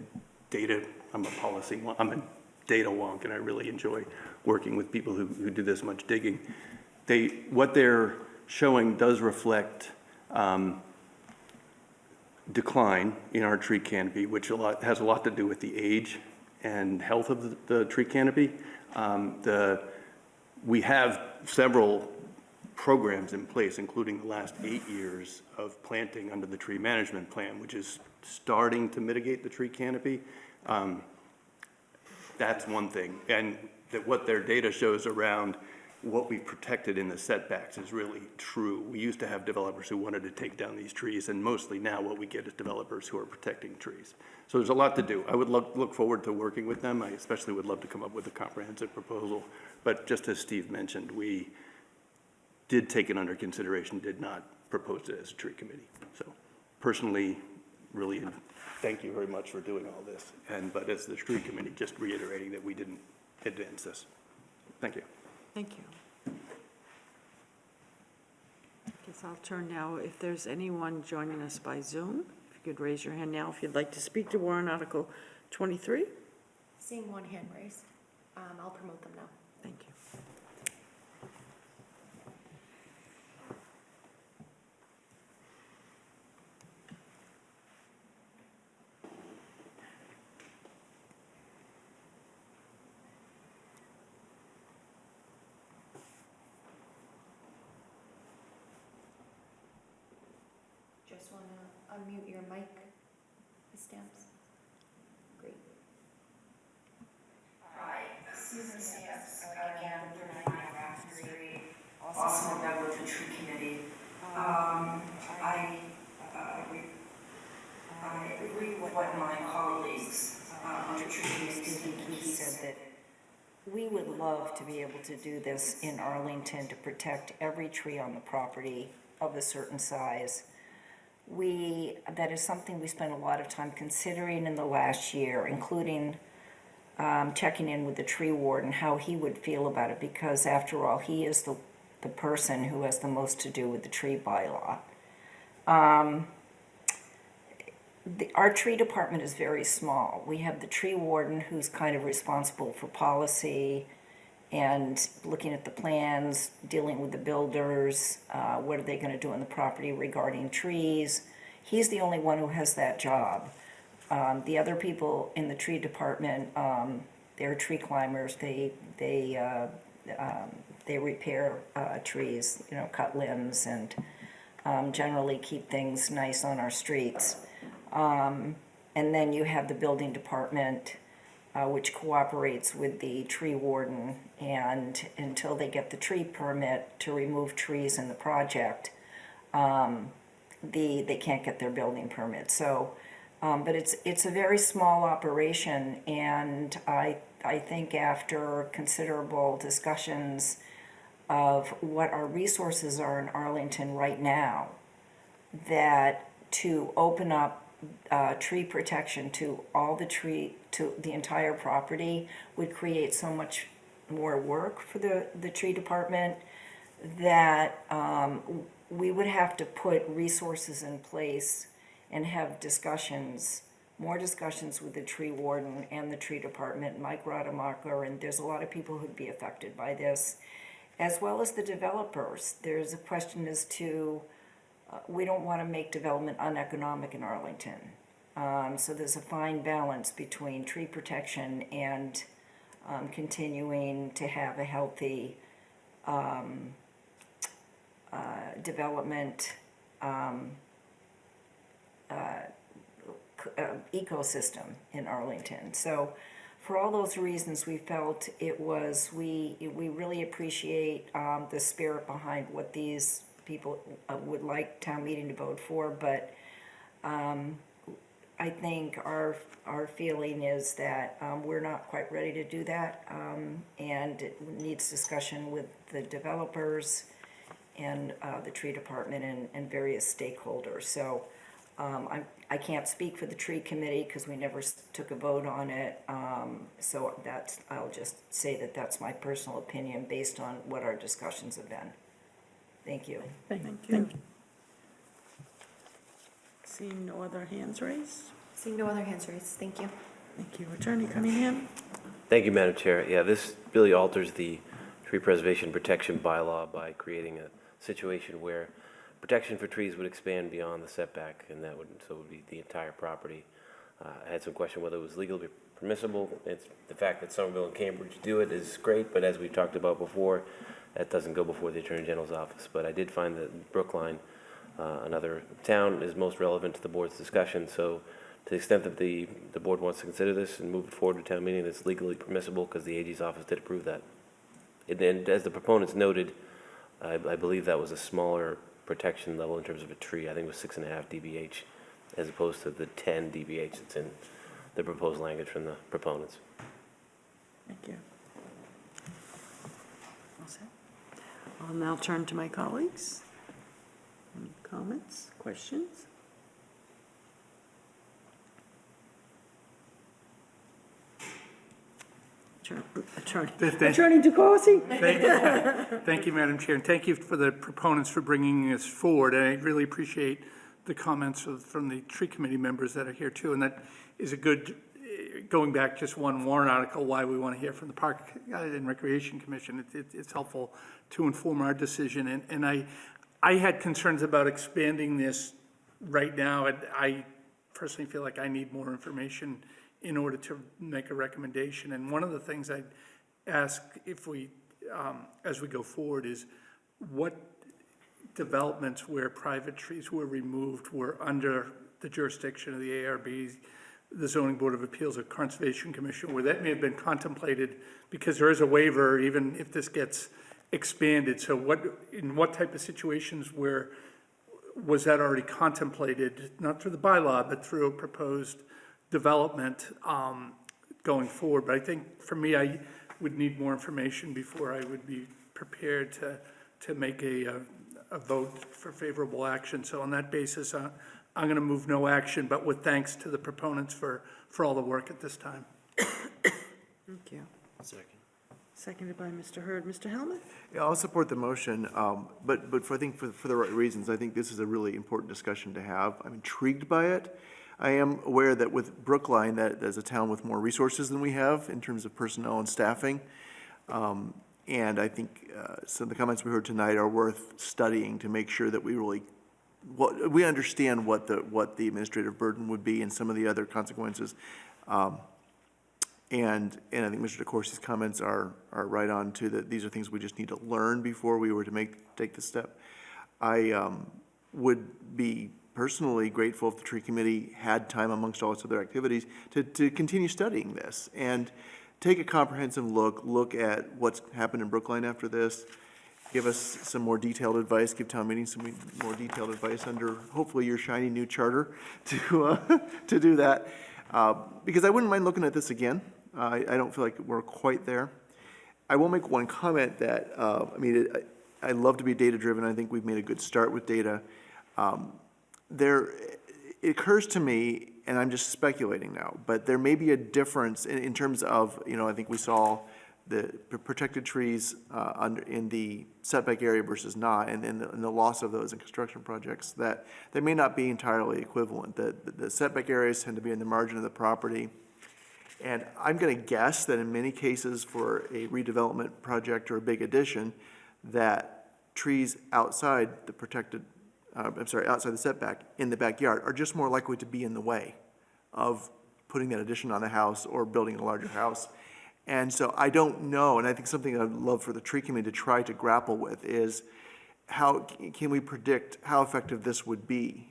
data. I'm a data wonk, and I really enjoy working with people who do this much digging. What they're showing does reflect decline in our tree canopy, which has a lot to do with the age and health of the tree canopy. We have several programs in place, including the last 8 years of planting under the tree management plan, which is starting to mitigate the tree canopy. That's one thing. And that what their data shows around what we've protected in the setbacks is really true. We used to have developers who wanted to take down these trees, and mostly now what we get is developers who are protecting trees. So there's a lot to do. I would look forward to working with them. I especially would love to come up with a comprehensive proposal. But just as Steve mentioned, we did take it under consideration, did not propose it as a tree committee. So personally, really thank you very much for doing all this. But as the tree committee, just reiterating that we didn't advance this. Thank you. Thank you. I guess I'll turn now, if there's anyone joining us by Zoom, if you could raise your hand now if you'd like to speak to warrant Article 23. Seeing one hand raised, I'll promote them now. Thank you. Just want to unmute your mic, Ms. Stamps. Great. Right, this Susan Stamps, again, 39 Grafton Street, also a member of the tree committee. I agree with what my colleagues on the tree committee speak. He said that we would love to be able to do this in Arlington to protect every tree on the property of a certain size. That is something we spent a lot of time considering in the last year, including checking in with the tree warden, how he would feel about it, because after all, he is the person who has the most to do with the tree bylaw. Our tree department is very small. We have the tree warden who's kind of responsible for policy and looking at the plans, dealing with the builders, what are they going to do on the property regarding trees. He's the only one who has that job. The other people in the tree department, they're tree climbers. They repair trees, cut limbs, and generally keep things nice on our streets. And then you have the building department, which cooperates with the tree warden, and until they get the tree permit to remove trees in the project, they can't get their building permit. So, but it's a very small operation, and I think after considerable discussions of what our resources are in Arlington right now, that to open up tree protection to the entire property would create so much more work for the tree department that we would have to put resources in place and have more discussions with the tree warden and the tree department, Mike Rademacher, and there's a lot of people who'd be affected by this, as well as the developers. There's a question as to we don't want to make development uneconomic in Arlington. So there's a fine balance between tree protection and continuing to have a healthy development ecosystem in Arlington. So for all those reasons, we felt we really appreciate the spirit behind what these people would like town meeting to vote for, but I think our feeling is that we're not quite ready to do that, and it needs discussion with the developers and the tree department and various stakeholders. So I can't speak for the tree committee because we never took a vote on it. So I'll just say that that's my personal opinion based on what our discussions have been. Thank you. Thank you. Seeing no other hands raised? Seeing no other hands raised, thank you. Thank you. Attorney Cunningham? Thank you, Madam Chair. Yeah, this really alters the tree preservation protection bylaw by creating a situation where protection for trees would expand beyond the setback, and that would be the entire property. I had some question whether it was legally permissible. It's the fact that Somerville and Cambridge do it is great, but as we talked about before, that doesn't go before the Attorney General's office. But I did find that Brookline, another town, is most relevant to the board's discussion. So to the extent that the board wants to consider this and move it forward to town meeting, it's legally permissible because the AG's office did approve that. And as the proponents noted, I believe that was a smaller protection level in terms of a tree. I think it was 6.5 dBH as opposed to the 10 dBH that's in the proposed language from the proponents. Thank you. All set. I'll now turn to my colleagues. Any comments, questions? Attorney DeCoursey? Thank you, Madam Chair, and thank you for the proponents for bringing this forward. And I really appreciate the comments from the tree committee members that are here too. And that is a good, going back just one warrant article, why we want to hear from the Park and Recreation Commission. It's helpful to inform our decision. And I had concerns about expanding this right now. And I personally feel like I need more information in order to make a recommendation. And one of the things I'd ask if we, as we go forward, is what developments where private trees were removed were under the jurisdiction of the ARB, the Zoning Board of Appeals or Conservation Commission, where that may have been contemplated, because there is a waiver, even if this gets expanded. So in what type of situations where was that already contemplated, not through the bylaw, but through a proposed development going forward? But I think, for me, I would need more information before I would be prepared to make a vote for favorable action. So on that basis, I'm going to move no action, but with thanks to the proponents for all the work at this time. Thank you. Second. Seconded by Mr. Hurd. Mr. Helmuth? Yeah, I'll support the motion, but I think for the right reasons. I think this is a really important discussion to have. I'm intrigued by it. I am aware that with Brookline, that as a town with more resources than we have in terms of personnel and staffing, and I think some of the comments we heard tonight are worth studying to make sure that we really we understand what the administrative burden would be and some of the other consequences. And I think Mr. DeCourcy's comments are right on too, that these are things we just need to learn before we were to take the step. I would be personally grateful if the tree committee had time amongst all its other activities to continue studying this and take a comprehensive look at what's happened in Brookline after this, give us some more detailed advice, give town meeting some more detailed advice under hopefully your shiny new charter to do that. Because I wouldn't mind looking at this again. I don't feel like we're quite there. I will make one comment that, I love to be data-driven. I think we've made a good start with data. It occurs to me, and I'm just speculating now, but there may be a difference in terms of, I think we saw the protected trees in the setback area versus not, and the loss of those in construction projects, that they may not be entirely equivalent. The setback areas tend to be in the margin of the property. And I'm going to guess that in many cases for a redevelopment project or a big addition, that trees outside the protected, outside the setback in the backyard are just more likely to be in the way of putting that addition on a house or building a larger house. And so I don't know, and I think something I'd love for the tree committee to try to grapple with is how can we predict how effective this would be?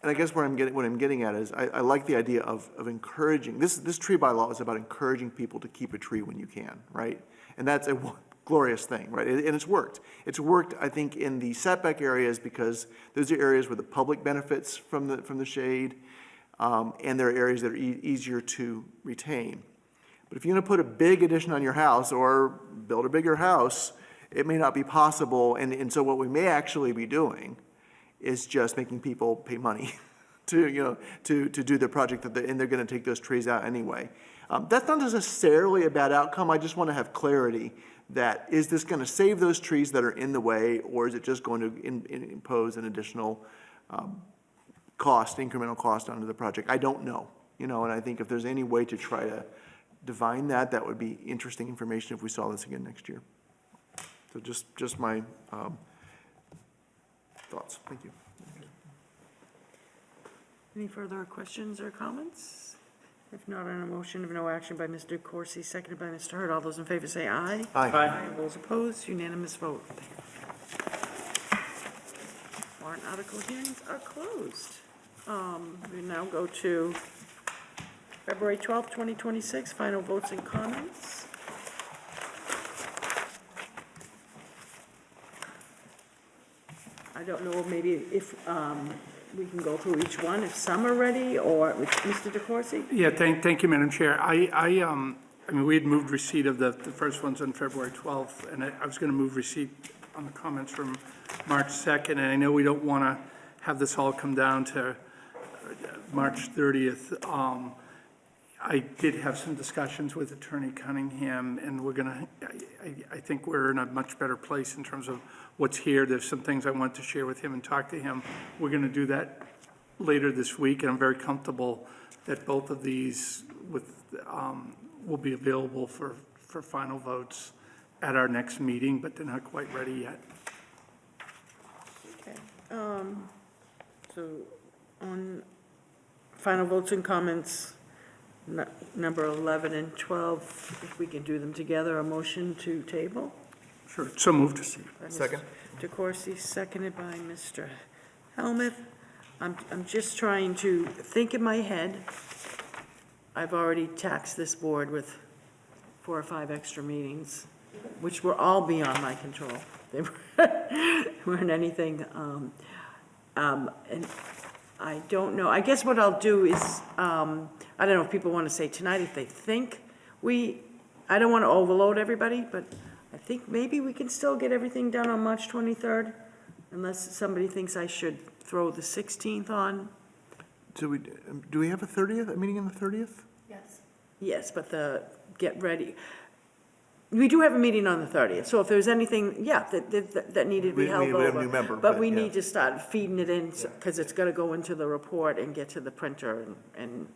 And I guess what I'm getting at is I like the idea of encouraging, this tree bylaw is about encouraging people to keep a tree when you can, right? And that's a glorious thing, right? And it's worked. It's worked, I think, in the setback areas because those are areas where the public benefits from the shade, and there are areas that are easier to retain. But if you're going to put a big addition on your house or build a bigger house, it may not be possible. And so what we may actually be doing is just making people pay money to do the project and they're going to take those trees out anyway. That's not necessarily a bad outcome. I just want to have clarity that is this going to save those trees that are in the way, or is it just going to impose an additional incremental cost onto the project? I don't know, and I think if there's any way to try to divine that, that would be interesting information if we saw this again next year. So just my thoughts. Thank you. Any further questions or comments? If not, on a motion of no action by Mr. Corsi, seconded by Mr. Hurd, all those in favor say aye. Aye. All those opposed, unanimous vote. Warrant article hearings are closed. We now go to February 12th, 2026, final votes and comments. I don't know, maybe if we can go through each one, if some are ready, or with Mr. DeCourcy? Yeah, thank you, Madam Chair. We had moved receipt of the first ones on February 12th, and I was going to move receipt on the comments from March 2nd, and I know we don't want to have this all come down to March 30th. I did have some discussions with Attorney Cunningham, and I think we're in a much better place in terms of what's here. There's some things I want to share with him and talk to him. We're going to do that later this week, and I'm very comfortable that both of these will be available for final votes at our next meeting, but they're not quite ready yet. Okay. So on final votes and comments, number 11 and 12, if we can do them together, a motion to table? Sure, so moved. Second. DeCourcy, seconded by Mr. Helmuth. I'm just trying to think in my head. I've already taxed this board with 4 or 5 extra meetings, which were all beyond my control. They weren't anything, and I don't know. I guess what I'll do is, I don't know if people want to say tonight, if they think I don't want to overload everybody, but I think maybe we can still get everything done on March 23rd, unless somebody thinks I should throw the 16th on. So do we have a meeting on the 30th? Yes. Yes, but get ready. We do have a meeting on the 30th, so if there's anything, that needed to be held over. We have a new member. But we yeah. need to start feeding it in, because it's got to go into the report and get to the printer. And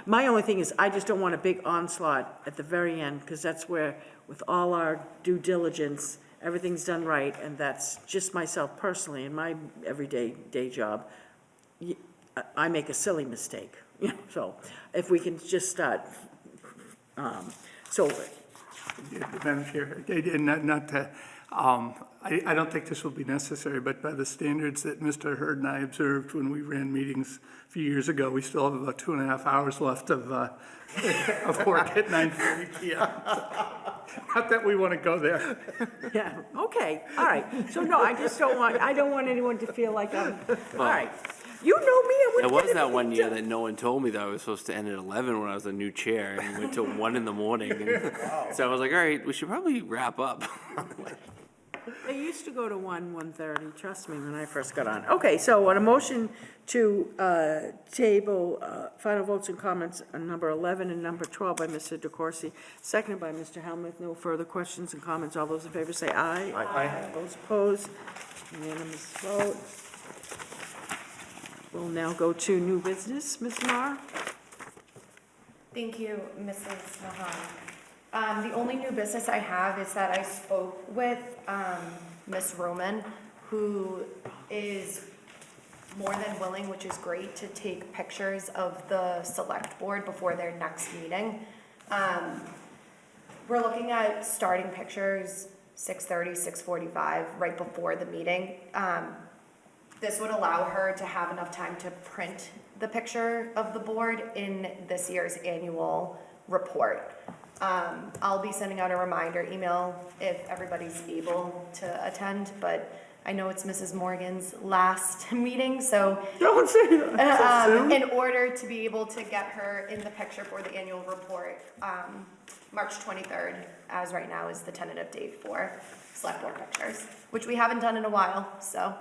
my only thing is, I just don't want a big onslaught at the very end, because that's where, with all our due diligence, everything's done right, and that's just myself personally, in my everyday day job, I make a silly mistake, so if we can just start, so. Madam Chair, and not to, I don't think this will be necessary, but by the standards that Mr. Hurd and I observed when we ran meetings a few years ago, we still have about 2.5 hours left of work at 9:30 p.m. Not that we want to go there. Yeah, okay, all right, so no, I don't want anyone to feel like I'm, all right. You know me, I There wouldn't was get that one anything year done. that no one told me that I was supposed to end at 11 when I was the new chair, and we went till 1 in the morning. And so I was like, all right, we should probably wrap up. They used to go to 1:30, trust me, when I first got on. Okay, so on a motion to table final votes and comments on number 11 and number 12 by Mr. DeCoursey, seconded by Mr. Helmuth. No further questions and comments. All those in favor say aye. Aye. Those opposed, unanimous vote. We'll now go to new business. Ms. Marr? Thank you, Mrs. Mahan. The only new business I have is that I spoke with Ms. Roman, who is more than willing, which is great, to take pictures of the select board before their next meeting. We're looking at starting pictures 6:30, 6:45, right before the meeting. This would allow her to have enough time to print the picture of the board in this year's annual report. I'll be sending out a reminder email if everybody's able to attend, but I know it's Mrs. Morgan's last meeting, so Don't say that. in order to be able to get her in the picture for the annual report, March 23rd, as right now, is the tentative date for select board pictures, which we haven't done in a while, so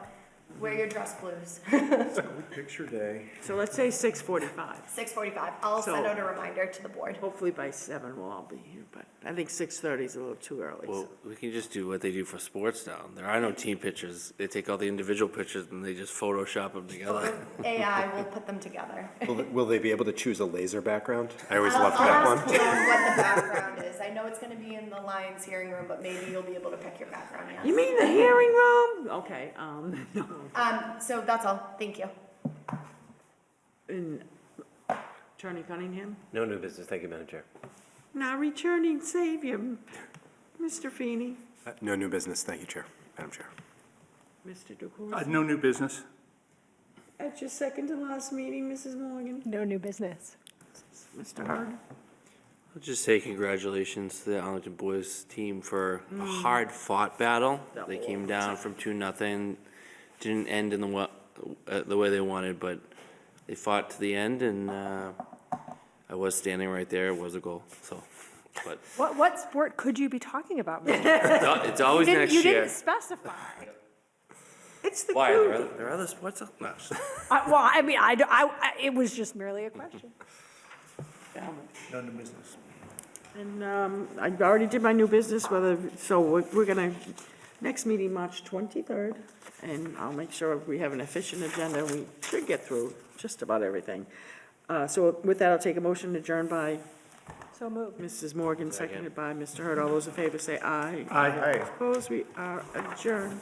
wear your dress blues. Picture day. So let's say 6:45. 6:45, I'll send So- out a reminder to the board. Hopefully by 7 we'll all be here, but I think 6:30 is a little too early. Well, so. we can just do what they do for sports now. There are no team pictures. They take all the individual pictures and they just Photoshop them together. AI will put them together. Will they be able to choose a laser background? I always I'll loved that ask one. Joan what the background is. I know it's gonna be in the Lions hearing room, but maybe you'll be able to pick your background, yes. You mean the hearing room? Okay, no. So that's all, thank you. And Attorney Cunningham? No new business, thank you, Madam Chair. Now returning savior, Mr. Feeney, No new business, thank you, Chair, Madam Chair. Mr. DeCoursey. No new business. At your second to last meeting, Mrs. Morgan. No new business. Mr. Hurd. I'll just say congratulations to the Arlington boys team for a hard-fought battle. They came down from 2-0, didn't end in the way they wanted, but they fought to the end, and I was standing right there. It was a goal, so. But What sport could you be talking about, Mr. it's always next You year. didn't specify. It's the Why? food. There are other sports? No. Well, I mean, it was just merely a question. No new business. And I already did my new business, so we're gonna, next meeting, March 23rd, and I'll make sure we have an efficient agenda. We should get through just about everything. So with that, I'll take a motion to adjourn by So moved. Mrs. Morgan, seconded by Mr. Hurd. All those in favor say aye. Aye. Opposed, we are adjourned.